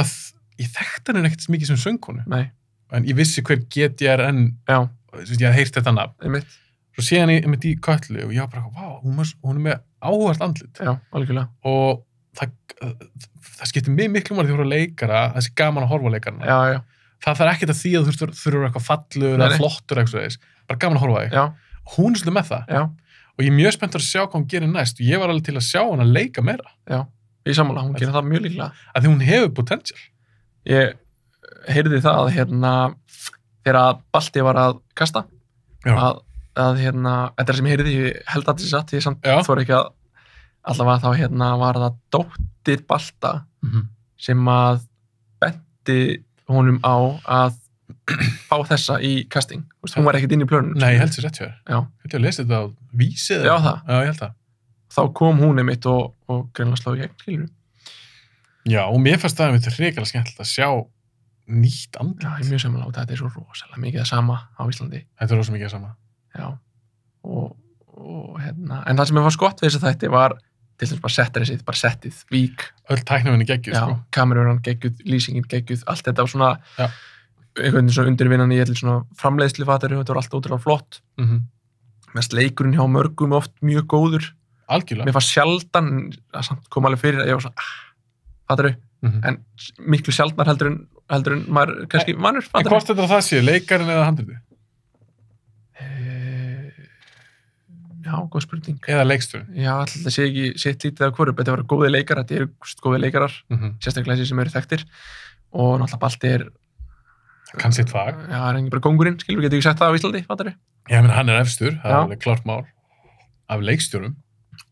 þekkti henni ekkert mikið sem söngkonu. Nei. En ég vissi hver GTRN, ég hafði heyrt þetta nafn. Einmitt. Svo sé hann í Kötlu og ég var bara, vá, hún er með áhugavert andlit. Já, algjörlega. Og það skiptir mig miklu máli því að þú leikara, þessi gaman að horfa á leikarana. Já, já. Það þarf ekkert að því að þú þurfur eitthvað fallur eða flottur eitthvað þess. Bara gaman að horfa á þig. Já. Hún er svolítið með það. Já. Og ég er mjög spenntur að sjá hvað hún gerir næst og ég var alveg til að sjá hann að leika meira. Já, ég sammála, hún gerir það mjög líklega. Af því hún hefur potential. Ég heyrði það þegar að Balti var að kasta að þetta sem ég heyrði, ég held að þetta satt, ég samt þóra ekki að allavega þá var það dóttir Balta sem að benti honum á að fá þessa í casting. Hún var ekkert inn í plönunum. Nei, ég held sér rétt hjá þér. Já. Ég held ég að lesa þetta á Vísi. Já, það. Já, ég held það. Þá kom hún einmitt og greinlega sló í gegn, skilur. Já, og mér fannst það einmitt reikalega skemmtilegt að sjá nýtt andlit. Já, ég er mjög sammála á þetta. Þetta er svo rosalega mikið það sama á Íslandi. Þetta er rosalega mikið það sama. Já. En það sem ég var skott við þess að þetta var til þess bara settarið sitt, bara settið, vík. Öll tæknivinni geggjuð, sko. Já, kamerunan geggjuð, lýsingin geggjuð, allt þetta var svona einhvern veginn svona undirvinnan í eitthvað svona framleiðslu fatari, þetta var allt ótrúlega flott. Mest leikurinn hjá mörgum oft mjög góður. Algjörlega. Mér fannst sjaldan að samt koma alveg fyrir að ég var svona, fatari, en miklu sjaldnar heldur en maður kannski mannur, fatari. En hvort þetta það sé, leikarinn eða handritið? Já, góð spurning. Eða leikstjórinn? Já, alltaf það sé ekki sitt lítið af hverju, þetta var góði leikarar, þetta eru góði leikarar, sérstaklega þessi sem eru þekktir og náttúrulega Balti kann sitt fag. Já, það er engin bara kóngurinn, skilur, getur ekki sagt það á Íslandi, fattar við? Já, menn hann er efstur, það er alveg klart mál af leikstjórum.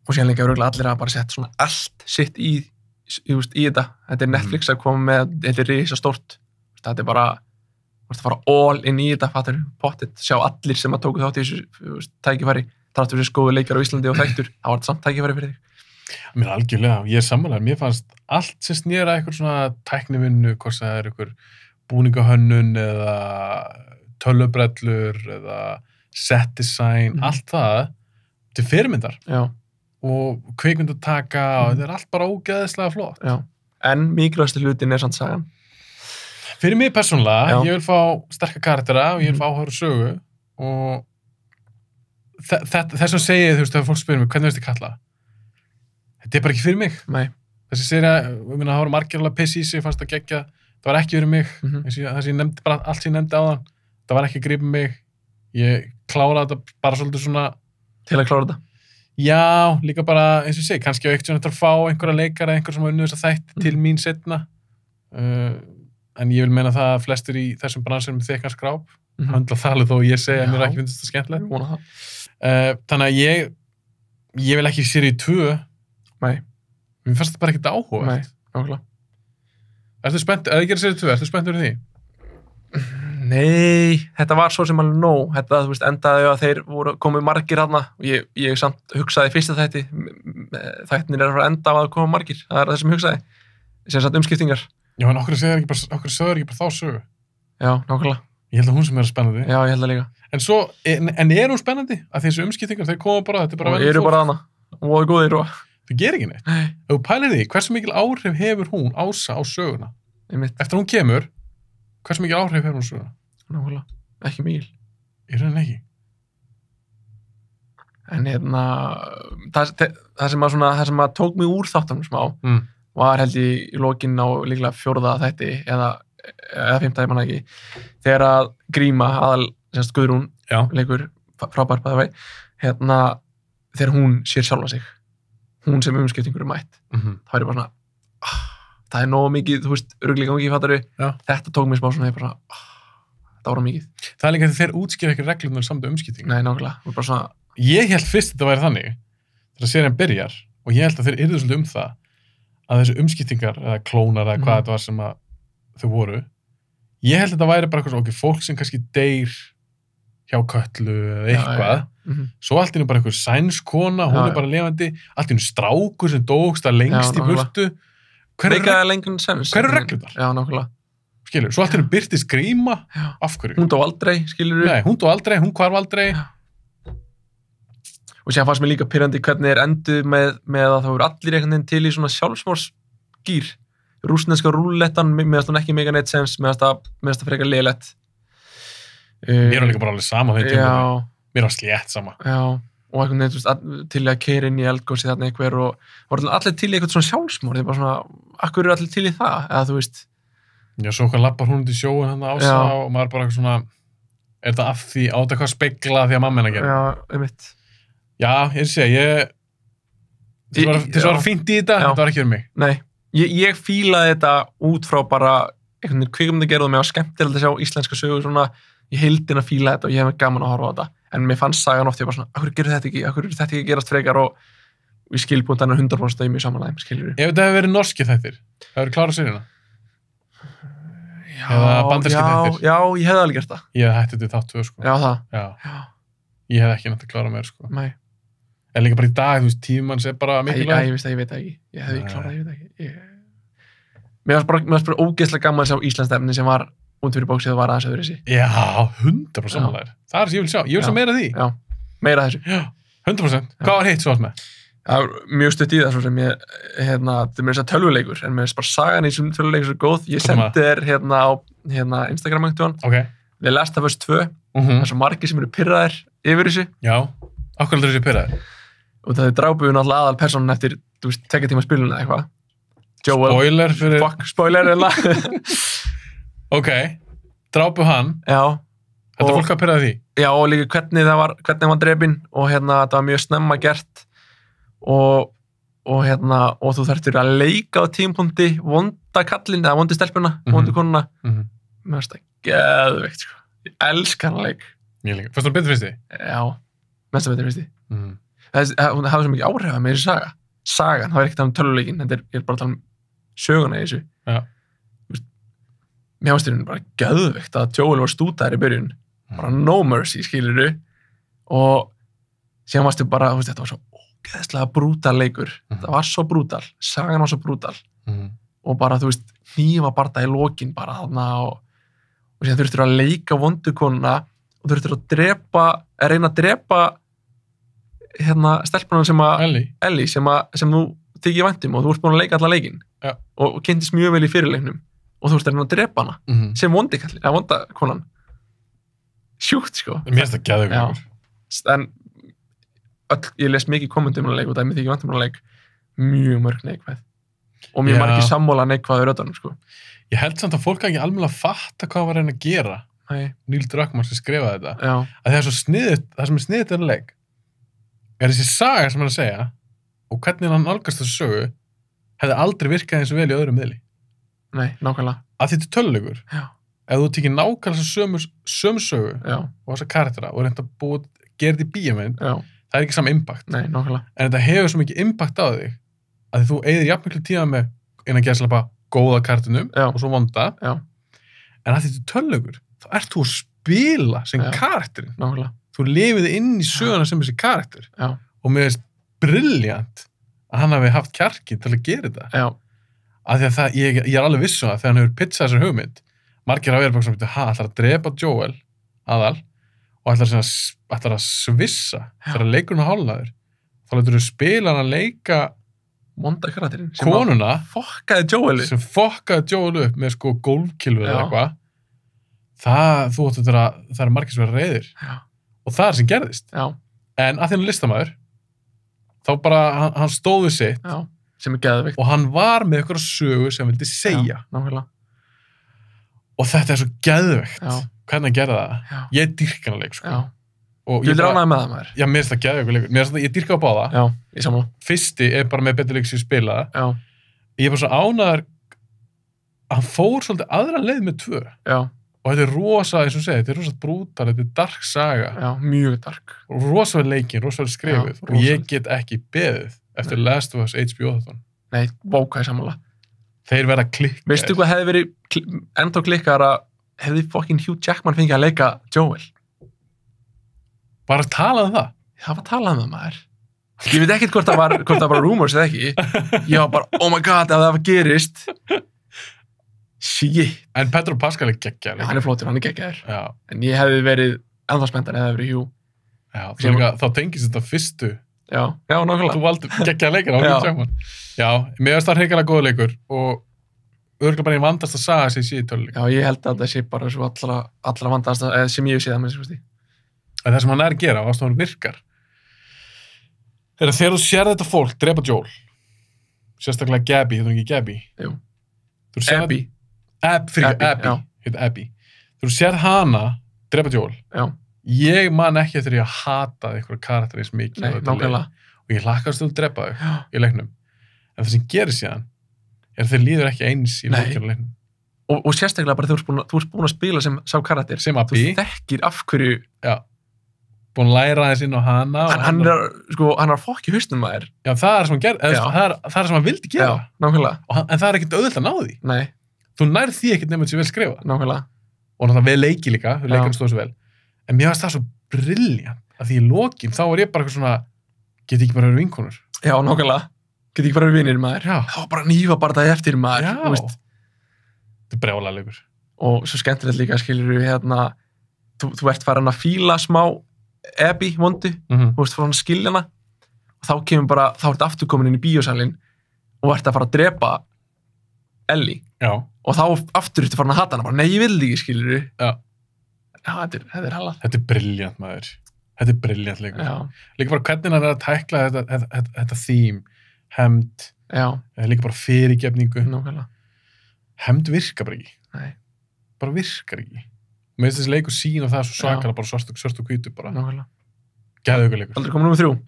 Og síðan líka örugglega allir að bara setja svona allt sitt í þetta. Þetta er Netflix að koma með, þetta er risa stórt. Þetta er bara, þú fara all in í þetta, fattar við, pottet, sjá allir sem að tóku þátt í þessu tækifæri, þáttur þessu góðu leikar á Íslandi og þekktur, það var þetta samt tækifæri fyrir þig. Mér algjörlega, ég er sammálaður, mér fannst allt sem snýra eitthvað svona tæknivinnu, hvort það er eitthvað búningahönnun eða tölvubrellur eða set design, allt það til fyrirmyndar. Já. Og kvikmyndataka og þetta er allt bara ógeðislega flott. Já. En mikilvægasti hlutin er samt sagan. Fyrir mig persónulega, ég vil fá sterka karaktera og ég vil fá áhuga sögu og þess að segja, þú veist, þegar fólk spyrir mig, hvernig veist þið kalla? þetta er bara ekki fyrir mig. Nei. Þessi serja, það voru margir alveg piss í sig, fannst að gegja, það var ekki fyrir mig, það sem ég nefndi, bara allt sem ég nefndi á þann, það var ekki að grípa mig, ég kláraði þetta bara svolítið svona... Til að klára þetta? Já, líka bara, eins og sé, kannski á eitt svona að fá einhverja leikara, einhver sem hafa unnið þess að þætti til mín seinna, en ég vil meina það að flestir í þessum bransunum með þykkan skráp, höndla það alveg þó ég segi að mér ekki finnst þetta skemmtilegt. Þannig að ég vil ekki serið 2. Nei. Mér fannst þetta bara ekkert áhuga. Nei, nákvæmlega. Ertu spennt, ef þið gerir serið 2, ertu spennt fyrir því? Nei, þetta var svo sem alveg nóg. Þetta, þú veist, endaði að þeir komu margir þarna og ég samt hugsaði fyrsta þætti. Þættinir að fara að enda á að koma margir. Það er það sem ég hugsaði. Sem sagt umskiptingar. Já, en okkur sögður ekki bara þá sögu? Já, nákvæmlega. Ég held að hún sem er spennandi. Já, ég held að líka. En svo, en er hún spennandi? Að þessu umskiptingar, þeir koma bara, þetta er bara... Og eru bara þarna. Og voru góðir og... Það gerir ekki neitt. Nei. Ef þú pælir því, hversu mikil áhrif hefur hún Ása á söguna? Eftir hún kemur, hversu mikil áhrif hefur hún söguna? Nákvæmlega. Ekki mikil. Í rauninni ekki. En það sem að tók mig úr þáttanum smá, var held í lokin á líklega 4. þætti, eða 5. ég manna ekki, þegar að Gríma, semst Guðrún, leikur frábær bæði vei, þegar hún sér sjálfa sig, hún sem umskiptingur er mætt, það væri bara svona, það er nógu mikið, þú veist, ruglega mikið fattaru, þetta tók mér smá svona, ég bara svona, þetta var mikið. Það er líka þegar þeir útskýra ekki reglunar samt umskiptingu. Nei, nákvæmlega, bara svona... Ég held fyrst þetta væri þannig, þegar serien byrjar, og ég held að þeir yrðu svolítið það, að þessu umskiptingar, eða klónar, eða hvað þetta var sem að þau voru, ég held að þetta væri bara eitthvað svona, fólk sem kannski deyr hjá Kötlu eða eitthvað, svo allt innu bara einhver sænskona, hún er bara lifandi, allt innu strákur sem dógst að lengst í burtu. Hver eru reglunar? Já, nákvæmlega. Skilur, svo allt innu birtist Gríma, af hverju? Hún dó aldrei, skilur. Nei, hún dó aldrei, hún hvarf aldrei. Og sér fannst mér líka pirrandi hvernig þeir enduð með að það voru allir einhvern veginn til í svona sjálfsmórsgýr. Rússneska rúllettan, meðast hún ekki mega neitt sens, meðast það frekar lélett. Mér var líka bara alveg sama þegar Já. Mér var slétt sama. Já, og einhvern veginn, þú veist, til að keyra inn í eldgósi þarna einhver og voru allir til í eitthvað svona sjálfsmór. Það er bara svona, akkur eru allir til í það, eða þú veist. Já, svo hvað lappar hún út í sjóin hann Ása og maður bara eitthvað svona, er þetta af því, á þetta hvað spegla því að mamma hennar gerir? Já, einmitt. Já, ég sé, þess var fínt í þetta, þetta var ekki fyrir mig. Nei, ég fílaði þetta út frá bara einhvern veginn kvikmyndagerð og mér var skemmtilegt að sjá íslenska sögur svona, ég heildin að fíla þetta og ég hef gaman að horfa á þetta. En mér fannst sagan oft, ég bara svona, akkur gerur þetta ekki, akkur er þetta ekki að gerast frekar og ég skilbúin þannig 100% að ég mjög samanlægum, skilur. Ef þetta hefur verið norski þættir, það hefur klárað seríuna? Eða banderski þættir? Já, ég hefði alveg gert það. Ég hef hættið til þátt 2, sko. Já, það. Já. Ég hef ekki náttúrulega klárað mér, sko. Nei. En líka bara í dag, þú veist, tímanns er bara mikilvæg. Ég veit það ekki. Ég hefði klárað, ég veit ekki. Mér varst bara ógeðslega gaman að sjá Íslands efni sem var út fyrir bóksið og var aðeins öðru þessi. Já, 100% samanlegar. Það er sem ég vil sjá. Ég vil sjá meira því. Já, meira þessu. Já, 100%. Hvað var hitt svo allt með? Það var mjög stutt í það svo sem ég, það er mér þess að tölvuleikur, en mér finnst bara sagan í þessum tölvuleikur svo góð. Ég sendi þér á Instagram-öngtuðan. Ok. The Last of Us 2. Það er svo margir sem eru pirraðir yfir þessu. Já, okkur heldur þessu pirraðir? Og það er drápuðu náttúrulega aðal personen eftir, þú veist, 2 tíma spiluna eða eitthvað. Spoiler fyrir... Fuck, spoiler eða. Ok, drápuðu hann. Já. Þetta fólk að pirraði því? Já, og líka hvernig hann var drepinn og það var mjög snemma gert. Og þú þarftir að leika á tímapunkti vonda kallinn, eða vondi stelpuna, vondu konuna. Mér finnst það geðveikt, sko. Ég elska hann leik. Ég líka. Fannst þú betur fyrst því? Já, mest að betur fyrst því. Það hafði svo mikið áhrif að með þessi saga. Sagan, það var ekkert um töluleikin, þetta er bara að tala um söguna í þessu. Já. Mér finnst þetta bara geðveikt að Joel var stútaður í byrjun. Bara no mercy, skilurðu. Og síðan varstu bara, þetta var svo ógeðslega brútal leikur. Það var svo brútal, sagan var svo brútal. Og bara, þú veist, hnífa barða í lokin bara þarna og síðan þurftur að leika vondukonuna og þurftur að reyna að drepa stelpunan sem að Ellie, sem þú þykir vænt og þú ert búin að leika alla leikinn og kynntist mjög vel í fyrirleiknum og þú ert að reyna að drepa hana sem vondikallin, eða vondakonan. Sjúkt, sko. Mér finnst það geðveikur. En ég les mikið kommentum um að leik og það er mér þykir vænt um að leik mjög mörg neikvæð og mjög Já. margir sammála neikvæðu röddunum, sko. Ég held samt að fólk hafi ekki alveg að fatta hvað var að reyna að gera. Nei, Neil Druckmann sem skrifaði þetta. já, Að það er svo sniðut, það sem er sniðut er leik er þessi saga sem hann er að segja og hvernig hann nálgast þessu sögu hefði aldrei virkað eins og vel í öðrum miðli. nei, nákvæmlega, Að þetta er töluleikur. já, Ef þú tekir nákvæmlega sömu sögu já, og þessa karaktera og reynda að gera þetta í bíómynd, já, það er ekki sama impact. nei, nákvæmlega, En þetta hefur svo mikið impact á þig að því þú eyðir jafn miklu tíma með innan gæðslapa góða kartinum Já. og svo vonda. já, En að þetta er töluleikur, þá ert þú að spila sem Já. karakterinn. nákvæmlega, Þú lifið inn í söguna sem þessi karakter. já, Og mér finnst brilljant að hann hafi haft kjarki til að gera þetta. já, Af því að það, ég er alveg viss um það þegar hann hefur pizzað þessar hugmynd. Margir hafa verið bara svona, ætlar að drepa Joel aðal og ætlar að svissa þegar leikurinn er hálnaður. Þá lætur þú spila hann að leika vonda karakterinn sem konuna fokkaði Joeli. sem fokkaði Joel upp með sko gólfkilfu eða Já. eitthvað. Það er margir sem verið reyðir. Já, Og það er sem gerðist. já, En að því hann er listamæður, þá bara hann stóði sitt já, sem er geðveikt. og hann var með eitthvað sögu sem vildi segja. Já, nákvæmlega, Og þetta er svo geðveikt. Já. Hvernig hann gerði það? já, Ég dýrka hann leik, sko. já, Og þú ég vil ránaði með það, maður. Já, mér finnst það geðveikur leikur. Mér finnst það, ég dýrka á báða. Já, ég sammála, Fyrsti er bara með betur leik sem ég spilaði. já, Ég er bara svo ánæður að hann fór svolítið aðra leið með 2. já, Og þetta er rosa, eins og segja, þetta er rosa brútal, þetta er dark saga. já, mjög dark. Og rosa verið leikin, rosa verið skrifuð. Já, Og ég rosalegt. get ekki beðið eftir Last of Us HBO þáttan. Nei, bókaði sammála. Þeir verða klikkaðir. Veistu hvað hefði verið enda klikkara, hefði fokkin Hugh Jackman fengið að leika Joel? Bara að tala um það. Það var talað með maður. Ég veit ekkert hvort það var rumors eða ekki. Ég var bara, oh my god, ef það gerist. Shit. En Pedro Pascal er geggjaður. Já, hann er flottur, hann er geggjaður. Já, En ég hefði verið ennþá spenntar eða verið Hugh. já. Þá tengist þetta fyrstu. Já, já, Þú nákvæmlega. valdi geggjaða leikir á Já. Hugh Jackman. Já, mér finnst það hreikalega góða leikur og örgulega bara einn vandast að saga sig síði töluleik. Já, ég held að það sé bara svo allra vandast sem ég hef séð það með þessu fyrsti. En það sem hann er að gera, og það sem hann virkar, er að þegar þú sér þetta fólk drepa Joel, sérstaklega Gabby, heitir hún ekki Gabby? Jú. Þú sér Abby. Abby, já. heitir Abby. Þegar þú sér hana drepa Joel, Já, ég man ekki eftir ég að hata einhverja karakter eins mikið nei, á þetta leik. nákvæmlega. Og ég hlakkast til að drepa þau Já, í leiknum. En það sem gerir síðan er að þeir líður ekki eins í Nei. leikinu leiknum. og sérstaklega bara þú ert búin að spila sem sá karakter. Sem Þú Abby, þekkir af hverju, já, búin að læra aðeins inn á hana. og hann er, sko, hann er að fokki haustum maður. Já, það er sem hann gerði, Já. það er sem hann vildi gera. Já, nákvæmlega. En það er ekkert auðvelt að ná því. Nei, Þú nærð því ekkert nefnir sem vel skrifa. nákvæmlega. Og náttúrulega vel leiki líka, Já. leikarinn stóð svo vel. En mér finnst það svo brilljant að því í lokin, þá var ég bara eitthvað svona, get ekki bara verið vinkonur. Já, nákvæmlega. Get ekki bara verið vinir maður. Já. Það var bara nýfa bara það eftir maður. Já. Þú veist. Þetta er brjálega leikur. Og svo skemmtilegt líka, skilur við hérna, þú ert farin að fíla smá Abby vondu, þú veist, frá hann skilja hana og þá kemur bara, þá ert aftur komin inn í bíósalinn og ert að fara að drepa Ellie Já. og þá aftur ertu farin að hata hana bara, nei, ég vil ekki, skilur við. Já. Já, þetta er halað. Þetta er brilljant, maður. Þetta er brilljant leikur. Já, Líka bara hvernig hann er að tækla þetta theme, hefnd, já, líka bara fyrirgefningu. nákvæmlega. Hefnd virkar bara ekki. Nei, Bara virkar ekki. Mér finnst þessi leikur sín og það er svo Já. svakalega bara svart og hvítu bara. nákvæmlega. Geðveikur leikur. Aldrei komið nummer 3.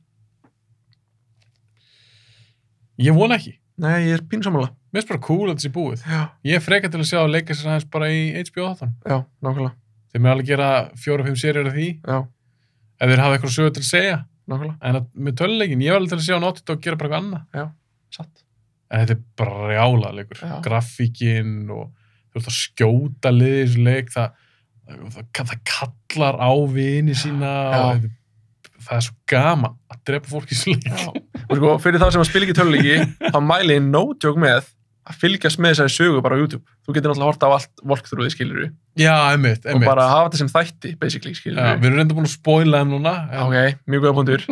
Ég vona ekki. Nei, ég er pínsammála. Mér finnst bara cool að þetta sé búið. Já, Ég er frekar til að sjá að leika sér aðeins bara í HBO þáttan. já, nákvæmlega. Þeir með alveg gera 4-5 seríur af því, Já, ef þeir hafa eitthvað sögur til að segja. nákvæmlega. En með töluleikin, ég var alveg til að sjá Naughty Dog gera bara eitthvað annað. Já, satt. En þetta er bara rjála leikur. Já. Grafíkin og þú veist að skjóta liðið í þessu leik, það kallar á vini sína og það er svo gaman að drepa fólk í þessu leik. Já. Og sko, fyrir þá sem að spila ekki töluleiki, þá mæli ég no joke með að fylgjast með þessari sögu bara á YouTube. Þú getur náttúrulega horta á allt walkthroughið, skilur við. Já, einmitt. Og bara hafa þetta sem þætti, basically, skilur Já, við. við erum reynda búin að spoila þeim núna. Ok, mjög góða punktur.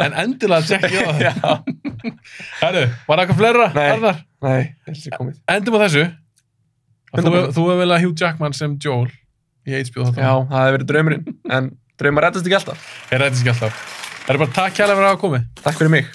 En endilega tjekkja á það. Já. Herru, var það eitthvað fleira? Nei. Arnar? Nei, þessi er komið. Endum á þessu. Að 100%. Þú hefur vel að Hugh Jackman sem Joel í HBO þáttunum. Já, það hefði verið draumurinn, en draumar reddast ekki alltaf. Ég rættist ekki alltaf. Það er bara takk kærlega fyrir að hafa komið. Takk fyrir mig.